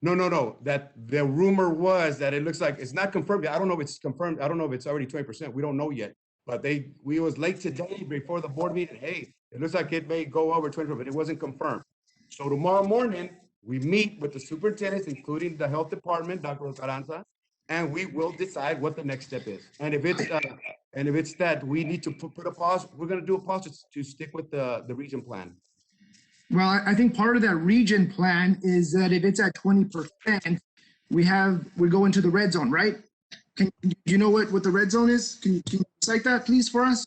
No. That the rumor was that it looks like it's not confirmed. I don't know if it's confirmed. I don't know if it's already 20%. We don't know yet. But we was late today before the board meeting. Hey, it looks like it may go over 20%, but it wasn't confirmed. So tomorrow morning, we meet with the superintendents, including the health department, Dr. Ocaranza, and we will decide what the next step is. And if it's that we need to put a pause, we're going to do a pause to stick with the region plan. Well, I think part of that region plan is that if it's at 20%, we go into the red zone, right? Do you know what the red zone is? Can you cite that, please, for us?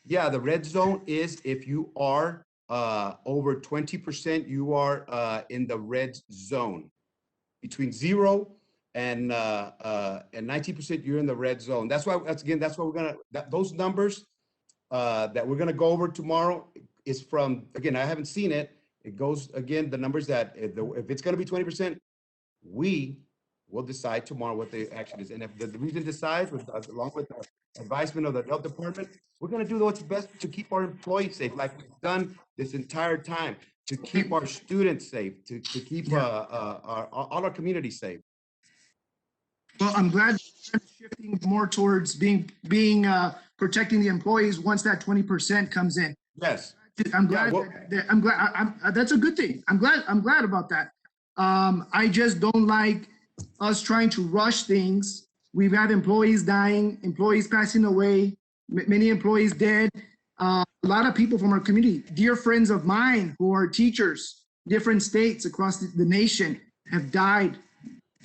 Yeah, the red zone is if you are over 20%, you are in the red zone. Between 0 and 19%, you're in the red zone. That's why we're gonna those numbers that we're gonna go over tomorrow is from, again, I haven't seen it. It goes, again, the numbers that if it's going to be 20%, we will decide tomorrow what the action is. And if the region decides, along with the advisement of the health department, we're going to do what's best to keep our employees safe, like we've done this entire time, to keep our students safe, to keep all our community safe. Well, I'm glad you're shifting more towards being protecting the employees once that 20% comes in. Yes. I'm glad. That's a good thing. I'm glad about that. I just don't like us trying to rush things. We've had employees dying, employees passing away, many employees dead. A lot of people from our community, dear friends of mine who are teachers, different states across the nation, have died.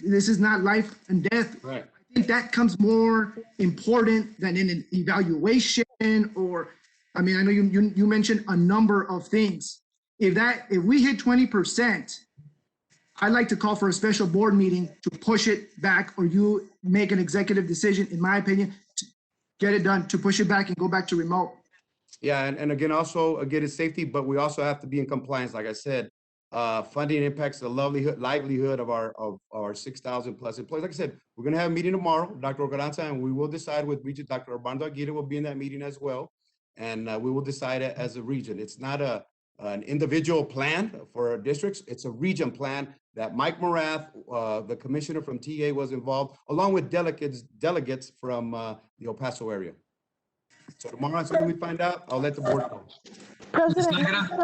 This is not life and death. Right. I think that comes more important than in an evaluation or. I mean, I know you mentioned a number of things. If we hit 20%, I'd like to call for a special board meeting to push it back, or you make an executive decision, in my opinion, to get it done, to push it back and go back to remote. Yeah, and again, it's safety, but we also have to be in compliance. Like I said, funding impacts the livelihood of our 6,000 plus employees. Like I said, we're going to have a meeting tomorrow, Dr. Ocaranza, and we will decide with Regent Dr. Armando Aguirre will be in that meeting as well. And we will decide it as a region. It's not an individual plan for districts. It's a region plan that Mike Morath, the commissioner from TA, was involved, along with delegates from the El Paso area. So tomorrow, as soon as we find out, I'll let the board know.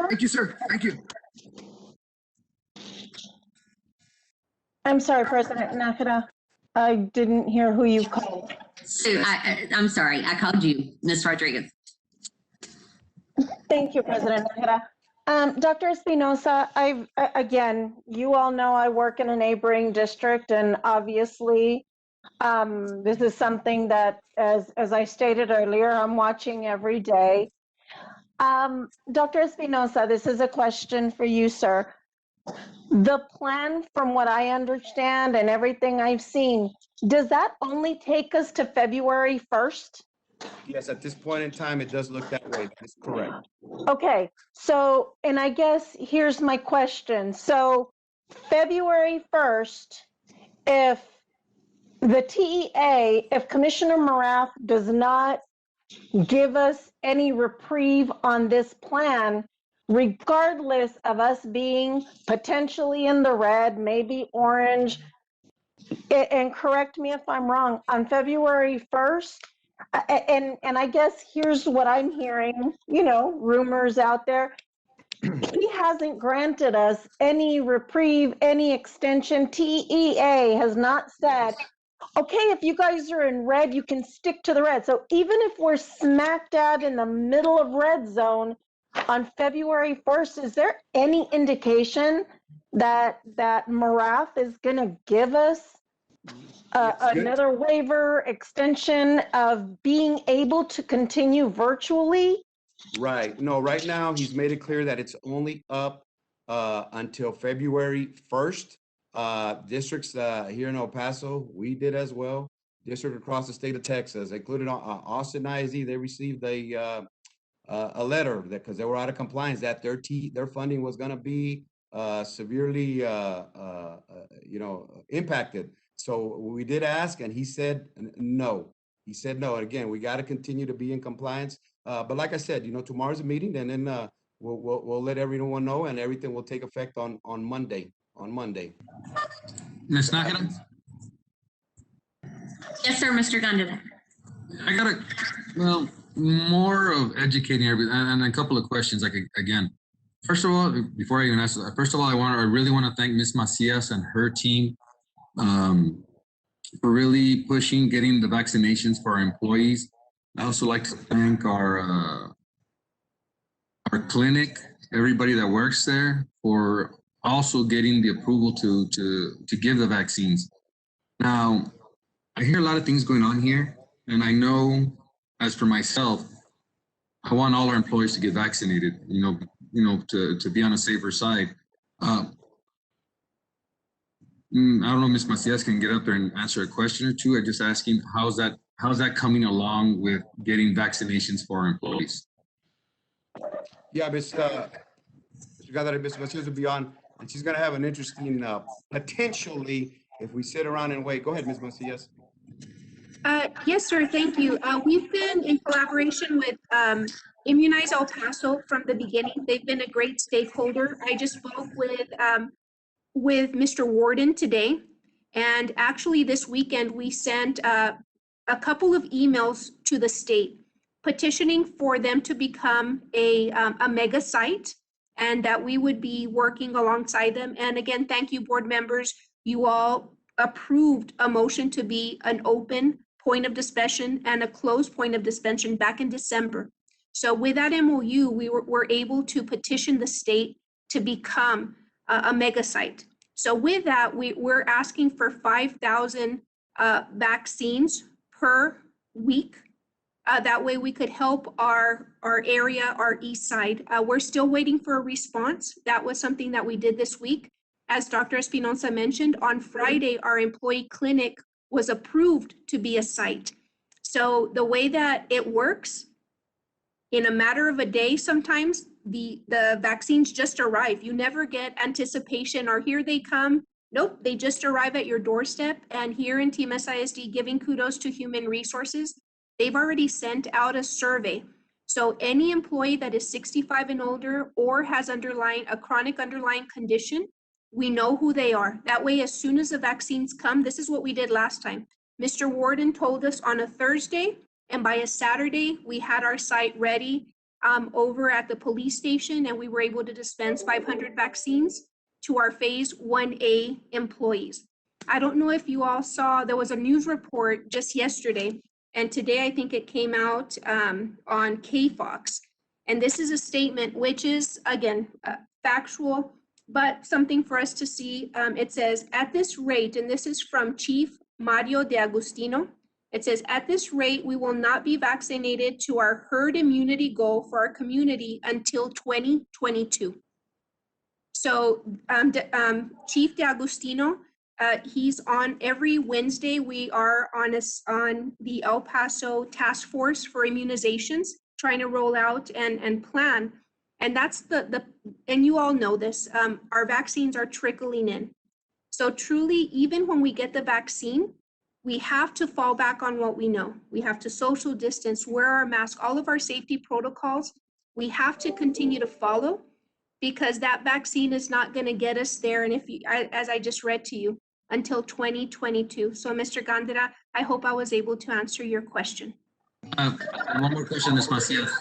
Thank you, sir. Thank you. I'm sorry, President Nájera. I didn't hear who you called. I'm sorry, I called you, Ms. Rodriguez. Thank you, President Nájera. Dr. Espinosa, again, you all know I work in a neighboring district, and obviously this is something that, as I stated earlier, I'm watching every day. Dr. Espinosa, this is a question for you, sir. The plan, from what I understand and everything I've seen, does that only take us to February 1st? Yes, at this point in time, it does look that way. That's correct. Okay, so, and I guess here's my question. So February 1st, if the TEA, if Commissioner Morath does not give us any reprieve on this plan, regardless of us being potentially in the red, maybe orange, and correct me if I'm wrong, on February 1st, and I guess here's what I'm hearing, you know, rumors out there. He hasn't granted us any reprieve, any extension. TEA has not said, okay, if you guys are in red, you can stick to the red. So even if we're smack dab in the middle of red zone on February 1st, is there any indication that Morath is going to give us another waiver extension of being able to continue virtually? Right. No, right now, he's made it clear that it's only up until February 1st. Districts here in El Paso, we did as well. District across the state of Texas, including Austin ISD, they received a letter that because they were out of compliance that their funding was going to be severely impacted. So we did ask, and he said no. He said no. And again, we got to continue to be in compliance. But like I said, tomorrow's a meeting, and then we'll let everyone know, and everything will take effect on Monday. Ms. Nájera? Yes, sir, Mr. Gondeta. I got more of educating everybody and a couple of questions. Again, first of all, before I even ask, first of all, I really want to thank Ms. Macias and her team for really pushing getting the vaccinations for our employees. I also like to thank our clinic, everybody that works there, for also getting the approval to give the vaccines. Now, I hear a lot of things going on here, and I know, as for myself, I want all our employees to get vaccinated, to be on a safer side. I don't know, Ms. Macias can get up there and answer a question or two. I'm just asking, how's that coming along with getting vaccinations for our employees? Yeah, Ms. Macias will be on, and she's going to have an interesting, potentially, if we sit around and wait. Go ahead, Ms. Macias. Yes, sir. Thank you. We've been in collaboration with Immunize El Paso from the beginning. They've been a great stakeholder. I just spoke with Mr. Warden today, and actually this weekend we sent a couple of emails to the state petitioning for them to become a mega site, and that we would be working alongside them. And again, thank you, board members. You all approved a motion to be an open point of discussion and a closed point of discussion back in December. So with that MOU, we were able to petition the state to become a mega site. So with that, we're asking for 5,000 vaccines per week. That way we could help our area, our east side. We're still waiting for a response. That was something that we did this week. As Dr. Espinosa mentioned, on Friday, our employee clinic was approved to be a site. So the way that it works, in a matter of a day, sometimes the vaccines just arrive. You never get anticipation or here they come. Nope, they just arrive at your doorstep. And here in Team SISD, giving kudos to Human Resources, they've already sent out a survey. So any employee that is 65 and older or has a chronic underlying condition, we know who they are. That way, as soon as the vaccines come, this is what we did last time. Mr. Warden told us on a Thursday, and by a Saturday, we had our site ready over at the police station, and we were able to dispense 500 vaccines to our phase 1A employees. I don't know if you all saw, there was a news report just yesterday, and today I think it came out on KFOX. And this is a statement which is, again, factual, but something for us to see. It says, at this rate, and this is from Chief Mario de Agustino, it says, at this rate, we will not be vaccinated to our herd immunity goal for our community until 2022. So Chief D'Agostino, he's on every Wednesday. We are on the El Paso Task Force for Immunizations, trying to roll out and plan. And that's and you all know this, our vaccines are trickling in. So truly, even when we get the vaccine, we have to fall back on what we know. We have to social distance, wear our mask, all of our safety protocols, we have to continue to follow, because that vaccine is not going to get us there. And as I just read to you, until 2022. So Mr. Gandara, I hope I was able to answer your question. One more question, Ms. Macias.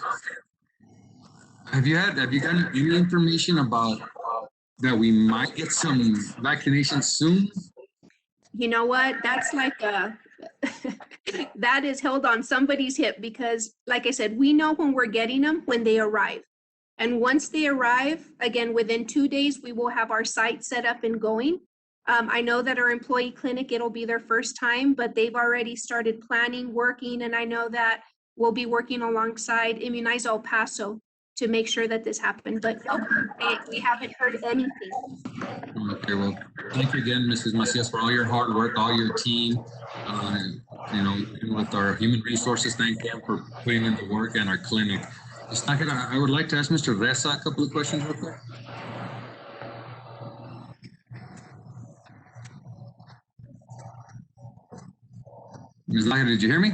Have you gotten any information about that we might get some vaccinations soon? You know what? That's like that is held on somebody's hip, because like I said, we know when we're getting them when they arrive. And once they arrive, again, within 2 days, we will have our site set up and going. I know that our employee clinic, it'll be their first time, but they've already started planning, working, and I know that we'll be working alongside Immunize El Paso to make sure that this happened. But no, we haven't heard anything. Okay, well, thank you again, Mrs. Macias, for all your hard work, all your team. You know, and with our human resources, thank you for putting in the work, and our clinic. I would like to ask Mr. Reza a couple of questions real quick. Ms. Nájera, did you hear me?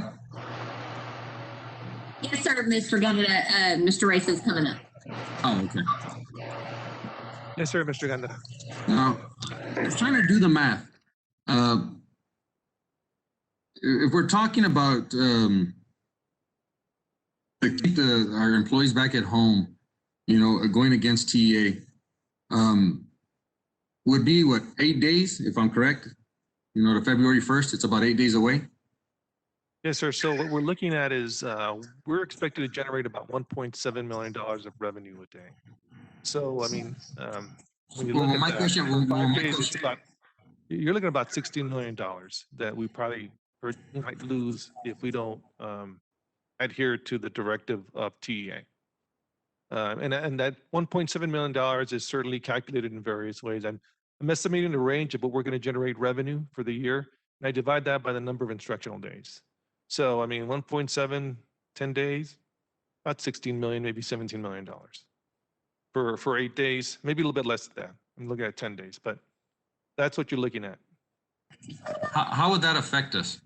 Yes, sir, Mr. Gandara. Mr. Race is coming up. Oh, okay. Yes, sir, Mr. Gandara. Now, I was trying to do the math. If we're talking about to keep our employees back at home, you know, going against TEA, would be what, 8 days, if I'm correct? You know, to February 1st, it's about 8 days away. Yes, sir. So what we're looking at is we're expected to generate about $1.7 million of revenue a day. So, I mean, when you look at that, you're looking at about $16 million that we probably might lose if we don't adhere to the directive of TEA. And that $1.7 million is certainly calculated in various ways. I'm estimating the range of what we're going to generate revenue for the year, and I divide that by the number of instructional days. So, I mean, 1.7, 10 days, about 16 million, maybe $17 million for 8 days, maybe a little bit less than that. I'm looking at 10 days, but that's what you're looking at. How would that affect us?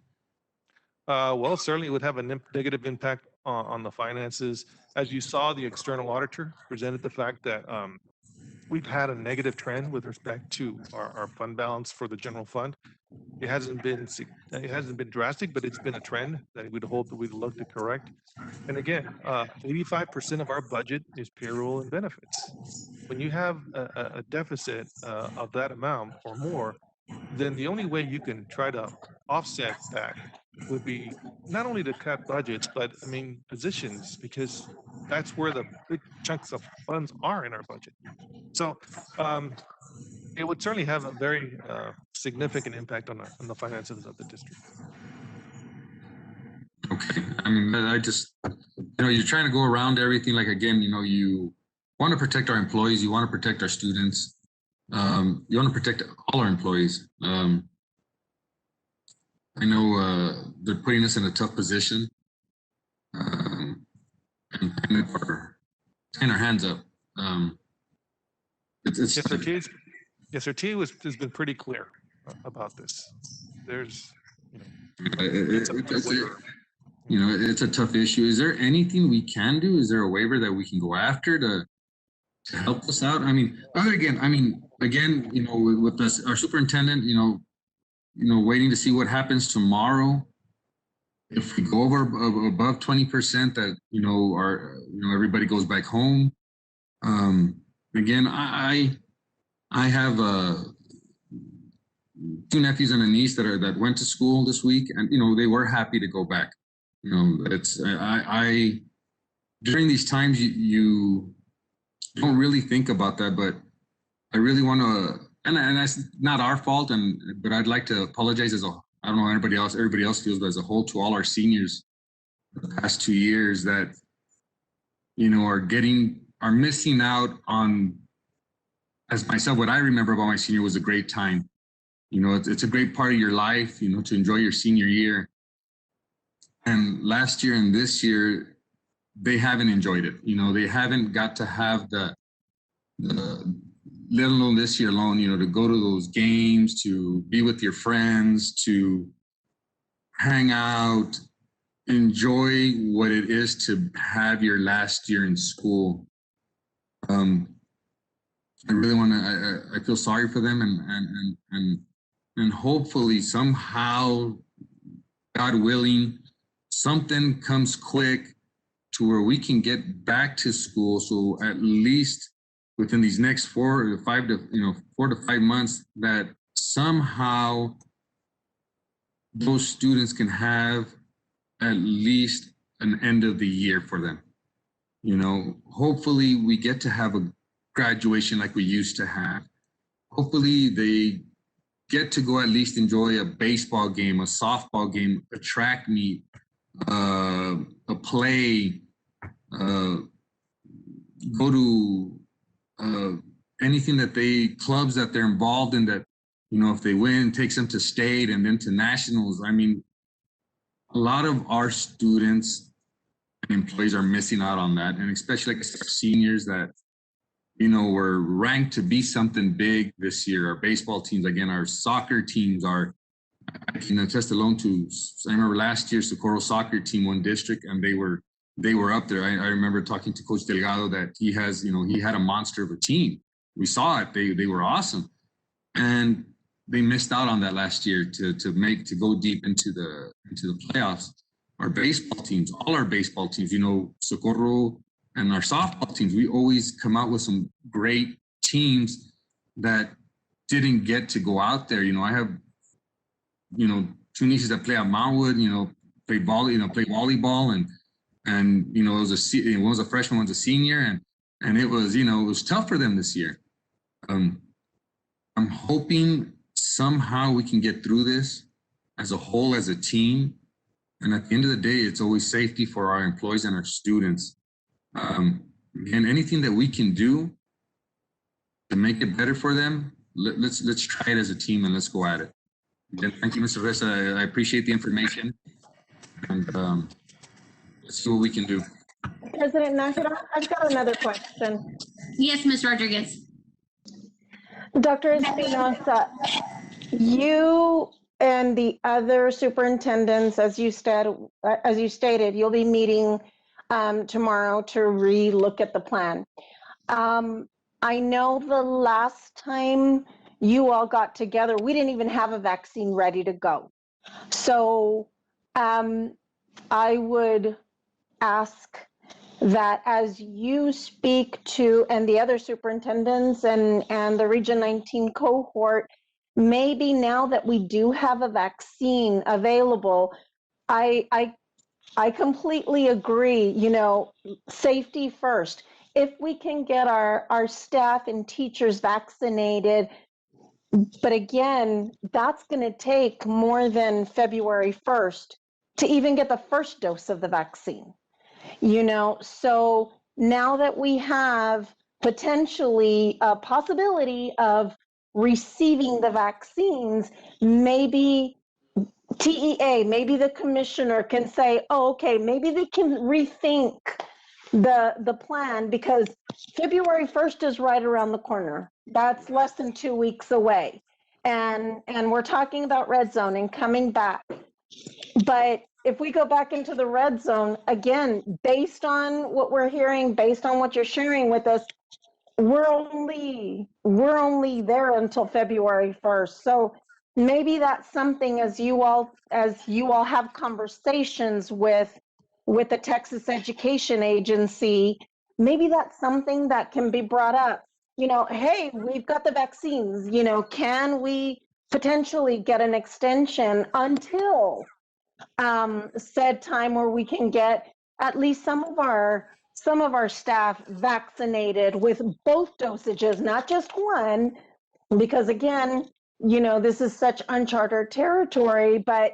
Well, certainly it would have a negative impact on the finances. As you saw, the external auditor presented the fact that we've had a negative trend with respect to our fund balance for the general fund. It hasn't been drastic, but it's been a trend that we'd hope that we'd look to correct. And again, 85% of our budget is payroll and benefits. When you have a deficit of that amount or more, then the only way you can try to offset that would be not only to cut budgets, but I mean positions, because that's where the big chunks of funds are in our budget. So it would certainly have a very significant impact on the finances of the district. Okay, I mean, I just, you know, you're trying to go around everything. Like, again, you know, you want to protect our employees, you want to protect our students, you want to protect all our employees. I know they're putting us in a tough position, and tying our hands up. Yes, sir. T has been pretty clear about this. There's, it's a tough issue. Is there anything we can do? Is there a waiver that we can go after to help us out? I mean, again, you know, with us, our superintendent, you know, waiting to see what happens tomorrow. If we go over above 20%, that, you know, everybody goes back home. Again, I have 2 nephews and a niece that went to school this week, and, you know, they were happy to go back. You know, during these times, you don't really think about that, but I really want to, and that's not our fault, but I'd like to apologize I don't know how everybody else feels, but as a whole, to all our seniors the past 2 years that, you know, are missing out on as myself, what I remember about my senior was a great time. You know, it's a great part of your life, you know, to enjoy your senior year. And last year and this year, they haven't enjoyed it. You know, they haven't got to have the let alone this year alone, you know, to go to those games, to be with your friends, to hang out, enjoy what it is to have your last year in school. I really want to, I feel sorry for them, and hopefully somehow, God willing, something comes quick to where we can get back to school. So at least within these next 4 to 5 months, that somehow those students can have at least an end of the year for them. You know, hopefully we get to have a graduation like we used to have. Hopefully they get to go at least enjoy a baseball game, a softball game, a track meet, a play, go to anything that clubs that they're involved in that, you know, if they win, takes them to state and then to nationals. I mean, a lot of our students and employees are missing out on that. And especially like seniors that, you know, were ranked to be something big this year. Our baseball teams, again, our soccer teams are, I can attest alone to, I remember last year, Socorro soccer team won district and they were up there. I remember talking to Coach Delgado that he has, you know, he had a monster of a team. We saw it, they were awesome. And they missed out on that last year to go deep into the playoffs. Our baseball teams, all our baseball teams, you know, Socorro and our softball teams, we always come out with some great teams that didn't get to go out there. You know, I have, you know, 2 nieces that play at Mountwood, you know, play volleyball and you know, one was a freshman, one's a senior, and it was, you know, it was tough for them this year. I'm hoping somehow we can get through this as a whole, as a team. And at the end of the day, it's always safety for our employees and our students. And anything that we can do to make it better for them, let's try it as a team and let's go at it. Again, thank you, Mr. Ressa. I appreciate the information. And let's see what we can do. President Nájera, I've got another question. Yes, Ms. Rodriguez. Dr. Espinosa, you and the other superintendents, as you stated, you'll be meeting tomorrow to re-look at the plan. I know the last time you all got together, we didn't even have a vaccine ready to go. So I would ask that as you speak to, and the other superintendents and the Region 19 cohort, maybe now that we do have a vaccine available, I completely agree, you know, safety first. If we can get our staff and teachers vaccinated, but again, that's going to take more than February 1st to even get the first dose of the vaccine. You know, so now that we have potentially a possibility of receiving the vaccines, maybe TEA, maybe the commissioner can say, oh, okay, maybe they can rethink the plan, because February 1st is right around the corner. That's less than 2 weeks away. And we're talking about red zone and coming back. But if we go back into the red zone, again, based on what we're hearing, based on what you're sharing with us, we're only there until February 1st. So maybe that's something, as you all have conversations with the Texas Education Agency, maybe that's something that can be brought up. You know, hey, we've got the vaccines, you know, can we potentially get an extension until said time where we can get at least some of our staff vaccinated with both dosages, not just one, because again, you know, this is such uncharted territory. But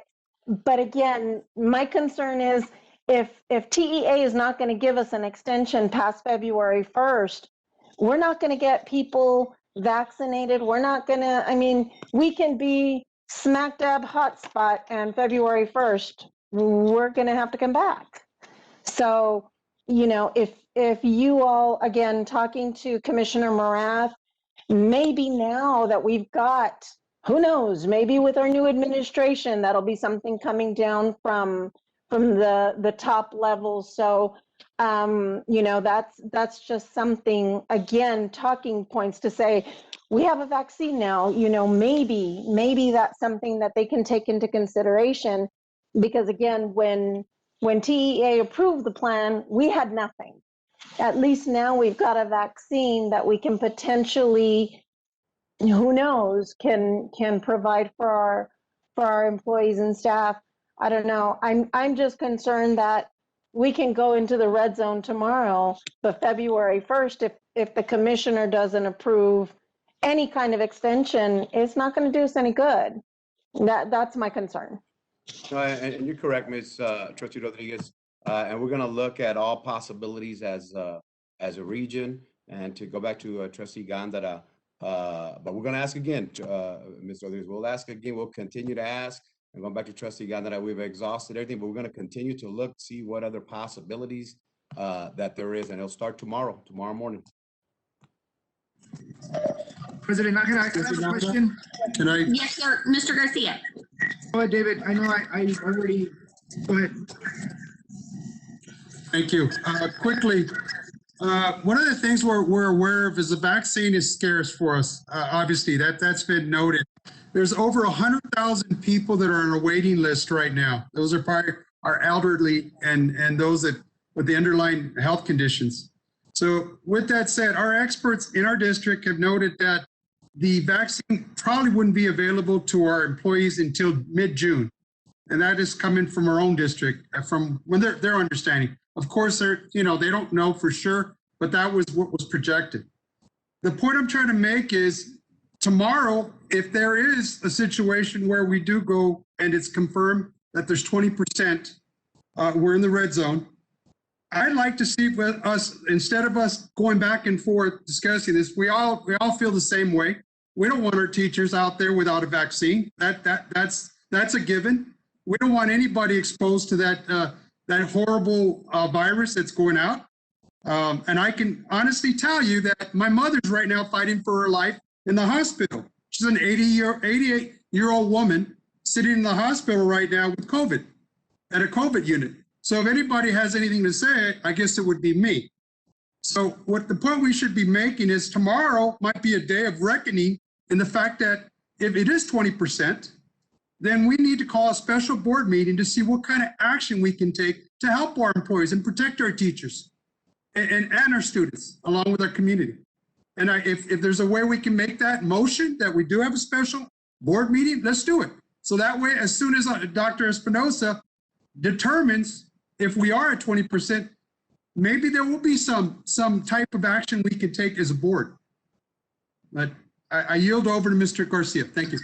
again, my concern is if TEA is not going to give us an extension past February 1st, we're not going to get people vaccinated, we're not gonna, I mean, we can be smack dab hotspot and February 1st, we're gonna have to come back. So, you know, if you all, again, talking to Commissioner Morath, maybe now that we've got, who knows, maybe with our new administration, that'll be something coming down from the top levels. So, you know, that's just something, again, talking points to say, we have a vaccine now, you know, maybe that's something that they can take into consideration. Because again, when TEA approved the plan, we had nothing. At least now we've got a vaccine that we can potentially, who knows, can provide for our employees and staff. I don't know. I'm just concerned that we can go into the red zone tomorrow, but February 1st, if the commissioner doesn't approve any kind of extension, it's not going to do us any good. That's my concern. No, and you're correct, Ms. Trustee Rodriguez. And we're going to look at all possibilities as a region. And to go back to Trustee Gandara, but we're going to ask again, Ms. Rodriguez. We'll ask again. We'll continue to ask. And going back to Trustee Gandara, we've exhausted everything, but we're going to continue to look, see what other possibilities that there is, and it'll start tomorrow morning. President Nájera, I have a question. Can I? Yes, sir. Mr. Garcia. Go ahead, David. I know I already, go ahead. Thank you. Quickly, one of the things we're aware of is the vaccine is scarce for us. Obviously, that's been noted. There's over 100,000 people that are on a waiting list right now. Those are probably our elderly and those that with the underlying health conditions. So with that said, our experts in our district have noted that the vaccine probably wouldn't be available to our employees until mid-June. And that is coming from our own district, from when their understanding. Of course, they don't know for sure, but that was what was projected. The point I'm trying to make is tomorrow, if there is a situation where we do go and it's confirmed that there's 20%, we're in the red zone. I'd like to see with us, instead of us going back and forth discussing this, we all feel the same way. We don't want our teachers out there without a vaccine. That's a given. We don't want anybody exposed to that horrible virus that's going out. And I can honestly tell you that my mother's right now fighting for her life in the hospital. She's an 88-year-old woman sitting in the hospital right now with COVID, at a COVID unit. So if anybody has anything to say, I guess it would be me. So what the point we should be making is tomorrow might be a day of reckoning in the fact that if it is 20%, then we need to call a special board meeting to see what kind of action we can take to help our employees and protect our teachers and our students along with our community. And if there's a way we can make that motion that we do have a special board meeting, let's do it. So that way, as soon as Dr. Espinosa determines if we are at 20%, maybe there will be some type of action we can take as a board. But I yield over to Mr. Garcia. Thank you.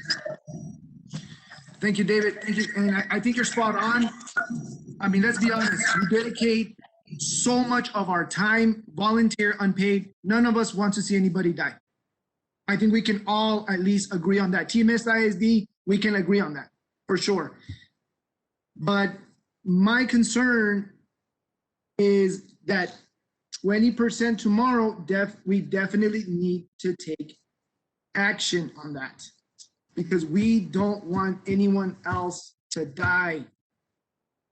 Thank you, David. Thank you. And I think you're spot on. I mean, let's be honest. We dedicate so much of our time, volunteer, unpaid. None of us want to see anybody die. I think we can all at least agree on that. Team SISD, we can agree on that for sure. But my concern is that 20% tomorrow, we definitely need to take action on that because we don't want anyone else to die.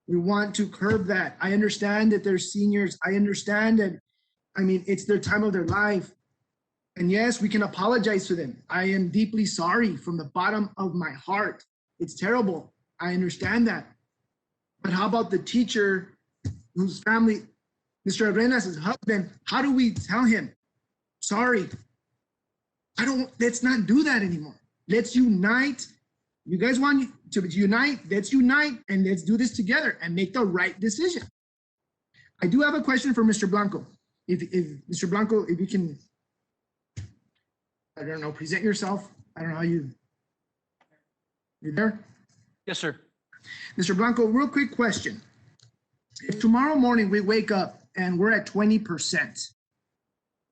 We want to curb that. I understand that they're seniors. I understand that, I mean, it's their time of their life. And yes, we can apologize to them. I am deeply sorry from the bottom of my heart. It's terrible. I understand that. But how about the teacher whose family, Mr. Arenas' husband, how do we tell him, sorry, let's not do that anymore. Let's unite. You guys want to unite, let's unite and let's do this together and make the right decision. I do have a question for Mr. Blanco. If Mr. Blanco, if you can, I don't know, present yourself. I don't know how you there? Yes, sir. Mr. Blanco, real quick question. If tomorrow morning we wake up and we're at 20%,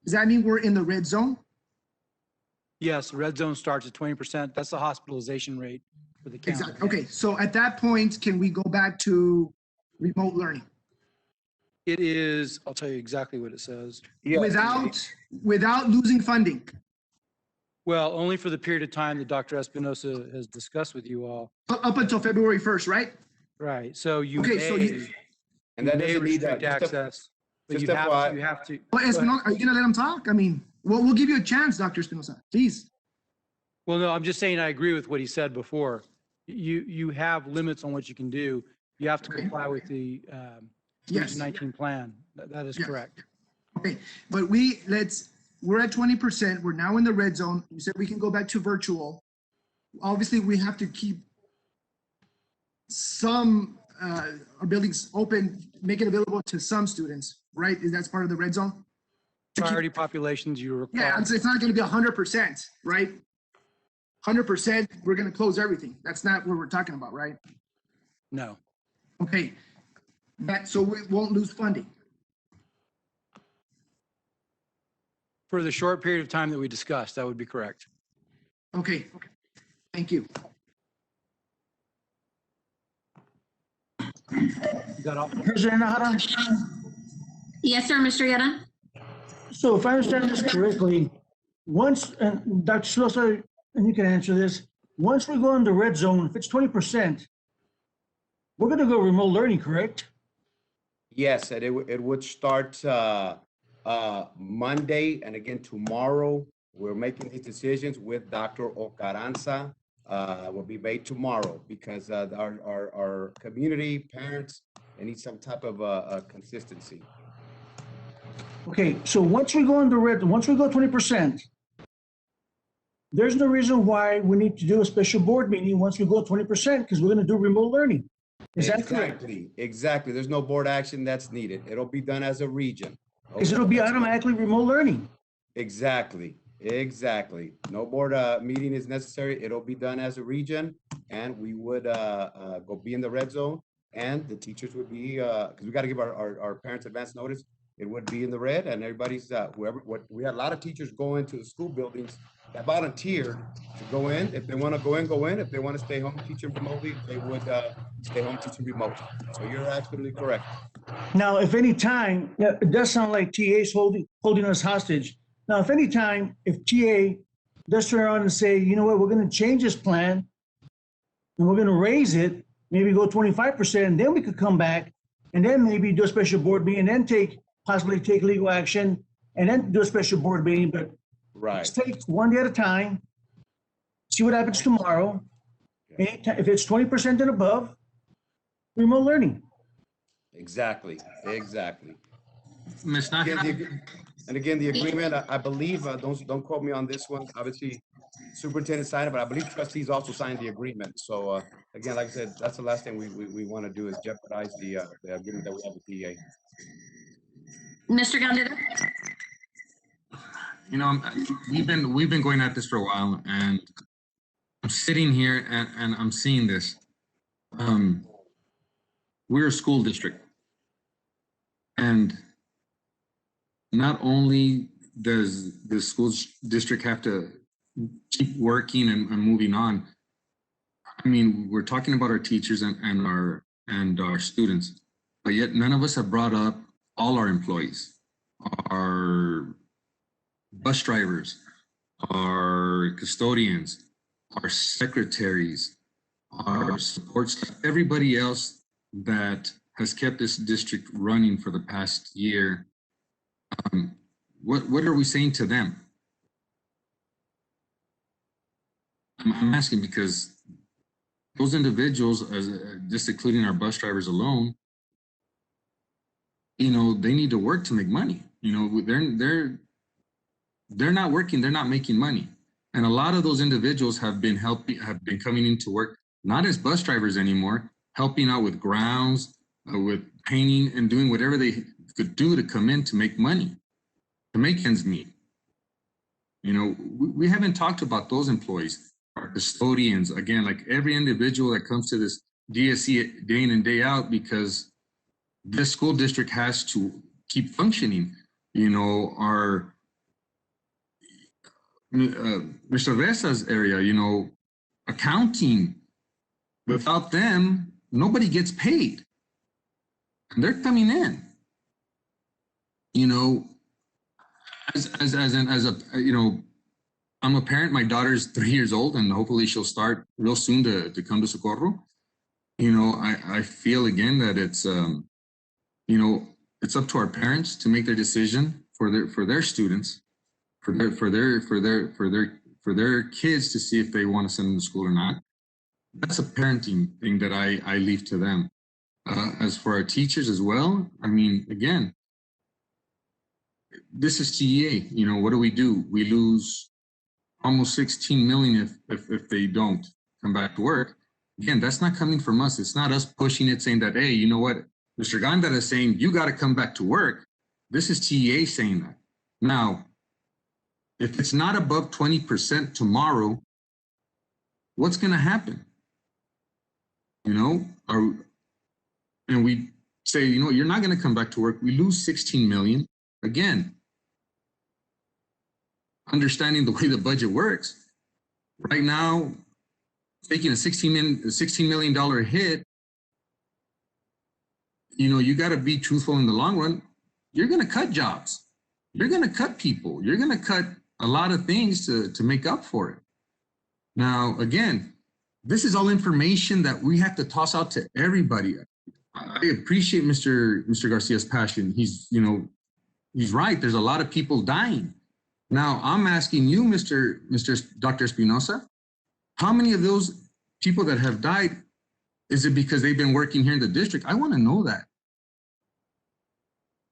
does that mean we're in the red zone? Yes, red zone starts at 20%. That's the hospitalization rate for the county. Exactly. Okay, so at that point, can we go back to remote learning? It is, I'll tell you exactly what it says. Without losing funding? Well, only for the period of time that Dr. Espinosa has discussed with you all. Up until February 1st, right? Right, so you Okay, may, so And that may doesn't need restrict just access, but just you have FYI. to, you have to. Well, Espinosa, are you gonna let him talk? I mean, we'll give you a chance, Dr. Espinosa, please. Well, no, I'm just saying I agree with what he said before. You have limits on what you can do. You have to comply with the Yes. 19 plan. That is Yes. correct. Okay, but we're at 20%. We're now in the red zone. You said we can go back to virtual. Obviously, we have to keep some our buildings open, make it available to some students, right? That's part of the red zone? Priority populations you require. Yeah, it's not gonna be 100%, right? 100%, we're gonna close everything. That's not what we're talking about, right? No. Okay, so we won't lose funding. For the short period of time that we discussed, that would be correct. Okay, thank you. President Nahara? Yes, sir, Mr. Yetta? So if I understand this correctly, once, and Dr. Sosa, and you can answer this, once we go in the red zone, if it's 20%, we're gonna go remote learning, correct? Yes, and it would start Monday, and again tomorrow. We're making these decisions with Dr. Ocaranza. Will be made tomorrow because our community, parents, they need some type of consistency. Okay, so once we go in the red, once we go 20%, there's no reason why we need to do a special board meeting once we go 20%, because we're gonna do remote learning. Is that correct? Exactly. There's no board action that's needed. It'll be done as a region. Because it'll be automatically remote learning. Exactly. No board meeting is necessary. It'll be done as a region, and we would go be in the red zone, and the teachers would be because we got to give our parents advance notice. It would be in the red, and everybody's we had a lot of teachers go into the school buildings that volunteered to go in. If they want to go in, go in. If they want to stay home teaching remotely, they would stay home teaching remote. So you're absolutely correct. Now, if any time, yeah, it does sound like TA's holding us hostage. Now, if any time, if TA does turn around and say, you know what, we're gonna change this plan and we're gonna raise it, maybe go 25%, and then we could come back and then maybe do a special board meeting and then possibly take legal action and then do a special board meeting, but let's take one day at a time, see what happens tomorrow. If it's 20% and above, remote learning. Exactly. Ms. Nahara? And again, the agreement, I believe, don't quote me on this one. Obviously, superintendent signed it, but I believe trustees also signed the agreement. So again, like I said, that's the last thing we want to do is jeopardize the agreement that we have with DA. Mr. Gondeta? You know, we've been going at this for a while, and I'm sitting here and I'm seeing this. We're a school district, and not only does the school district have to keep working and moving on. I mean, we're talking about our teachers and our students, but yet none of us have brought up all our employees, our bus drivers, our custodians, our secretaries, our support staff, everybody else that has kept this district running for the past year. What are we saying to them? I'm asking because those individuals, just including our bus drivers alone, you know, they need to work to make money. You know, they're not working, they're not making money. And a lot of those individuals have been coming into work, not as bus drivers anymore, helping out with grounds, with painting and doing whatever they could do to come in to make money, to make ends meet. You know, we haven't talked about those employees, our custodians, again, like every individual that comes to this DSC day in and day out, because this school district has to keep functioning. You know, Mr. Resa's area, you know, accounting, without them, nobody gets paid. And they're coming in. You know, as a, you know, I'm a parent, my daughter's 3 years old, and hopefully she'll start real soon to come to Socorro. You know, I feel again that it's, you know, it's up to our parents to make their decision for their students, for their kids to see if they want to send them to school or not. That's a parenting thing that I leave to them. As for our teachers as well, I mean, again, this is TEA. You know, what do? We lose almost 16 million if they don't come back to work. Again, that's not coming from us. It's not us pushing it, saying that, hey, you know what, Mr. Gandara is saying, you got to come back to work. This is TEA saying that. Now, if it's not above 20% tomorrow, what's going to happen? You know, and we say, you know, you're not going to come back to work. We lose 16 million. Again, understanding the way the budget works. Right now, taking a $16 million hit, you know, you got to be truthful in the long run. You're going to cut jobs. You're going to cut people. You're going to cut a lot of things to make up for it. Now, again, this is all information that we have to toss out to everybody. I appreciate Mr. Garcia's passion. He's, you know, he's right. There's a lot of people dying. Now, I'm asking you, Dr. Espinosa, how many of those people that have died, is it because they've been working here in the district? I want to know that.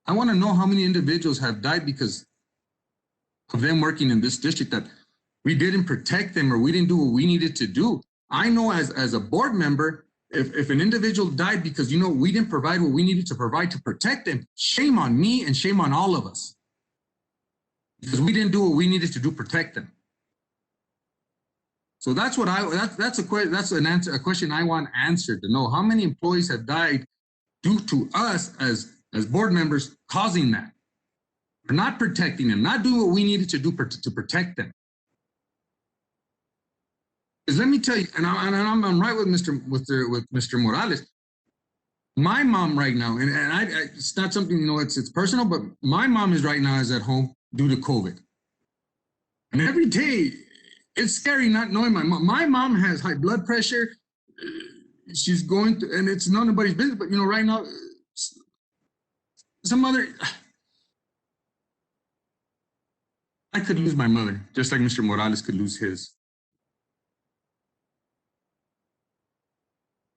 I want to know how many individuals have died because of them working in this district, that we didn't protect them or we didn't do what we needed to do. I know as a board member, if an individual died because, you know, we didn't provide what we needed to provide to protect them, shame on me and shame on all of us. Because we didn't do what we needed to do, protect them. So that's what that's a question I want answered, to know how many employees have died due to us as board members causing that. We're not protecting them, not doing what we needed to do to protect them. Because let me tell you, and I'm right with Mr. Morales. My mom right now, and it's not something, you know, it's personal, but my mom is right now at home due to COVID. And every day, it's scary not knowing my mom. My mom has high blood pressure. She's going to, and it's nobody's business, but, you know, right now, I could lose my mother, just like Mr. Morales could lose his.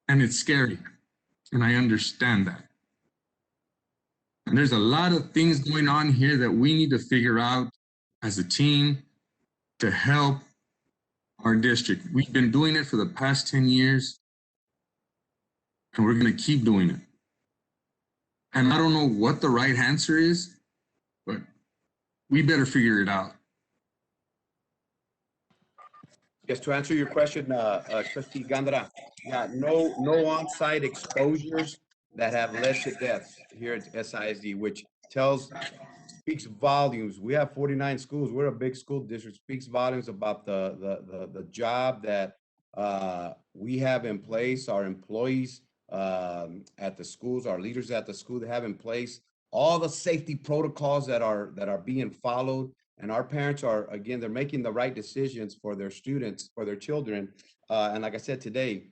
And it's scary, and I understand that. And there's a lot of things going on here that we need to figure out as a team to help our district. We've been doing it for the past 10 years, and we're going to keep doing it. And I don't know what the right answer is, but we better figure it out. Yes, to answer your question, Trustee Gandara, yeah, no on-site exposures that have led to deaths here at SISD, which speaks volumes. We have 49 schools. We're a big school district. Speaks volumes about the job that we have in place. Our employees at the schools, our leaders at the school, they have in place all the safety protocols that are being followed. And our parents are, again, they're making the right decisions for their students, for their children. And like I said today,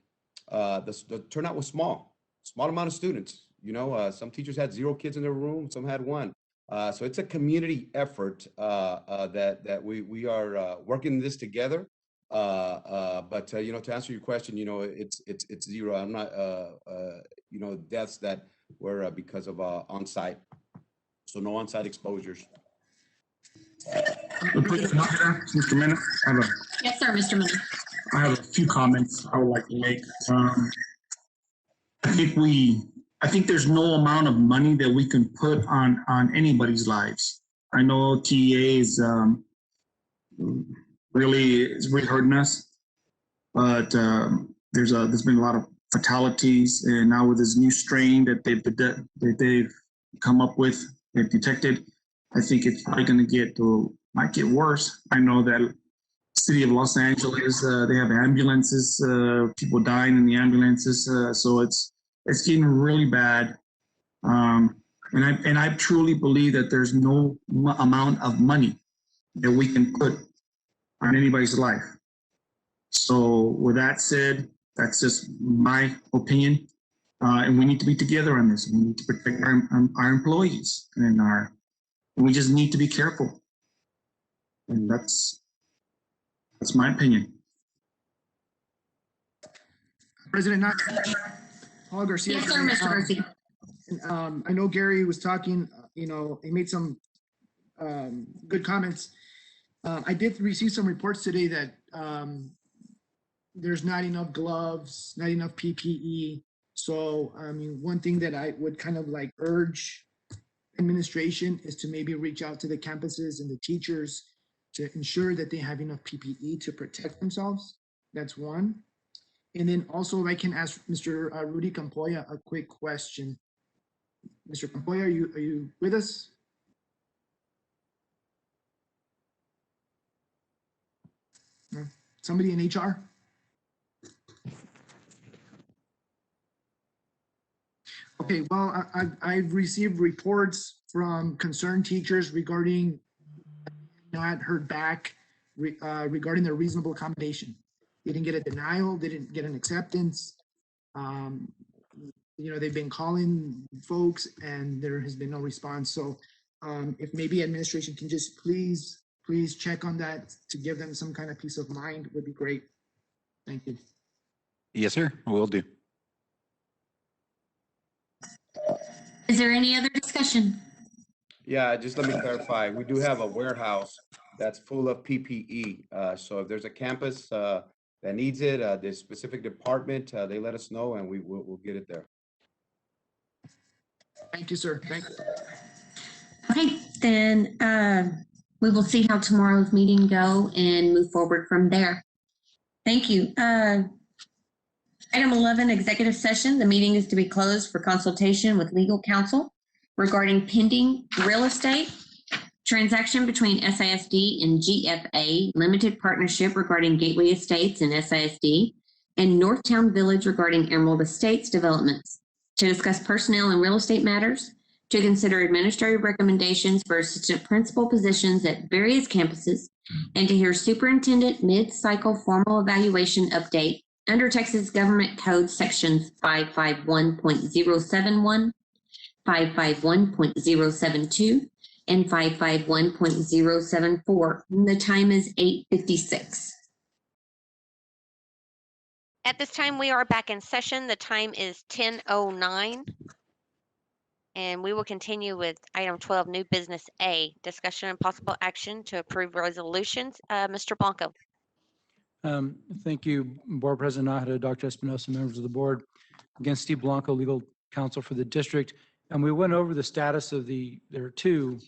the turnout was small amount of students. You know, some teachers had 0 kids in their room, some had 1. So it's a community effort that we are working this together. But you know, to answer your question, you know, it's 0. I'm not, you know, deaths that were because of on-site. So no on-site exposures. Mr. Mena, Yes, sir, Mr. Mena. I have a few comments I would like to make. I think there's no amount of money that we can put on anybody's lives. I know TEA is really hurting us, but there's been a lot of fatalities, and now with this new strain that they've come up with, they've detected, I think it's probably going to get to might get worse. I know that city of Los Angeles, they have ambulances, people dying in the ambulances. So it's getting really bad. And I truly believe that there's no amount of money that we can put on anybody's life. So with that said, that's just my opinion. And we need to be together on this. We need to protect our employees and we just need to be careful. And that's my opinion. President, Paul Garcia. Yes, sir, Mr. Garcia. I know Gary was talking, he made some good comments. I did receive some reports today that there's not enough gloves, not enough PPE. So, I mean, one thing that I would kind of like urge administration is to maybe reach out to the campuses and the teachers to ensure that they have enough PPE to protect themselves. That's one. And then also, if I can ask Mr. Rudy Campoya a quick question. Mr. Campoya, are you with us? No? Somebody in HR? Okay, well, I've received reports from concerned teachers regarding not heard back regarding their reasonable accommodation. They didn't get a denial, they didn't get an acceptance. They've been calling folks and there has been no response. So if maybe administration can just please check on that to give them some kind of peace of mind would be great. Thank you. Yes, sir, will do. Is there any other discussion? Yeah, just let me clarify. We do have a warehouse that's full of PPE. So if there's a campus that needs it, this specific department, they let us know and we'll get it there. Thank you, sir. Thank you. Okay, then we will see how tomorrow's meeting go and move forward from there. Thank you. Item 11, executive session. The meeting is to be closed for consultation with legal counsel regarding pending real estate transaction between SISD and GFA limited partnership regarding Gateway Estates and SISD and Northtown Village regarding Emerald Estates developments, to discuss personnel and real estate matters, to consider administrative recommendations for assistant principal positions at various campuses, and to hear superintendent mid-cycle formal evaluation update under Texas Government Code sections 551.071, 551.072, and 551.074. The time is 8:56. At this time, we are back in session. The time is 10:09. And we will continue with item 12, new business A, discussion and possible action to approve resolutions. Mr. Blanco. Thank you, Board President Nahara, Dr. Espinosa, members of the board. Again, Steve Blanco, legal counsel for the district. And we went over the status of there are two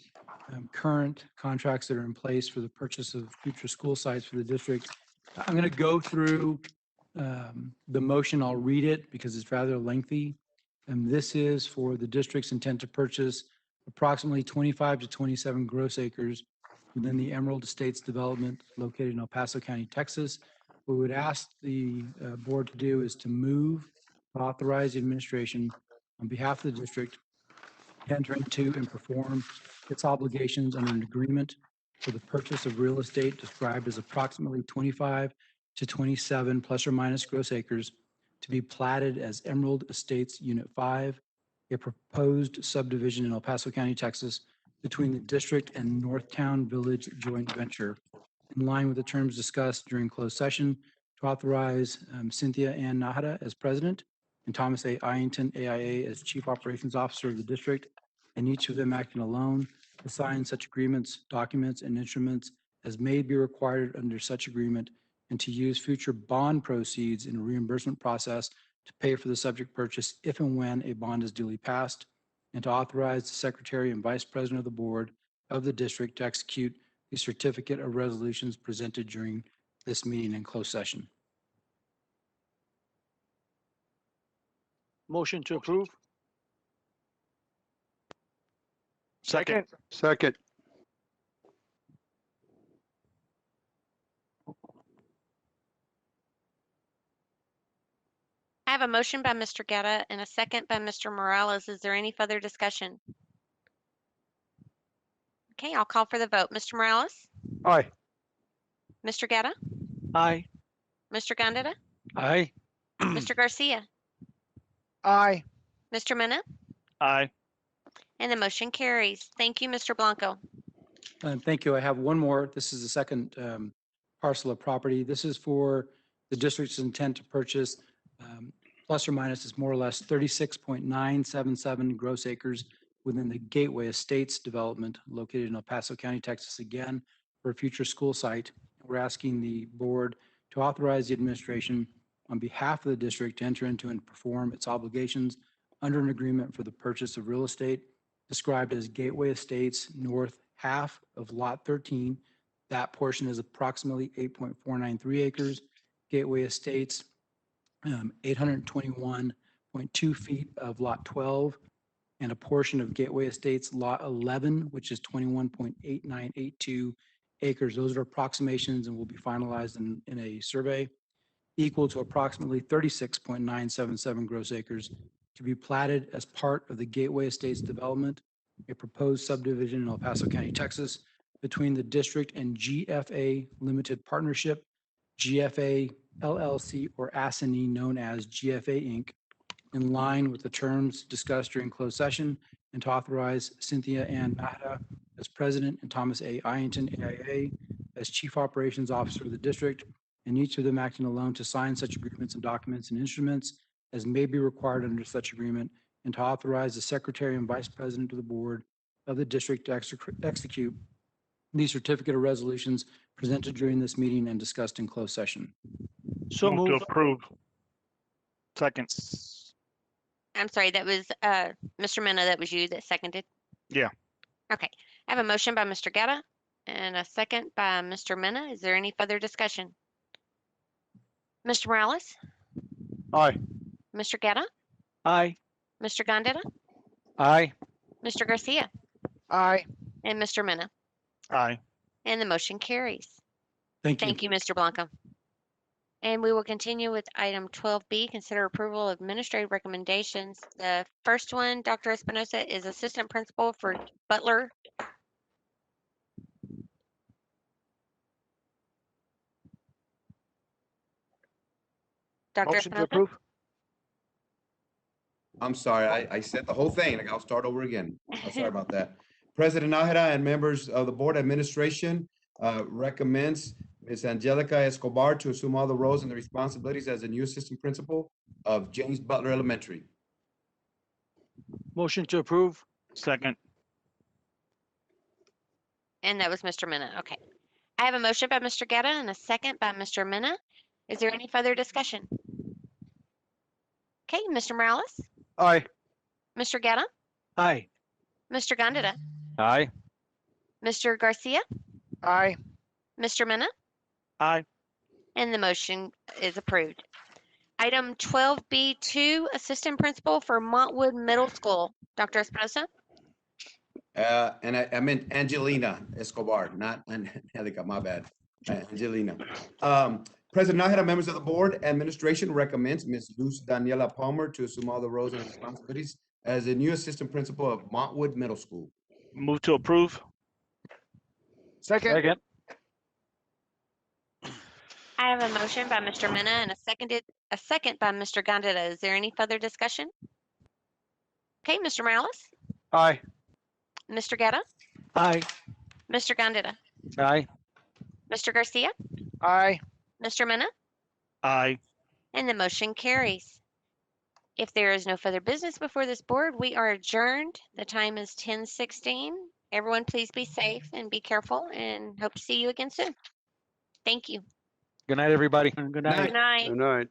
current contracts that are in place for the purchase of future school sites for the district. I'm going to go through the motion. I'll read it because it's rather lengthy. And this is for the district's intent to purchase approximately 25 to 27 gross acres within the Emerald Estates development located in El Paso County, Texas. What we would ask the board to do is to move, authorize the administration on behalf of the district to enter into and perform its obligations under an agreement for the purchase of real estate described as approximately 25 to 27 plus or minus gross acres to be platted as Emerald Estates Unit 5, a proposed subdivision in El Paso County, Texas, between the district and Northtown Village joint venture, in line with the terms discussed during closed session, to authorize Cynthia Ann Nahara as president and Thomas A. Ianton, AIA, as chief operations officer of the district, and each of them acting alone, to sign such agreements, documents, and instruments as may be required under such agreement, and to use future bond proceeds in a reimbursement process to pay for the subject purchase if and when a bond is duly passed, and to authorize the secretary and vice president of the board of the district to execute the certificate of resolutions presented during this meeting in closed session. Motion to approve. Second. Second. I have a motion by Mr. Guerra and a second by Mr. Morales. Is there any further discussion? Okay, I'll call for the vote. Mr. Morales? Aye. Mr. Guerra? Aye. Mr. Gondeta? Aye. Mr. Garcia? Aye. Mr. Mena? Aye. And the motion carries. Thank you, Mr. Blanco. Thank you. I have one more. This is the second parcel of property. This is for the district's intent to purchase plus or minus is more or less 36.977 gross acres within the Gateway Estates development located in El Paso County, Texas, again, for a future school site. We're asking the board to authorize the administration on behalf of the district to enter into and perform its obligations under an agreement for the purchase of real estate described as Gateway Estates north half of Lot 13. That portion is approximately 8.493 acres. Gateway Estates, 821.2 feet of Lot 12, and a portion of Gateway Estates Lot 11, which is 21.8982 acres. Those are approximations and will be finalized in a survey equal to approximately 36.977 gross acres to be platted as part of the Gateway Estates development, a proposed subdivision in El Paso County, Texas, between the district and GFA Limited Partnership, GFA LLC, or assignee known as GFA Inc., in line with the terms discussed during closed session, and to authorize Cynthia Ann Mahda as president and Thomas A. Ianton, AIA, as chief operations officer of the district, and each of them acting alone to sign such agreements and documents and instruments as may be required under such agreement, and to authorize the secretary and vice president of the board of the district to execute the certificate of resolutions presented during this meeting and discussed in closed session. So move to approve. Second. I'm sorry, that was Mr. Mena, that was you that seconded? Yeah. Okay, I have a motion by Mr. Guerra and a second by Mr. Mena. Is there any further discussion? Mr. Morales? Aye. Mr. Guerra? Aye. Mr. Gondeta? Aye. Mr. Garcia? Aye. And Mr. Mena? Aye. And the motion carries. Thank you. Thank you, Mr. Blanco. And we will continue with item 12B, consider approval of administrative recommendations. The first one, Dr. Espinosa, is assistant principal for Butler. Dr. Motion to Espinosa? approve. I'm sorry, I said the whole thing, like I'll start over again. I'm sorry about that. President Nájera and members of the board administration recommends Ms. Angelica Escobar to assume all the roles and the responsibilities as the new assistant principal of James Butler Elementary. Motion to approve. Second. And that was Mr. Mena. Okay. I have a motion by Mr. Guerra and a second by Mr. Mena. Is there any further discussion? Okay, Mr. Morales? Aye. Mr. Guerra? Aye. Mr. Gondeta? Aye. Mr. Garcia? Aye. Mr. Mena? Aye. And the motion is approved. Item 12B2, assistant principal for Montwood Middle School. Dr. Espinosa? And I meant Angelina Escobar, not Angelica, my bad. Angelina. President Nájera, members of the board, administration recommends Ms. Luz Daniela Palmer to assume all the roles and responsibilities as the new assistant principal of Montwood Middle School. Move to approve. Second. I have a motion by Mr. Mena and a second by Mr. Gondeta. Is there any further discussion? Okay, Mr. Morales? Aye. Mr. Guerra? Aye. Mr. Gondeta? Aye. Mr. Garcia? Aye. Mr. Mena? Aye. And the motion carries. If there is no further business before this board, we are adjourned. The time is 10:16. Everyone, please be safe and be careful, and hope to see you again soon. Thank you. Good night, everybody. Good Good night. Good night.